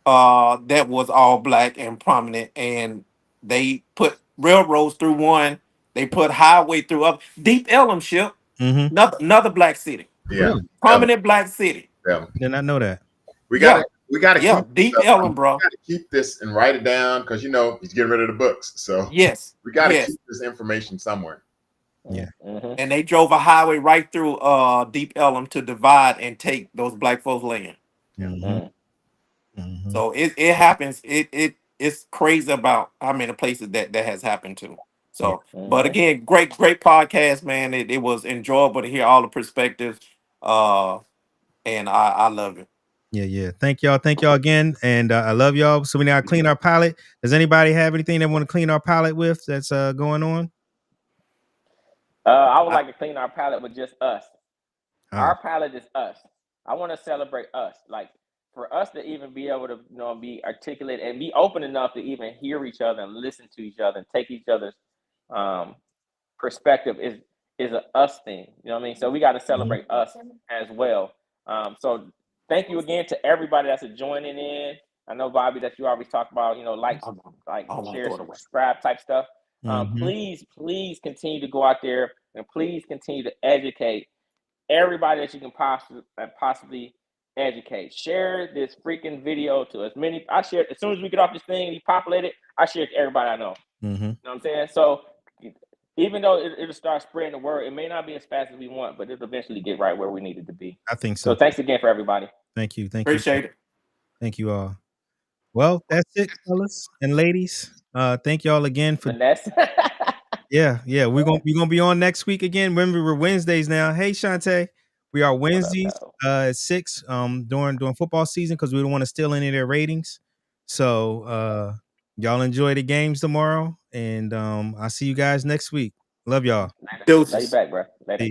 that was all black and prominent, and they put railroads through one. They put highway through up. Deep Ellum ship, another black city. Yeah, prominent black city. Yeah, did not know that. We got to keep Deep Ellum, bro. We got to keep this and write it down, because he's getting rid of the books. So we got to keep this information somewhere. Yeah. And they drove a highway right through Deep Ellum to divide and take those black folks' land. So it happens. It's crazy about how many places that has happened to. So, but again, great podcast, man. It was enjoyable to hear all the perspectives, and I love it. Yeah. Thank y'all again, and I love y'all. So we now clean our palate. Does anybody have anything they want to clean our palate with that's going on? I would like to clean our palate with just us. Our palate is us. I want to celebrate us. Like, for us to even be able to be articulate and be open enough to even hear each other and listen to each other and take each other's perspective is a us thing. You know what I mean? So we got to celebrate us as well. So thank you again to everybody that's joining in. I know, Bobby, that you always talk about, share, subscribe type stuff. Please continue to go out there, and please continue to educate everybody that you can possibly educate. Share this freaking video to as many. I share it as soon as we get off this thing and you populate it. I share it to everybody I know. You know what I'm saying? So even though it'll start spreading the word, it may not be as fast as we want, but it'll eventually get right where we need it to be. I think so. So thanks again for everybody. Thank you. Appreciate it. Thank you all. Well, that's it, fellas and ladies. Thank y'all again for Yeah. We're gonna be on next week again. Remember, we're Wednesdays now. Hey, Shantae. We are Wednesdays at 6 during football season, because we don't want to steal any of their ratings. So y'all enjoy the games tomorrow, and I'll see you guys next week. Love y'all. Lay back, bro. Later.